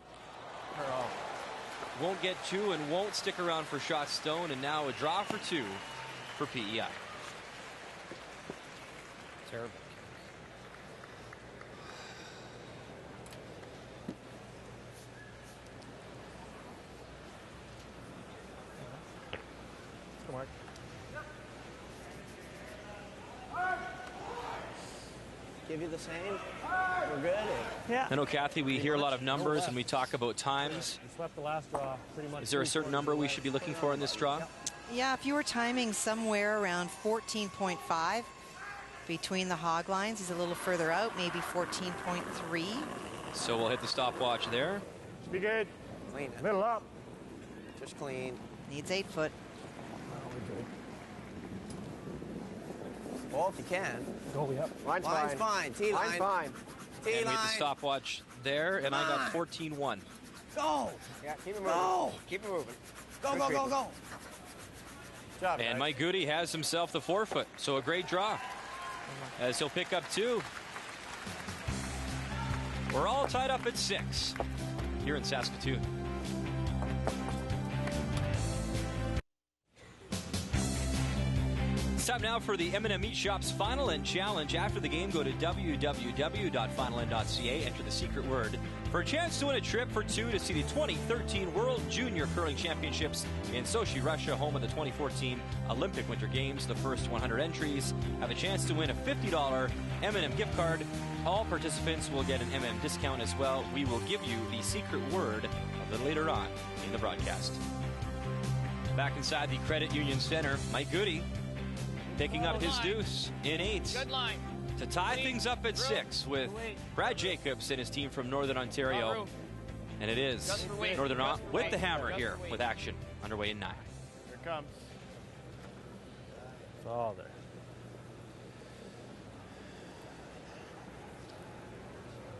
Won't get 2 and won't stick around for shot stone, and now a draw for 2 for PEI. Terrible. Come on. Give you the same? We're good? Yeah. I know, Kathy, we hear a lot of numbers and we talk about times. We swept the last draw pretty much. Is there a certain number we should be looking for in this draw? Yeah, if you were timing somewhere around 14.5 between the hog lines, he's a little further out, maybe 14.3. So we'll hit the stopwatch there. Be good. Clean it. Middle up. Just clean. Needs 8 foot. Well, if you can. Go, yep. Line's fine. T-line. Line's fine. And we hit the stopwatch there, and I got 14-1. Go. Yeah, keep it moving. Go. Keep it moving. Go, go, go, go. Job, And guys. Mike Gaudet has himself the 4-foot, so a great draw as he'll pick up 2. We're all tied up at 6 here in Saskatoon. It's time now for the M&M Meat Shop's Final End Challenge. After the game, go to www.finalend.ca, enter the secret word for a chance to win a trip for 2 to see the 2013 World Junior Curling Championships in Sochi, Russia, home of the 2014 Olympic Winter Games. The first 100 entries have a chance to win a $50 M&M gift card. All participants will get an M&M discount as well. We will give you the secret word a little later on in the broadcast. Back inside the Credit Union Center, Mike Gaudet picking up his deuce in 8 Good line. to tie things up at 6 with Brad Jacobs and his team from Northern Ontario. And it is Northern with the hammer here with action. underway in 9. Here it comes. It's all there.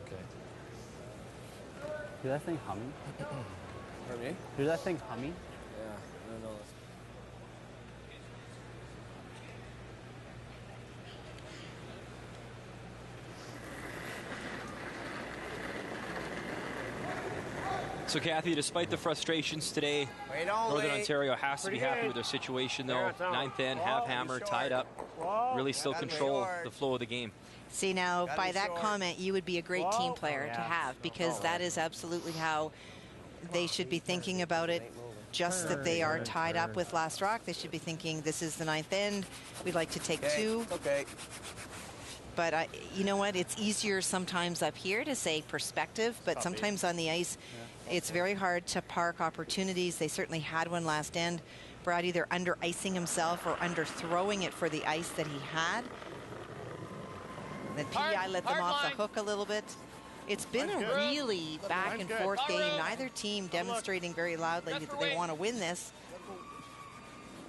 Okay. Hear that thing humming? Pardon me? Hear that thing humming? Yeah, I don't know. So, Kathy, despite the frustrations today, Northern Ontario has to be happy with their situation, though. 9th end, have hammer, tied up, really still control the flow of the game. See, now, by that comment, you would be a great team player to have, because that is absolutely how they should be thinking about it. Just that they are tied up with Last Rock, they should be thinking, this is the 9th end, we'd like to take 2. Okay. But you know what? It's easier sometimes up here to say perspective, but sometimes on the ice, it's very hard to park opportunities. They certainly had one last end. Brad either under-icing himself or under-throwing it for the ice that he had. The PEI let them off the hook a little bit. It's been a really back-and-forth game. Neither team demonstrating very loudly that they want to win this.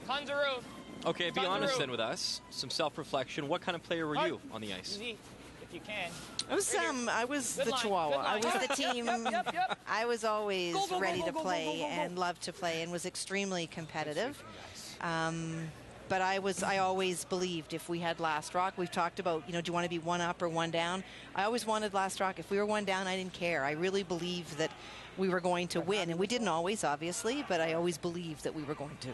Tons of room. Okay, be honest then with us. Some self-reflection. What kind of player were you on the ice? Easy, if you can. I was the Chihuahua. I was the team. I was always ready to play and loved to play and was extremely competitive. But I always believed if we had Last Rock, we've talked about, do you want to be one up or one down? I always wanted Last Rock. If we were one down, I didn't care. I really believed that we were going to win. And we didn't always, obviously, but I always believed that we were going to.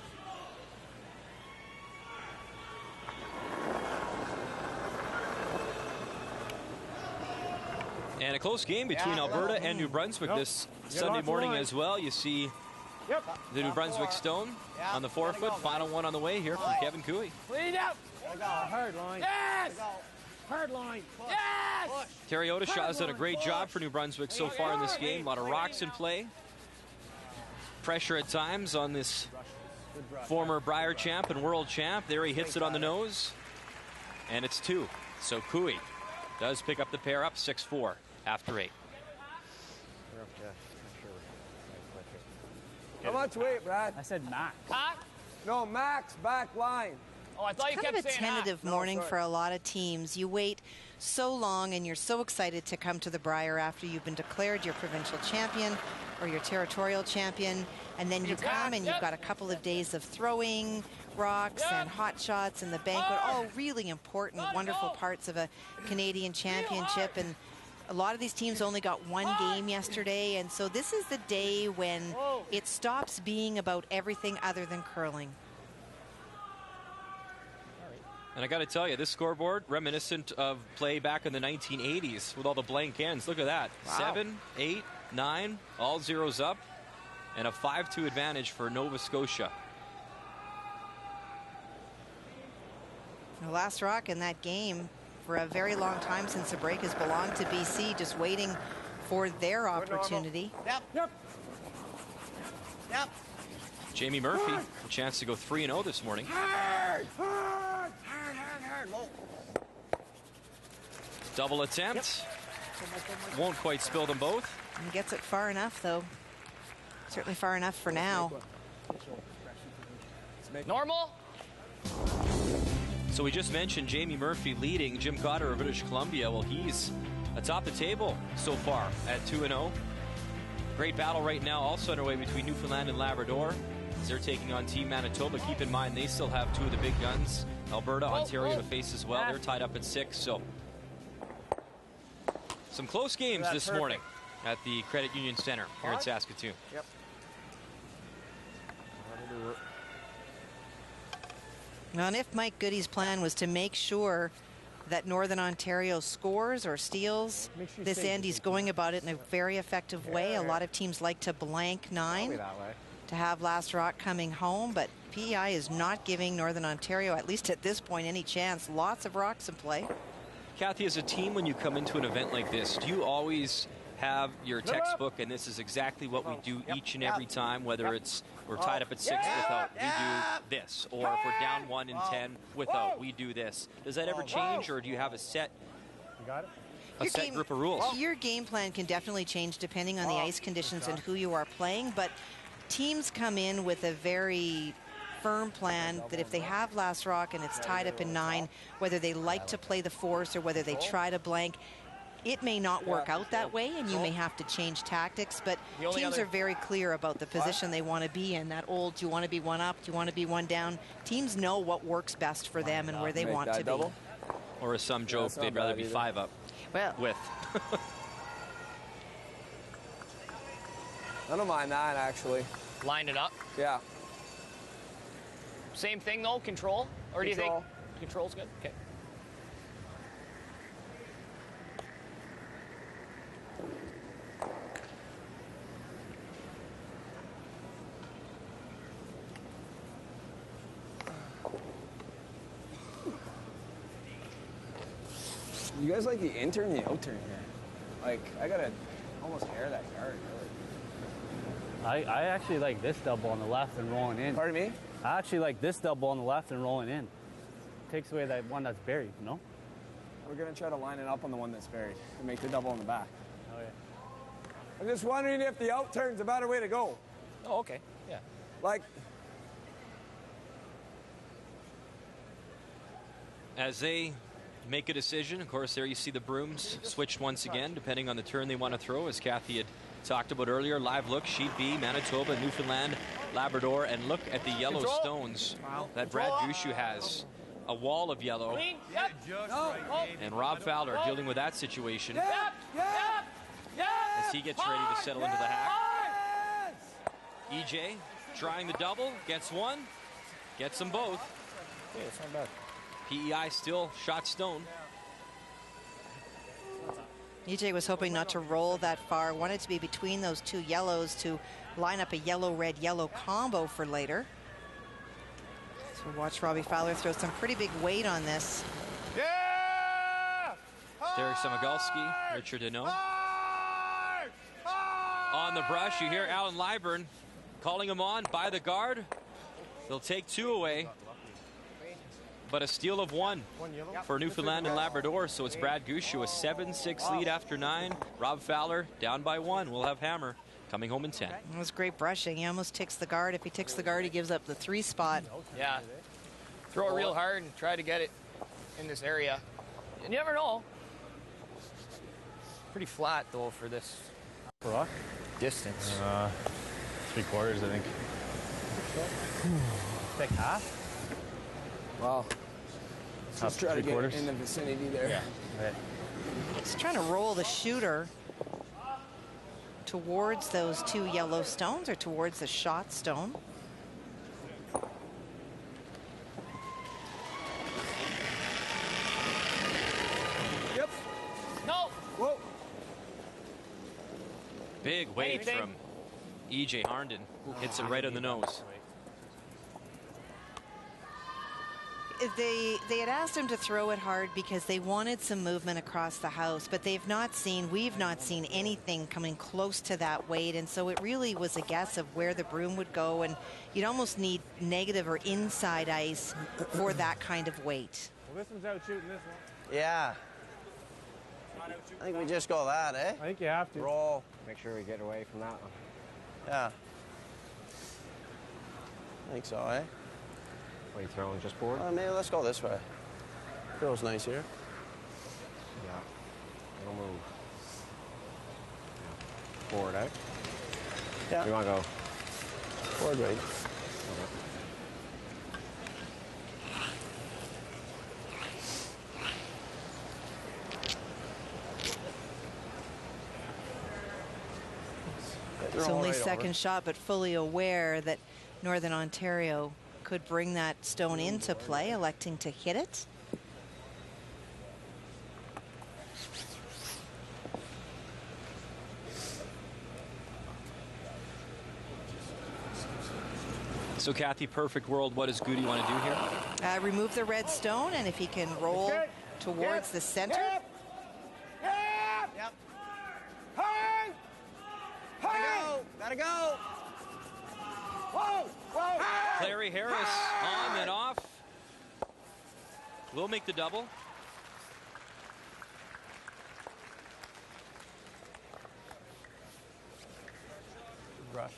And a close game between Alberta and New Brunswick this Sunday morning as well. You see the New Brunswick Stone on the forefoot. Final one on the way here from Kevin Cooey. Lead out. Hard line. Yes. Hard line. Yes. Terry Odishaw has done a great job for New Brunswick so far in this game. A lot of rocks in play. Pressure at times on this former Brier champ and world champ. There he hits it on the nose. And it's 2. So Cooey does pick up the pair, up 6-4 after 8. How much weight, Brad? I said max. No, max, back line. Oh, I thought you kept saying It's kind of a tentative morning for a lot of teams. You wait so long and you're so excited to come to the Brier after you've been declared your provincial champion or your territorial champion, and then you come and you've got a couple of days of throwing rocks and hot shots and the banquet, all really important, wonderful parts of a Canadian championship. And a lot of these teams only got one game yesterday, and so this is the day when it stops being about everything other than curling. And I got to tell you, this scoreboard, reminiscent of play back in the 1980s with all the blank ends. Look at that. Wow. 7, 8, 9, all zeros up, and a 5-2 advantage for Nova Scotia. Last Rock in that game for a very long time since the break has belonged to BC, just waiting for their opportunity. Yep. Jamie Murphy, a chance to go 3-0 this morning. Hard. Low. Double attempt. Won't quite spill them both. And gets it far enough, though. Certainly far enough for now. Normal. So we just mentioned Jamie Murphy leading Jim Cotter of British Columbia. Well, he's atop the table so far at 2-0. Great battle right now also underway between Newfoundland and Labrador as they're taking on Team Manitoba. Keep in mind, they still have 2 of the big guns, Alberta, Ontario to face as well. They're tied up at 6, so some close games this morning at the Credit Union Center here in Saskatoon. Yep. Well, and if Mike Goody's plan was to make sure that Northern Ontario scores or steals this end, he's going about it in a very effective way. A lot of teams like to blank 9 to have Last Rock coming home, but PEI is not giving Northern Ontario, at least at this point, any chance. Lots of rocks in play. Kathy, as a team, when you come into an event like this, do you always have your textbook, and this is exactly what we do each and every time, whether it's we're tied up at 6 without, we do this, or if we're down 1 in 10 without, we do this. Does that ever change, or do you have a set group of rules? Your game plan can definitely change depending on the ice conditions and who you are playing, but teams come in with a very firm plan that if they have last rock and it's tied up in 9, whether they like to play the force or whether they try to blank, it may not work out that way, and you may have to change tactics, but teams are very clear about the position they want to be in. That old, do you want to be one up, do you want to be one down? Teams know what works best for them and where they want to be. Or as some joke, they'd rather be 5 up. Well, with. I don't mind that, actually. Line it up? Yeah. Same thing, though, control? Or do you think control's good? Okay. You guys like the in turn, the out turn here? Like, I gotta almost air that guard, really. I actually like this double on the left and rolling in. Pardon me? I actually like this double on the left and rolling in. Takes away that one that's buried, you know? We're gonna try to line it up on the one that's buried and make the double on the back. Oh, yeah. I'm just wondering if the out turn's a better way to go. Oh, okay. Yeah. Like, as they make a decision, of course, there you see the brooms switched once again, depending on the turn they want to throw, as Kathy had talked about earlier. Live look, Sheet B, Manitoba, Newfoundland, Labrador, and look at the yellow stones that Brad Gushu has. A wall of yellow. And Rob Fowler dealing with that situation as he gets ready to settle into the hack. EJ trying the double, gets one, gets them both. Yeah, it's not bad. PEI still shot stone. EJ was hoping not to roll that far, wanted to be between those two yellows to line up a yellow-red-yellow combo for later. So watch Robbie Fowler throw some pretty big weight on this. Yeah! Derek Samagalski, Richard Deneau. On the brush, you hear Alan Lyburn calling him on by the guard. They'll take 2 away. But a steal of 1 for Newfoundland and Labrador, so it's Brad Gushu, a 7-6 lead after 9. Rob Fowler down by 1. We'll have Hammer coming home in 10. It was great brushing. He almost ticks the guard. If he ticks the guard, he gives up the 3 spot. Yeah. Throw it real hard and try to get it in this area. You never know. Pretty flat, though, for this distance. 3/4, I think. Thick half? Wow. Let's try to get in the vicinity there. Yeah. He's trying to roll the shooter towards those 2 yellow stones or towards the shot stone. Yep. No. Whoa. Big weight from EJ Harnden. Hits it right on the nose. They had asked him to throw it hard because they wanted some movement across the house, but we've not seen anything coming close to that weight, and so it really was a guess of where the broom would go, and you'd almost need negative or inside ice for that kind of weight. Well, this one's out shooting this one. Yeah. I think we just go that, eh? I think you have to. Roll. Make sure we get away from that one. Yeah. I think so, eh? What are you throwing, just forward? Maybe let's go this way. Feels nice here. Yeah. It'll move. Yeah. Forward, eh? Yeah. You want to go? Forward right. It's only second shot, but fully aware that Northern Ontario could bring that stone into play, electing to hit it. So Kathy, perfect world, what does Gaudet want to do here? Remove the red stone, and if he can roll towards the center. Yep. Hey! Gotta go! Whoa! Whoa! Clary Harris on and off. Will make the double. Rush.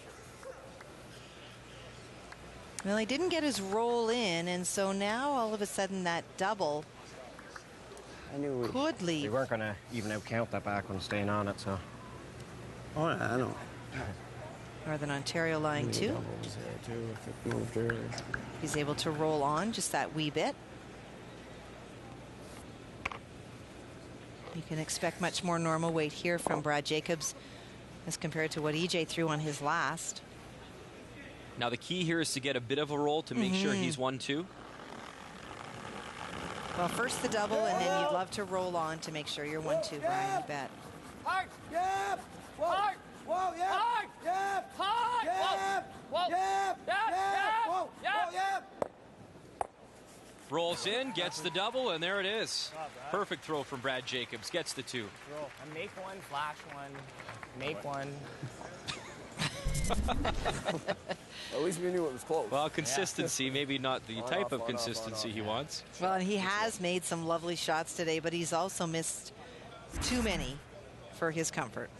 Well, he didn't get his roll in, and so now all of a sudden that double could leave. We weren't going to even out count that back one staying on it, so. Oh, I know. Northern Ontario line two. Doubles there too, if it moved early. He's able to roll on just that wee bit. You can expect much more normal weight here from Brad Jacobs as compared to what EJ threw on his last. Now the key here is to get a bit of a roll to make sure he's 1-2. Well, first the double, and then you'd love to roll on to make sure you're 1-2, Brian, you bet. Hard. Yep. Whoa. Hard. Whoa, yep. Hard. Yep. Hard. Yep. Whoa. Yep. Yep. Yep. Whoa. Whoa, yep. Rolls in, gets the double, and there it is. Perfect throw from Brad Jacobs. Gets the 2. Roll. Make one, flash one, make one. At least we knew it was close. Well, consistency, maybe not the type of consistency he wants. Well, and he has made some lovely shots today, but he's also missed too many for his comfort.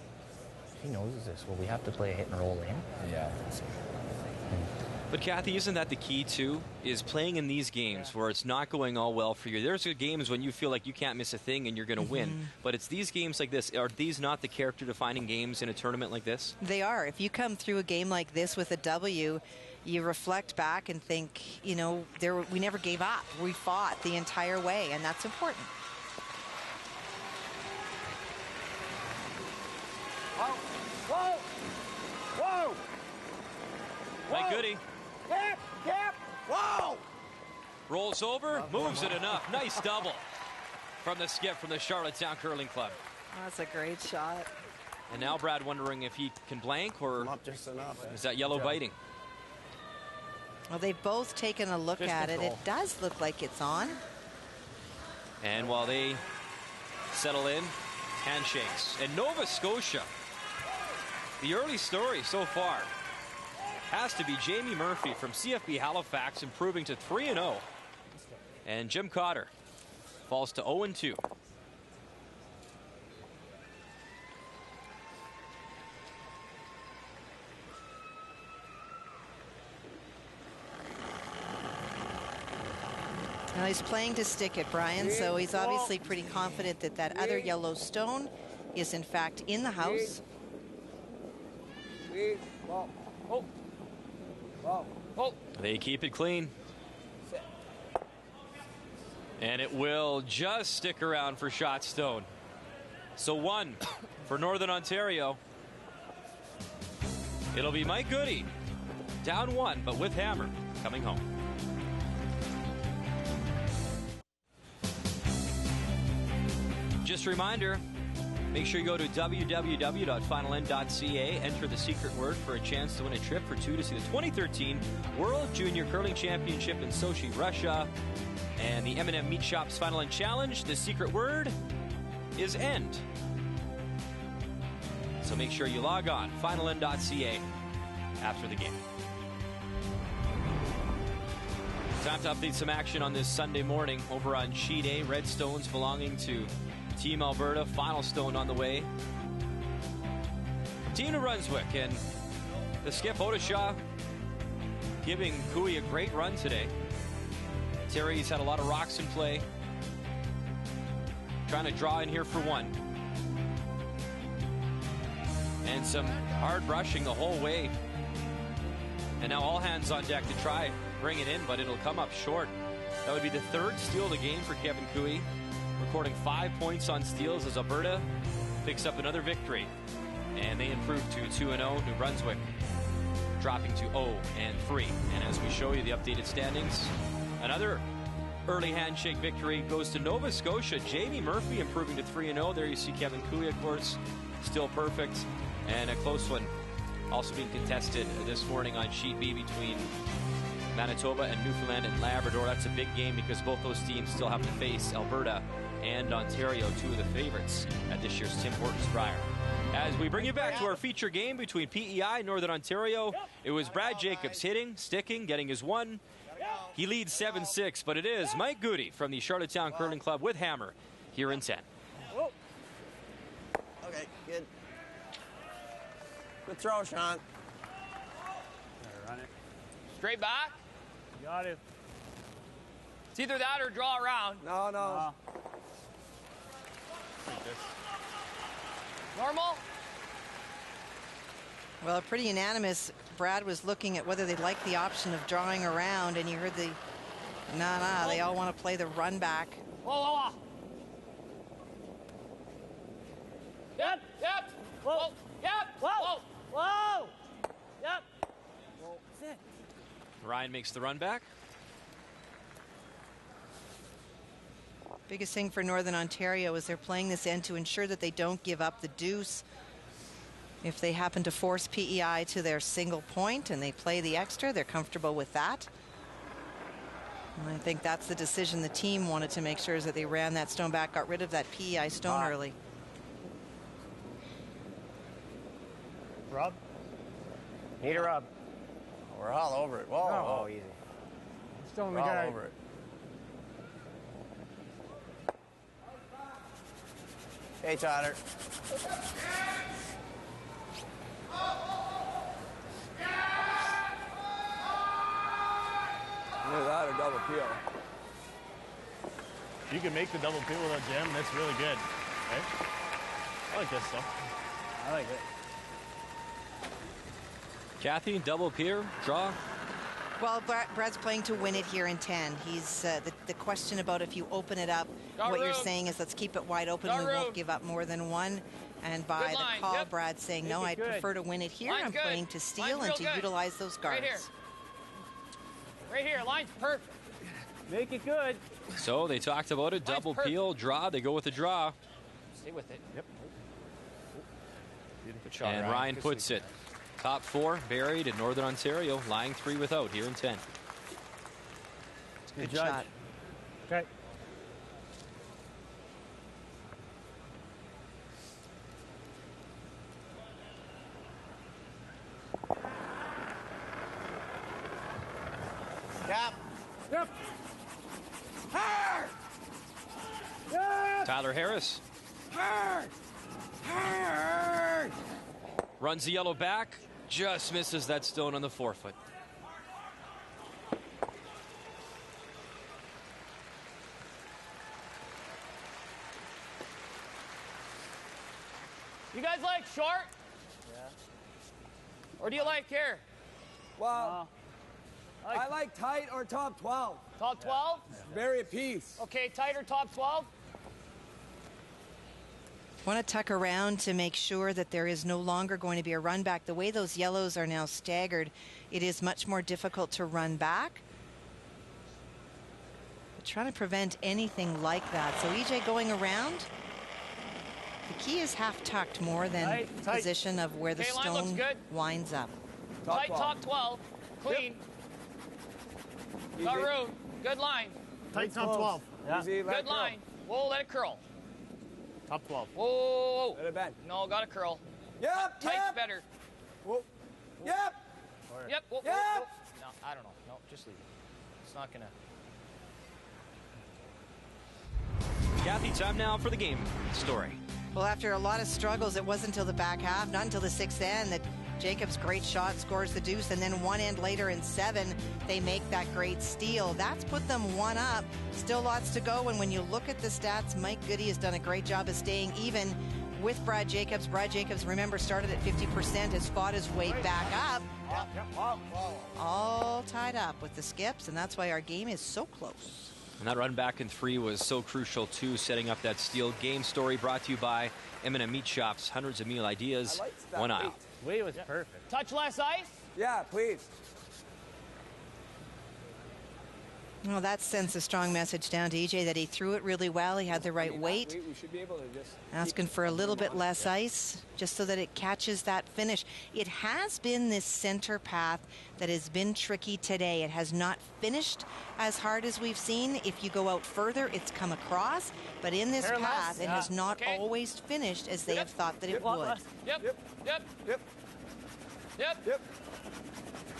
He knows this. Will we have to play a hit and roll in? Yeah. But Kathy, isn't that the key too? Is playing in these games where it's not going all well for you. There's games when you feel like you can't miss a thing and you're going to win. But it's these games like this. Are these not the character-defining games in a tournament like this? They are. If you come through a game like this with a W, you reflect back and think, you know, we never gave up. We fought the entire way, and that's important. Whoa. Whoa. Whoa. Mike Goody. Yep. Yep. Whoa. Rolls over, moves it enough. Nice double from the skip from the Charlottetown Curling Club. That's a great shot. And now Brad wondering if he can blank or Not just enough. is that yellow biting? Well, they've both taken a look at it. It does look like it's on. And while they settle in, handshakes. And Nova Scotia, the early story so far has to be Jamie Murphy from CFB Halifax improving to 3-0. And Jim Cotter falls to 0-2. Now he's playing to stick it, Brian, so he's obviously pretty confident that that other yellow stone is in fact in the house. Whoa. Oh. Whoa. Oh. They keep it clean. And it will just stick around for shot stone. So 1 for Northern Ontario. It'll be Mike Goody, down 1, but with hammer, coming home. Just a reminder, make sure you go to www.finalend.ca, enter the secret word for a chance to win a trip for 2 to see the 2013 World Junior Curling Championship in Sochi, Russia, and the M&M Meat Shop's Final End Challenge. The secret word is end. So make sure you log on, finalend.ca, after the game. Time to update some action on this Sunday morning over on Sheet A. Red Stones belonging to Team Alberta, final stone on the way. Team New Brunswick, and the skip Odisha giving Cooey a great run today. Terry's had a lot of rocks in play. Trying to draw in here for 1. And some hard brushing the whole way. And now all hands on deck to try bring it in, but it'll come up short. That would be the 3rd steal of the game for Kevin Cooey, recording 5 points on steals as Alberta picks up another victory. And they improve to 2-0. New Brunswick dropping to 0-3. And as we show you the updated standings, another early handshake victory goes to Nova Scotia. Jamie Murphy improving to 3-0. There you see Kevin Cooey, of course, still perfect. And a close one also being contested this morning on Sheet B between Manitoba and Newfoundland and Labrador. That's a big game because both those teams still have to face Alberta and Ontario, 2 of the favorites at this year's Tim Hortons Brier. As we bring you back to our feature game between PEI and Northern Ontario, it was Brad Jacobs hitting, sticking, getting his 1. He leads 7-6, but it is Mike Goody from the Charlottetown Curling Club with hammer here in 10. Okay, good. Good throw, Sean. Run it. Straight back. Got it. It's either that or draw around. No. Like this. Normal? Well, pretty unanimous. Brad was looking at whether they'd like the option of drawing around, and you heard the, nah, they all want to play the run back. Whoa. Yep. Whoa. Yep. Whoa. Yep. Sit. Ryan makes the run back. Biggest thing for Northern Ontario is they're playing this end to ensure that they don't give up the deuce. If they happen to force PEI to their single point and they play the extra, they're comfortable with that. And I think that's the decision the team wanted to make sure is that they ran that stone back, got rid of that PEI stone early. Rub. Need a rub. We're all over it. Whoa. No. Oh, easy. Still in We're the all guard. over it. Hey, Tyler. Either that or double peel. You can make the double peel with a gem. That's really good. Okay? I like this stuff. I like it. Kathy, double pier, draw. Well, Brad's playing to win it here in 10. He's the question about if you open it up, what you're saying is let's keep it wide open. We won't give up more than one. And by the call, Brad's saying, no, I'd prefer to win it here. I'm playing to steal and to utilize those guards. Right here, line's perfect. Make it good. So they talked about it, double peel, draw. They go with the draw. Stay with it. Yep. Good shot, And Ryan puts it. Top 4 buried in Northern Ontario, lying 3 without here in 10. Good shot. Okay. Yep. Hard! Tyler Harris Hard! runs the yellow back, just misses that stone on the forefoot. You guys like short? Yeah. Or do you like here? Well, I like tight or top 12. Top 12? Vary a piece. Okay, tight or top 12? Want to tuck around to make sure that there is no longer going to be a run back. The way those yellows are now staggered, it is much more difficult to run back. But trying to prevent anything like that. So EJ going around. The key is half tucked more than position of where the stone winds up. Tight top 12. Clean. Got room. Good line. Tight top 12. Yeah. Good line. Whoa, let it curl. Top 12. Whoa. Let it bend. No, got to curl. Yep. Tight's better. Whoa. Yep. Yep. Whoa, Yep. whoa, whoa. No, I don't know. No, just leave it. It's not going to. Kathy, time now for the game story. Well, after a lot of struggles, it wasn't until the back half, not until the 6th end, that Jacobs' great shot scores the deuce, and then one end later in 7, they make that great steal. That's put them 1 up. Still lots to go, and when you look at the stats, Mike Goodey has done a great job of staying even with Brad Jacobs. Brad Jacobs, remember, started at 50%, has fought his way back up. All tied up with the skips, and that's why our game is so close. And that run back in 3 was so crucial, too, setting up that steal. Game story brought to you by M&M Meat Shops. Hundreds of meal ideas, 1 aisle. Weight was perfect. Touch less ice? Yeah, please. Well, that sends a strong message down to EJ that he threw it really well. He had the right weight. We should be able to just Asking for a little bit less ice, just so that it catches that finish. It has been this center path that has been tricky today. It has not finished as hard as we've seen. If you go out further, it's come across. But in this path, it has not always finished as they have thought that it would. Yep.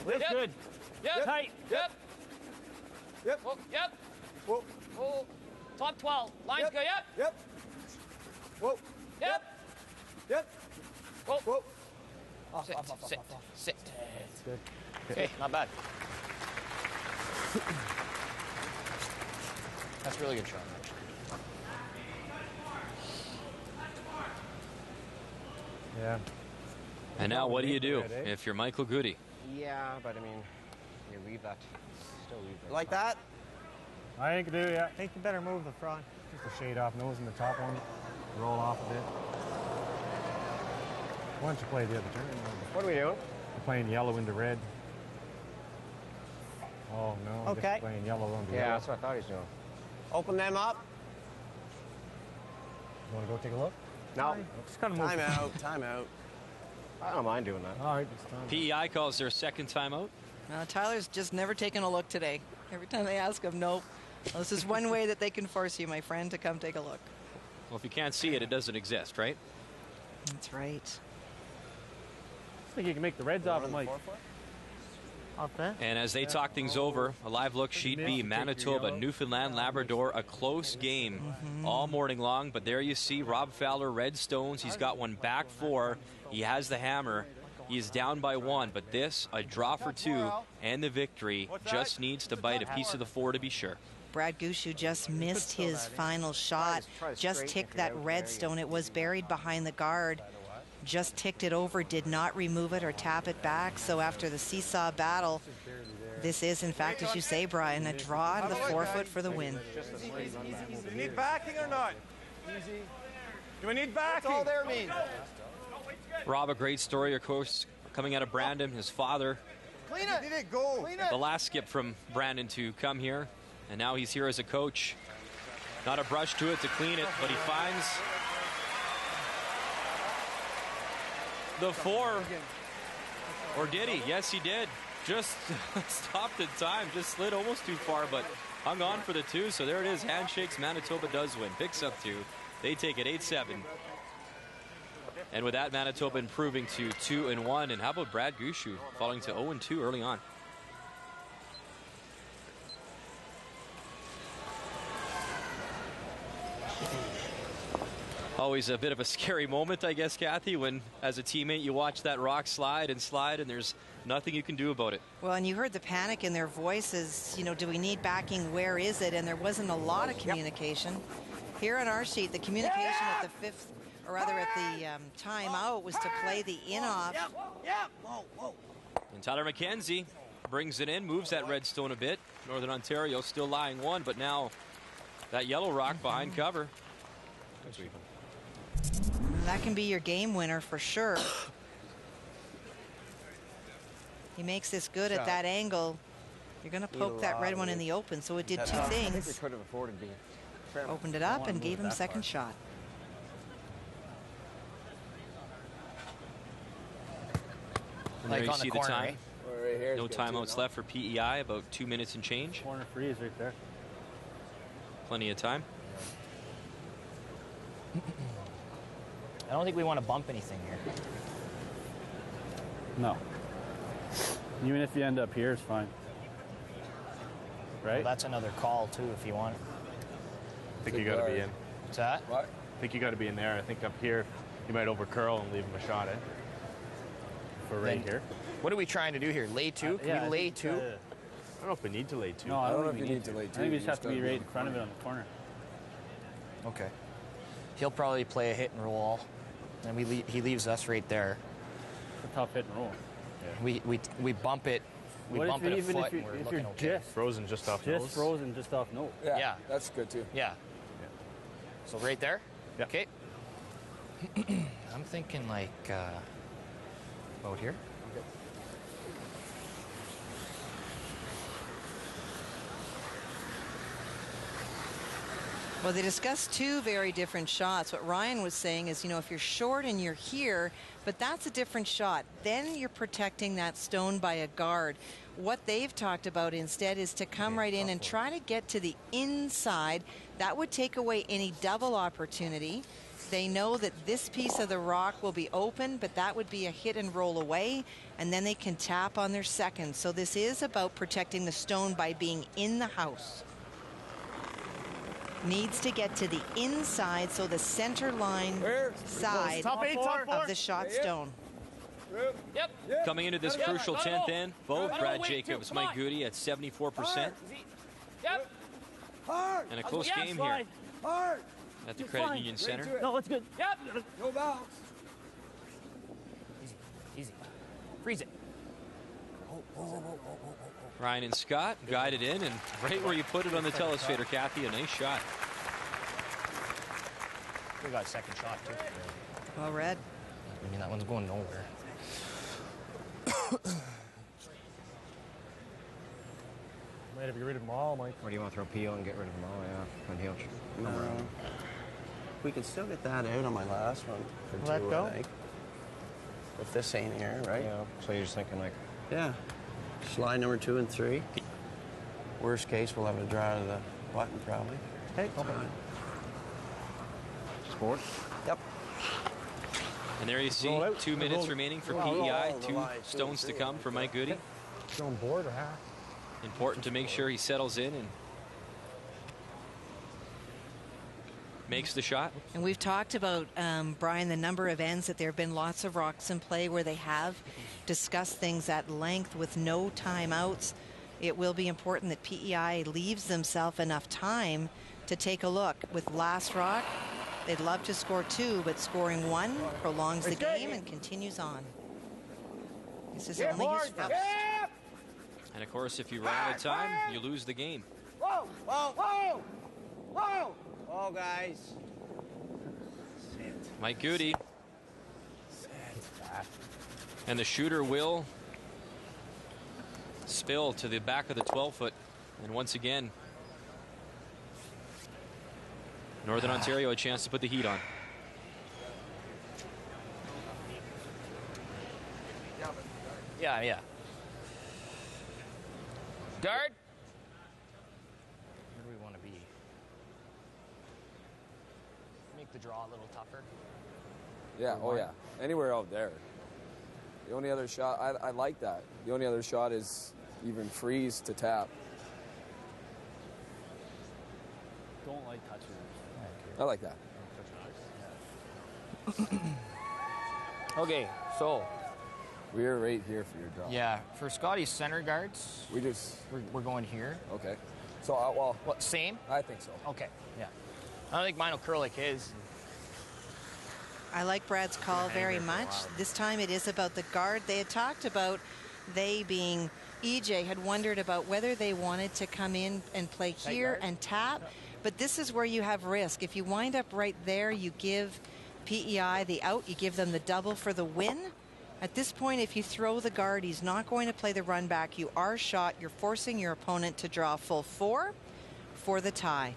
Looks good. Yep. Tight. Yep. Yep. Whoa. Yep. Whoa. Whoa. Top 12. Lines go. Yep. Yep. Whoa. Yep. Yep. Whoa. Whoa. Sit. Sit. That's good. Okay, not bad. That's a really good shot, actually. Yeah. And now what do you do if you're Michael Gaudet? Yeah, but I mean, you leave that. Still leave that. Like that? I think you do, yeah. I think you better move the front. Just a shade off nose in the top one. Roll off a bit. Why don't you play the other turn? What are we doing? We're playing yellow into red. Oh, no. Okay. Just playing yellow into Yeah, yellow. that's what I thought he was doing. Open them up. You want to go take a look? No. Just kind of move. Time out. Time out. I don't mind doing that. All right, it's time. PEI calls their second timeout. Tyler's just never taken a look today. Every time they ask him, nope. Well, this is one way that they can force you, my friend, to come take a look. Well, if you can't see it, it doesn't exist, right? That's right. I think you can make the Reds off, Mike. And as they talk things over, a live look, sheet B, Manitoba, Newfoundland, Labrador, a close game all morning long. But there you see Rob Fowler, Red Stones. He's got one back 4. He has the hammer. He is down by 1, but this, a draw for 2, and the victory just needs to bite a piece of the 4 to be sure. Brad Gushue just missed his final shot. Just ticked that redstone. It was buried behind the guard. Just ticked it over, did not remove it or tap it back. So after the seesaw battle, this is, in fact, as you say, Brian, a draw on the 4-foot for the win. Do you need backing or not? Easy. Do we need backing? That's all there means. Rob, a great story, of course, coming out of Brandon. His father, Clean it. Did it go? Clean it. the last skip from Brandon to come here. And now he's here as a coach. Not a brush to it to clean it, but he finds the 4. Or did he? Yes, he did. Just stopped in time. Just slid almost too far, but hung on for the 2. So there it is. Handshakes. Manitoba does win. Picks up 2. They take it 8-7. And with that, Manitoba improving to 2-1. And how about Brad Gushue falling to 0-2 early on? Always a bit of a scary moment, I guess, Kathy, when as a teammate you watch that rock slide and there's nothing you can do about it. Well, and you heard the panic in their voices. You know, do we need backing? Where is it? And there wasn't a lot of communication. Here on our sheet, the communication at the 5th, or rather at the timeout, was to play the in-off. And Tyler McKenzie brings it in, moves that redstone a bit. Northern Ontario still lying 1, but now that yellow rock behind cover. That can be your game winner for sure. He makes this good at that angle. You're going to poke that red one in the open, so it did 2 things. I think we could have afforded being. Opened it up and gave him second shot. And there you see the time. No timeouts left for PEI, about 2 minutes and change. Corner free is right there. Plenty of time. I don't think we want to bump anything here. No. Even if you end up here, it's fine. Right? Well, that's another call, too, if you want. I think you got to be in. What's that? What? I think you got to be in there. I think up here, you might overcurl and leave him a shot in. For right here. What are we trying to do here? Lay 2? Can we lay 2? I don't know if we need to lay 2. No, I don't know if you need to lay 2. I think we just have to be right in front of it on the corner. Okay. He'll probably play a hit and roll, and he leaves us right there. It's a tough hit and roll. Yeah. We bump it. We what bump if it a even foot. if you're, and we're if looking you're okay. just frozen just off nose? Just frozen just off nose. Yeah. That's good too. Yeah. So right there? Yeah. Okay. I'm thinking like about here. Okay. Well, they discussed 2 very different shots. What Ryan was saying is, you know, if you're short and you're here, but that's a different shot. Then you're protecting that stone by a guard. What they've talked about instead is to come right in and try to get to the inside. That would take away any double opportunity. They know that this piece of the rock will be open, but that would be a hit and roll away, and then they can tap on their second. So this is about protecting the stone by being in the house. Needs to get to the inside, so the center line side of the shot stone. Yep. Coming into this crucial 10th end, both Brad Jacobs, Mike Gaudet at 74%. Yep. Hard. And a close game here Hard. at the Credit Union Center. No, it's good. Yep. No bounce. Easy. Freeze it. Ryan and Scott guided in, and right where you put it on the telestrator, Kathy, a nice shot. We got a second shot, too. Well read. I mean, that one's going nowhere. Might have to get rid of them all, Mike. Or do you want to throw PO and get rid of them all? Yeah, and he'll. No. We can still get that out on my last one for Let 2, go. I think. If this ain't here, right? Yeah. So you're just thinking like. Yeah. Slide number 2 and 3. Worst case, we'll have a draw to the button probably. Hey. Okay. Sport. Yep. And there you see 2 minutes remaining for PEI. 2 stones to come for Mike Gaudet. Going board or half? Important to make sure he settles in and makes the shot. And we've talked about, Brian, the number of ends that there have been lots of rocks in play where they have discussed things at length with no timeouts. It will be important that PEI leaves themselves enough time to take a look. With last rock, they'd love to score 2, but scoring 1 prolongs the game and continues on. This is only his first. And of course, if you run out of time, you lose the game. Whoa, whoa, whoa, whoa. Whoa, guys. Mike Gaudet. And the shooter will spill to the back of the 12-foot. And once again, Northern Ontario a chance to put the heat on. Yeah. Guard. Where do we want to be? Make the draw a little tougher. Yeah, oh yeah. Anywhere out there. The only other shot, I like that. The only other shot is even freeze to tap. Don't like touching. I like that. Okay, so. We're right here for your draw. Yeah, for Scotty's center guards, we're going here. Okay. So, well. What, same? I think so. Okay, yeah. I don't think mine will curl like his. I like Brad's call very much. This time it is about the guard. They had talked about, they being EJ, had wondered about whether they wanted to come in and play here and tap. But this is where you have risk. If you wind up right there, you give PEI the out. You give them the double for the win. At this point, if you throw the guard, he's not going to play the run back. You are shot. You're forcing your opponent to draw full 4 for the tie.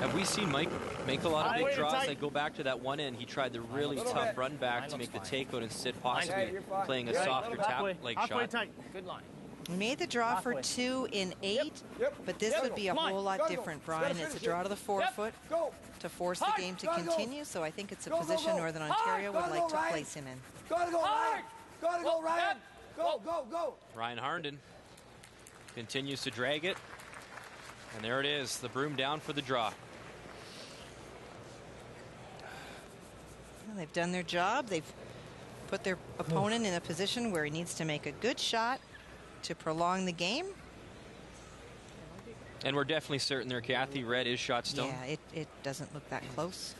Have we seen Mike make a lot of big draws? I go back to that one end. He tried the really tough run back to make the takeout instead possibly playing a softer tap-like shot. Good line. We made the draw for 2 in 8, but this would be a whole lot different, Brian. It's a draw to the 4-foot to force the game to continue, so I think it's a position Northern Ontario would like to place him in. Gotta go, Ryan. Gotta go, Ryan. Go. Ryan Harnden continues to drag it, and there it is, the broom down for the draw. Well, they've done their job. They've put their opponent in a position where he needs to make a good shot to prolong the game. And we're definitely certain there, Kathy, red is shot stone. Yeah, it doesn't look that close.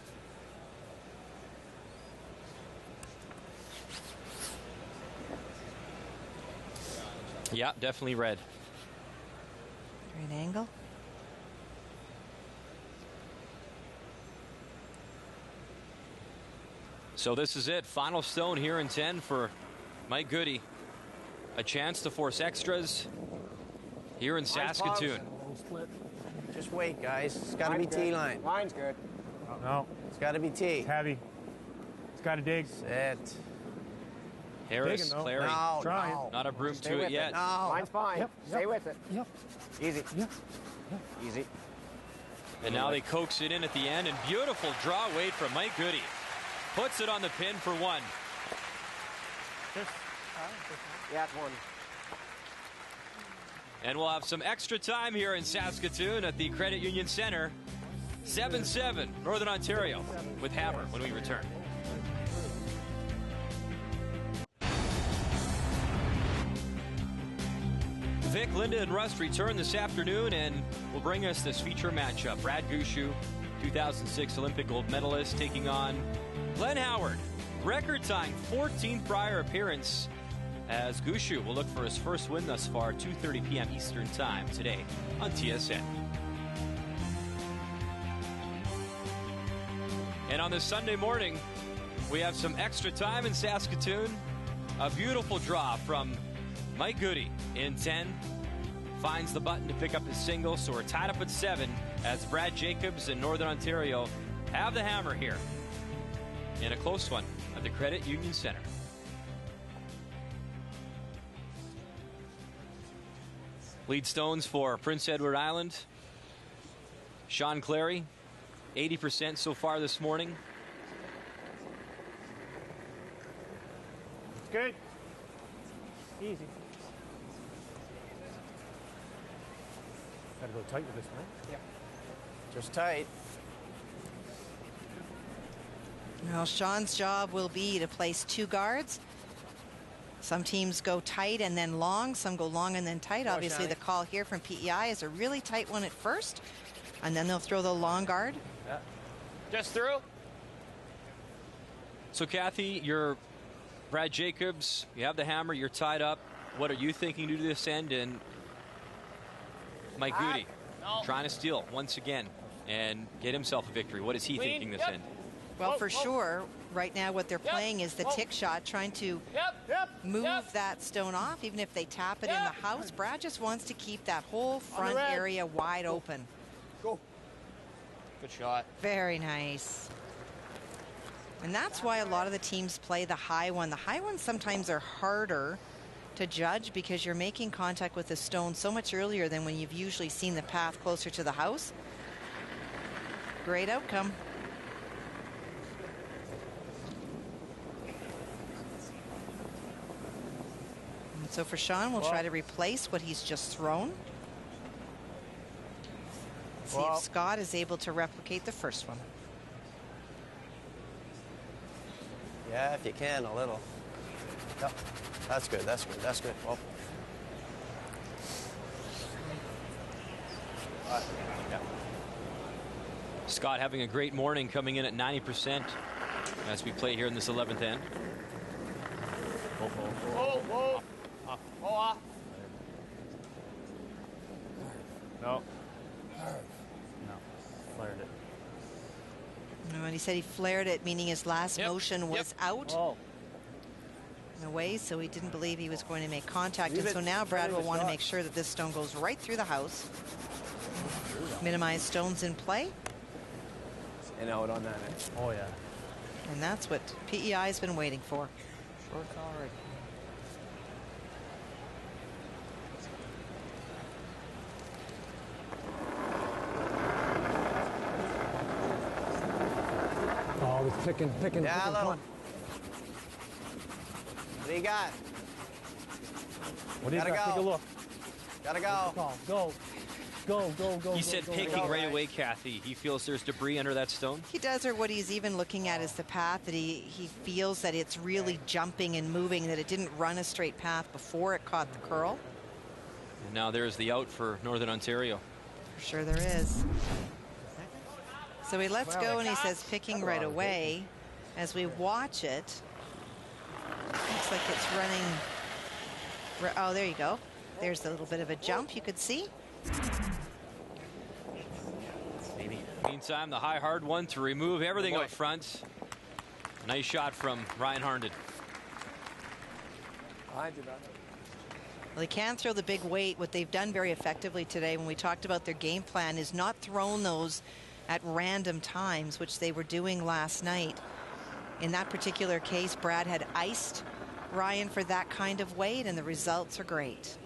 Yeah, definitely red. Great angle. So this is it. Final stone here in 10 for Mike Gaudet. A chance to force extras here in Saskatoon. Just wait, guys. It's got to be T-line. Line's good. No. It's got to be T. It's heavy. It's got to dig. Sit. Harris, Clary. No. Not a broom Stay to with it yet. No. Line's fine. Yep. Stay with it. Yep. Easy. Yep. Easy. And now they coax it in at the end, and beautiful draw weight from Mike Gaudet. Puts it on the pin for 1. Yeah, it's 1. And we'll have some extra time here in Saskatoon at the Credit Union Center. 7-7, Northern Ontario with Hammer when we return. Vic, Linda, and Rust return this afternoon and will bring us this feature matchup. Brad Gushue, 2006 Olympic gold medalist, taking on Glenn Howard. Record-tying 14th Brier appearance as Gushue will look for his first win thus far, 2:30 p.m. Eastern Time today on TSN. And on this Sunday morning, we have some extra time in Saskatoon. A beautiful draw from Mike Gaudet in 10. Finds the button to pick up his single, so we're tied up at 7 as Brad Jacobs and Northern Ontario have the hammer here in a close one at the Credit Union Center. Lead stones for Prince Edward Island. Sean Clary, 80% so far this morning. Good. Easy. Gotta go tight with this one. Yeah. Just tight. Now, Sean's job will be to place 2 guards. Some teams go tight and then long. Some go long and then tight. Obviously, the call here from PEI is a really tight one at first, and then they'll throw the long guard. Yeah. Just through. So, Kathy, you're Brad Jacobs. You have the hammer. You're tied up. What are you thinking to this end? And Mike Gaudet trying to steal once again and get himself a victory. What is he thinking this end? Well, for sure, right now what they're playing is the tick shot, trying to move that stone off, even if they tap it in the house. Brad just wants to keep that whole front area wide open. Go. Good shot. Very nice. And that's why a lot of the teams play the high one. The high ones sometimes are harder to judge because you're making contact with the stone so much earlier than when you've usually seen the path closer to the house. Great outcome. And so for Sean, we'll try to replace what he's just thrown. See if Scott is able to replicate the first one. Yeah, if you can, a little. Yep. That's good, that's good, that's good. Well. Yeah. Scott having a great morning, coming in at 90% as we play here in this 11th end. Whoa. No. Flared it. No, and he said he flared it, meaning his last motion was out. In a way, so he didn't believe he was going to make contact. And so now Brad will want to make sure that this stone goes right through the house. Minimize stones in play. And out on that end. Oh, yeah. And that's what PEI has been waiting for. Short's all right. Oh, it's picking. Yeah, a little. What do you got? What do you got? Gotta Take a go. look. Gotta go. Go. He said picking right away, Kathy. He feels there's debris under that stone. He does, or what he's even looking at is the path that he feels that it's really jumping and moving, that it didn't run a straight path before it caught the curl. And now there's the out for Northern Ontario. For sure there is. So he lets go and he says picking right away. As we watch it, looks like it's running. Oh, there you go. There's a little bit of a jump you could see. Meantime, the high hard one to remove everything up front. Nice shot from Ryan Harnden. I did that. Well, they can throw the big weight. What they've done very effectively today when we talked about their game plan is not thrown those at random times, which they were doing last night. In that particular case, Brad had iced Ryan for that kind of weight, and the results are great.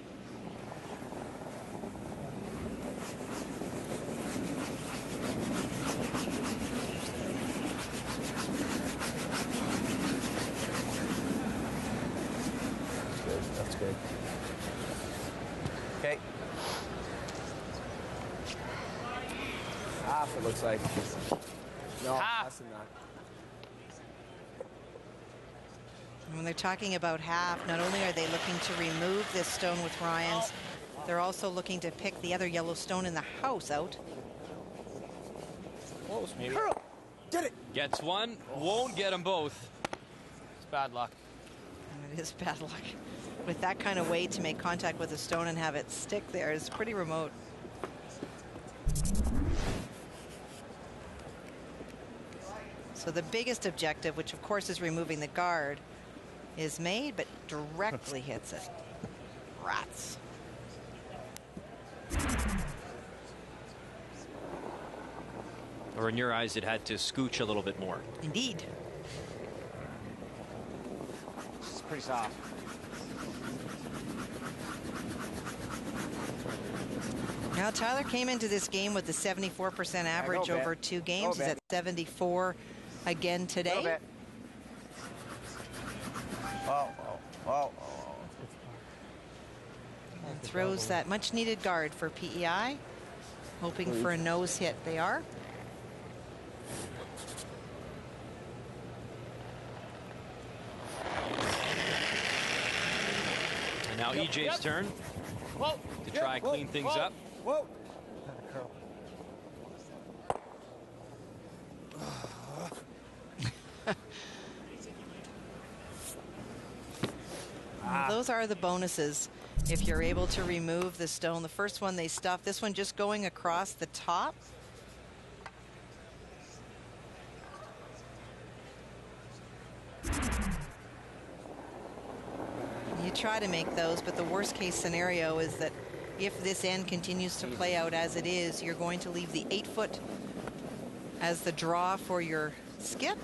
That's good. Okay. Half of It looks like. No, less than that. When they're talking about half, not only are they looking to remove this stone with Ryan's, they're also looking to pick the other yellow stone in the house out. Close, maybe. Get it. Gets one, won't get them both. It's bad luck. And it is bad luck. With that kind of weight to make contact with a stone and have it stick there is pretty remote. So the biggest objective, which of course is removing the guard, is made, but directly hits it. Rats. Or in your eyes, it had to scooch a little bit more. Indeed. It's pretty soft. Now Tyler came into this game with the 74% average over 2 games. He's at 74 again today. And throws that much needed guard for PEI. Hoping for a nose hit. They are. And now EJ's turn to try clean things up. Whoa. Those are the bonuses if you're able to remove the stone. The first one they stuffed, this one just going across the top. You try to make those, but the worst case scenario is that if this end continues to play out as it is, you're going to leave the 8-foot as the draw for your skip.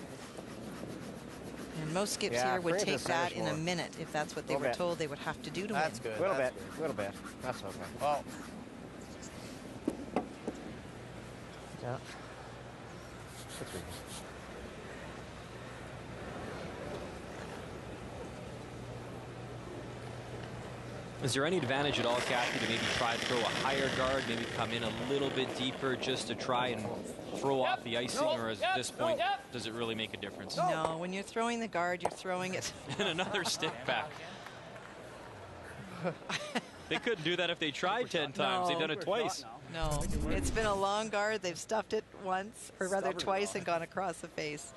And most skips here would take that in a minute if that's what they were told they would have to do to win. That's good. A little bit. That's okay. Well. Yeah. Is there any advantage at all, Kathy, to maybe try to throw a higher guard, maybe come in a little bit deeper just to try and throw off the icing, or at this point, does it really make a difference? No, when you're throwing the guard, you're throwing it. And another stick back. They couldn't do that if they tried 10 times. They've done it twice. No, it's been a long guard. They've stuffed it once, or rather twice, and gone across the face.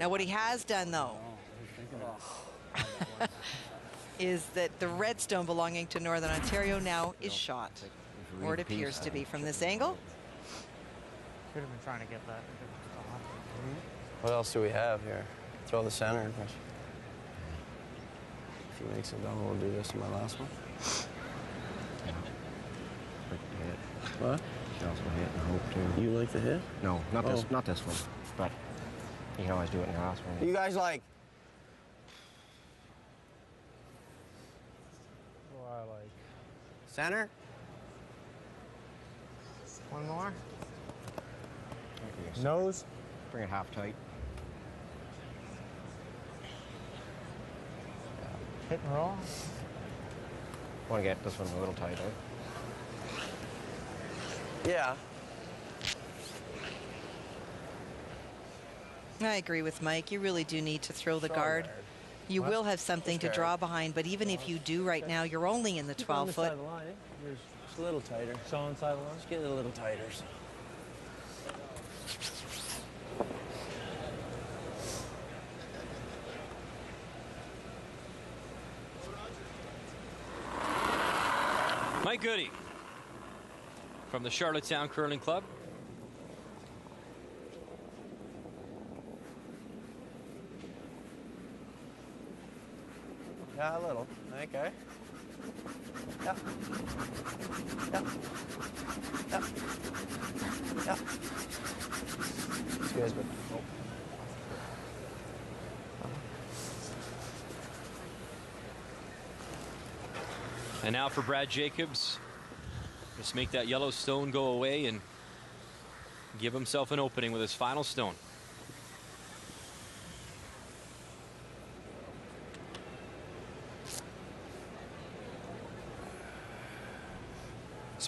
Now, what he has done, though, is that the red stone belonging to Northern Ontario now is shot, or it appears to be from this angle. Could have been trying to get that. What else do we have here? Throw the center. If he makes it down, we'll do this in my last one. What? You can also hit and hope too. You like the hit? No, not this one. But you can always do it in the last one. You guys like? What I like. Center? One more. Nose. Bring it half tight. Hit and roll. Want to get this one a little tighter. Yeah. I agree with Mike. You really do need to throw the guard. You will have something to draw behind, but even if you do right now, you're only in the 12-foot. Just a little tighter. So inside the line. Just get it a little tighter. Mike Gaudet from the Charlottetown Curling Club. Yeah, a little. Okay. Yeah. Yeah. Yeah. Yeah. It's good, but. Oh. And now for Brad Jacobs, just make that yellow stone go away and give himself an opening with his final stone.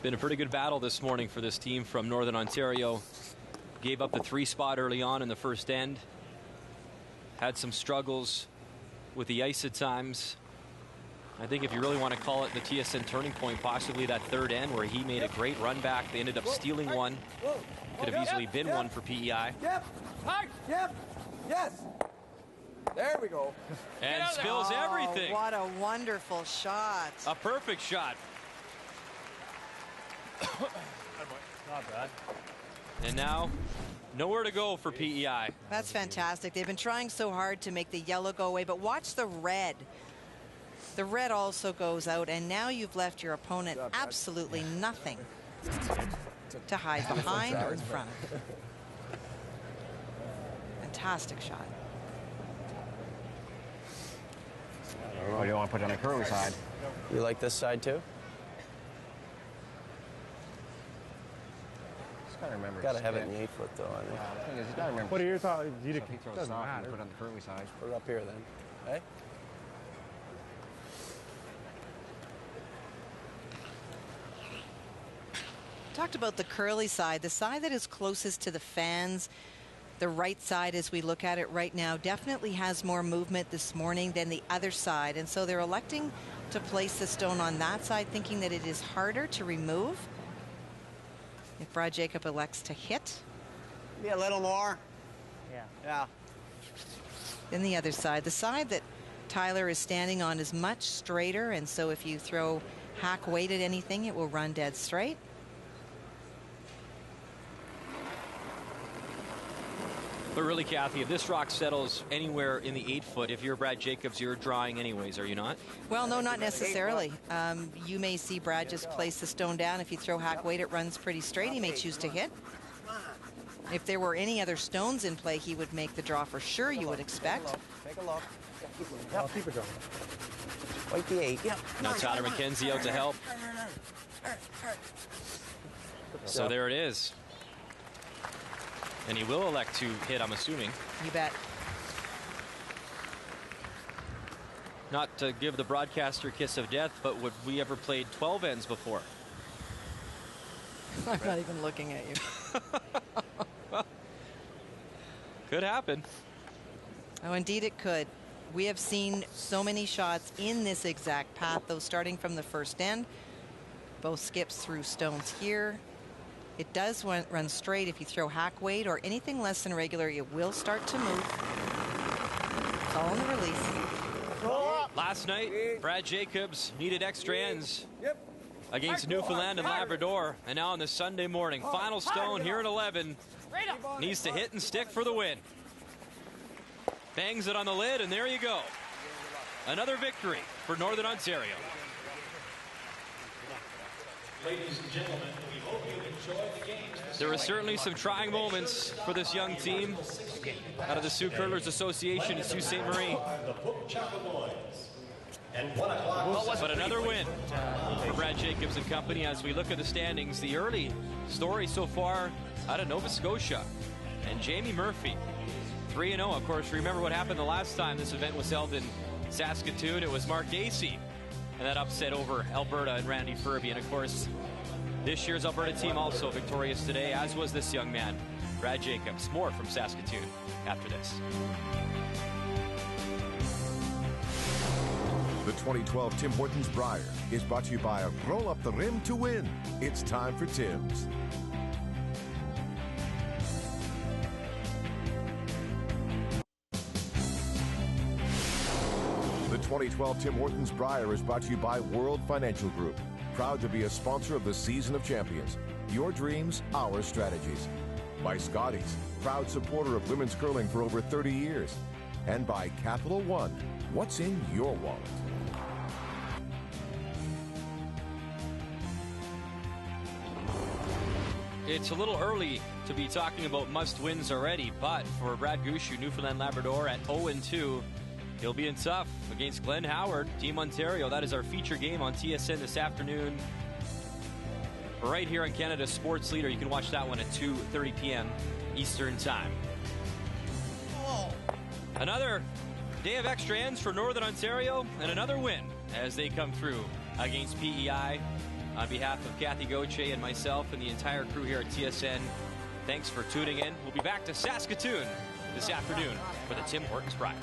been a pretty good battle this morning for this team from Northern Ontario. Gave up the 3 spot early on in the first end. Had some struggles with the ice at times. I think if you really want to call it the TSN turning point, possibly that third end where he made a great run back. They ended up stealing one. Could have easily been one for PEI. Yep. Yes. There we go. And spills everything. What a wonderful shot. A perfect shot. Not bad. And now, nowhere to go for PEI. That's fantastic. They've been trying so hard to make the yellow go away, but watch the red. The red also goes out, and now you've left your opponent absolutely nothing to hide behind or in front. Fantastic shot. What do you want to put on the curly side? You like this side too? Just gotta remember. Gotta have it in the 8 foot though. I think. The thing is, you gotta remember. What are your thoughts? If he throws soft, you put it on the curly side. Put it up here then. Hey. Talked about the curly side, the side that is closest to the fans. The right side, as we look at it right now, definitely has more movement this morning than the other side. And so they're electing to place the stone on that side, thinking that it is harder to remove. If Brad Jacob elects to hit. Be a little more. Yeah. Then the other side. The side that Tyler is standing on is much straighter. And so if you throw hack weight at anything, it will run dead straight. But really, Kathy, if this rock settles anywhere in the 8 foot, if you're Brad Jacobs, you're drawing anyways, are you not? Well, no, not necessarily. You may see Brad just place the stone down. If you throw hack weight, it runs pretty straight. He may choose to hit. If there were any other stones in play, he would make the draw for sure, you would expect. Take a look. I'll keep it going. White the 8. Yep. Now Tyler McKenzie out to help. So there it is. And he will elect to hit, I'm assuming. You bet. Not to give the broadcaster kiss of death, but would we ever played 12 ends before? I'm not even looking at you. Well, could happen. Oh, indeed it could. We have seen so many shots in this exact path, though, starting from the first end. Both skips through stones here. It does run straight. If you throw hack weight or anything less than regular, it will start to move. It's all in the release. Last night, Brad Jacobs needed extra ends against Newfoundland and Labrador. And now on this Sunday morning, final stone here at 11. Needs to hit and stick for the win. Bangs it on the lid, and there you go. Another victory for Northern Ontario. Ladies and gentlemen, we hope you enjoy the game. There were certainly some trying moments for this young team. Out of the Sioux Curlers Association in Sault Ste. Marie. But another win for Brad Jacobs and company. As we look at the standings, the early story so far out of Nova Scotia. And Jamie Murphy, 3-0. Of course, remember what happened the last time this event was held in Saskatoon. It was Mark Dacey. And that upset over Alberta and Randy Furby. And of course, this year's Alberta team also victorious today, as was this young man, Brad Jacobs. More from Saskatoon after this. The 2012 Tim Hortons Brier is brought to you by Roll Up the Rim to Win. It's time for Tim's. The 2012 Tim Hortons Brier is brought to you by World Financial Group. Proud to be a sponsor of the Season of Champions. Your dreams, our strategies. By Scotties, proud supporter of women's curling for over 30 years. And by Capital One, what's in your wallet? It's a little early to be talking about must-wins already, but for Brad Gushu, Newfoundland Labrador at 0-2, he'll be in tough against Glenn Howard, Team Ontario. That is our feature game on TSN this afternoon. Right here on Canada's Sports Leader. You can watch that one at 2:30 p.m. Eastern Time. Another day of extra ends for Northern Ontario and another win as they come through against PEI. On behalf of Kathy Gaudet and myself and the entire crew here at TSN, thanks for tuning in. We'll be back to Saskatoon this afternoon for the Tim Hortons Brier.